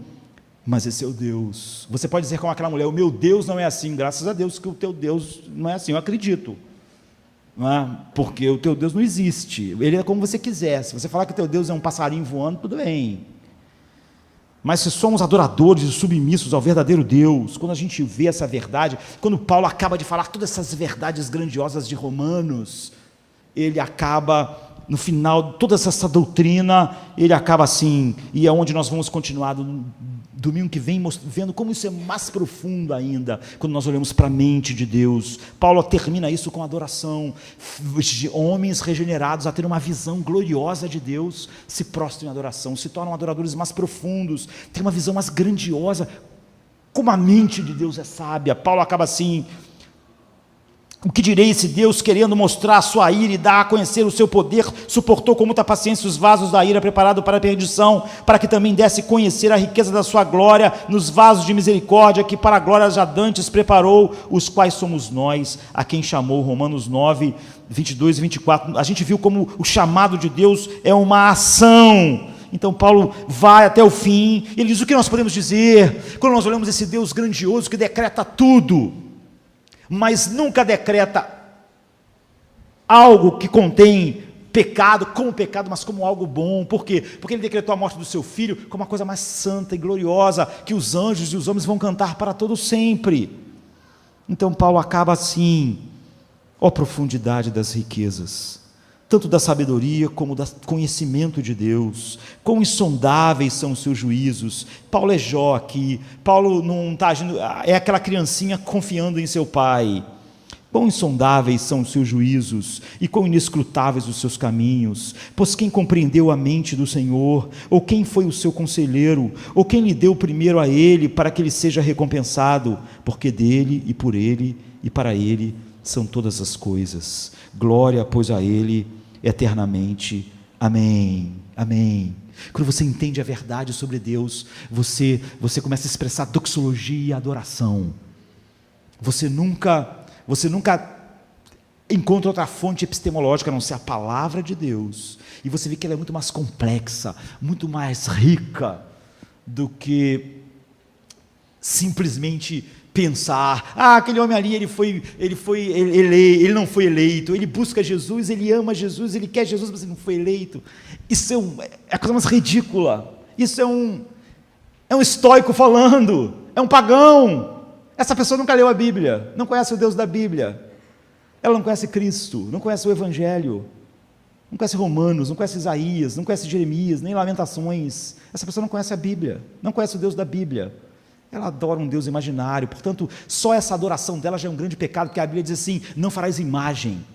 S2: mas esse é o Deus. Você pode dizer como aquela mulher, o meu Deus não é assim. Graças a Deus que o teu Deus não é assim, eu acredito, não é? Porque o teu Deus não existe, ele é como você quiser. Se você falar que o teu Deus é um passarinho voando, tudo bem, mas se somos adoradores e submissos ao verdadeiro Deus, quando a gente vê essa verdade, quando Paulo acaba de falar todas essas verdades grandiosas de Romanos, ele acaba, no final, toda essa doutrina, ele acaba assim, e é onde nós vamos continuar no domingo que vem, vendo como isso é mais profundo ainda, quando nós olhamos para a mente de Deus. Paulo termina isso com adoração, homens regenerados a ter uma visão gloriosa de Deus, se prostram em adoração, se tornam adoradores mais profundos, têm uma visão mais grandiosa, como a mente de Deus é sábia. Paulo acaba assim, o que direi se Deus, querendo mostrar a sua ira e dar a conhecer o seu poder, suportou com muita paciência os vasos da ira preparados para a perdição, para que também desse conhecer a riqueza da sua glória nos vasos de misericórdia, que para a glória já dantes preparou, os quais somos nós, a quem chamou. Romanos 9, 22 e 24, a gente viu como o chamado de Deus é uma ação. Então Paulo vai até o fim, ele diz o que nós podemos dizer, quando nós olhamos esse Deus grandioso que decreta tudo, mas nunca decreta algo que contém pecado, como pecado, mas como algo bom. Por quê? Porque ele decretou a morte do seu filho como uma coisa mais santa e gloriosa, que os anjos e os homens vão cantar para todo sempre. Então Paulo acaba assim, ó profundidade das riquezas, tanto da sabedoria como do conhecimento de Deus. Quão insondáveis são os seus juízos. Paulo é Jó aqui. Paulo não está agindo, é aquela criancinha confiando em seu pai. Quão insondáveis são os seus juízos, e quão inescrutáveis os seus caminhos. Pois quem compreendeu a mente do Senhor? Ou quem foi o seu conselheiro? Ou quem lhe deu primeiro a ele, para que ele seja recompensado? Porque dele, e por ele, e para ele são todas as coisas. Glória, pois, a ele eternamente. Amém. Amém. Quando você entende a verdade sobre Deus, você começa a expressar doxologia e adoração. Você nunca encontra outra fonte epistemológica a não ser a palavra de Deus, e você vê que ela é muito mais complexa, muito mais rica do que simplesmente pensar, aquele homem ali, ele não foi eleito, ele busca Jesus, ele ama Jesus, ele quer Jesus, mas ele não foi eleito. Isso é a coisa mais ridícula. Isso é um estoico falando, é um pagão. Essa pessoa nunca leu a Bíblia, não conhece o Deus da Bíblia, ela não conhece Cristo, não conhece o Evangelho, não conhece Romanos, não conhece Isaías, não conhece Jeremias, nem Lamentações. Essa pessoa não conhece a Bíblia, não conhece o Deus da Bíblia. Ela adora um Deus imaginário, portanto, só essa adoração dela já é um grande pecado, porque a Bíblia diz assim: não farás imagem,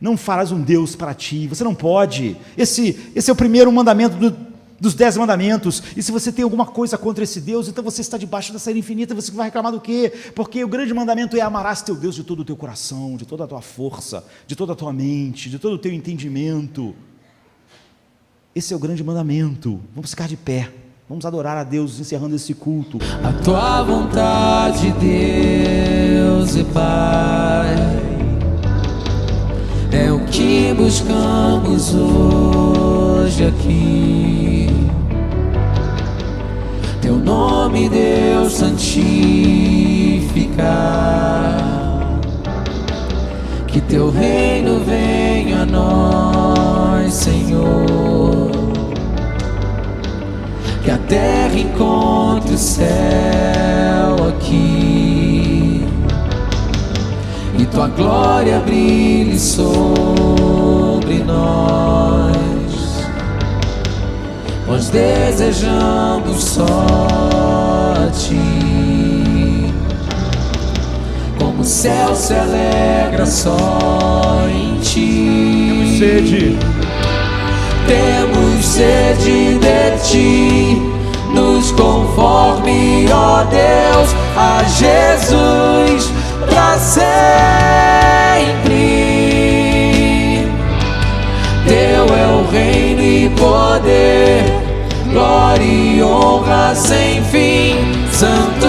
S2: não farás um Deus para ti, você não pode. Esse é o primeiro mandamento dos 10 mandamentos, e se você tem alguma coisa contra esse Deus, então você está debaixo dessa ira infinita. Você vai reclamar do quê? Porque o grande mandamento é: amarás teu Deus de todo o teu coração, de toda a tua força, de toda a tua mente, de todo o teu entendimento. Esse é o grande mandamento. Vamos ficar de pé, vamos adorar a Deus encerrando esse culto.
S1: A tua vontade, Deus e Pai, é o que buscamos hoje aqui. Teu nome, Deus, santificar, que teu reino venha a nós, Senhor, que a terra encontre o céu aqui, e tua glória brilhe sobre nós. Nós desejamos só a ti, como o céu se alegra só em ti. Temos sede de ti, nos conforme, ó Deus, a Jesus para sempre. Teu é o reino e poder, glória e honra sem fim. Santo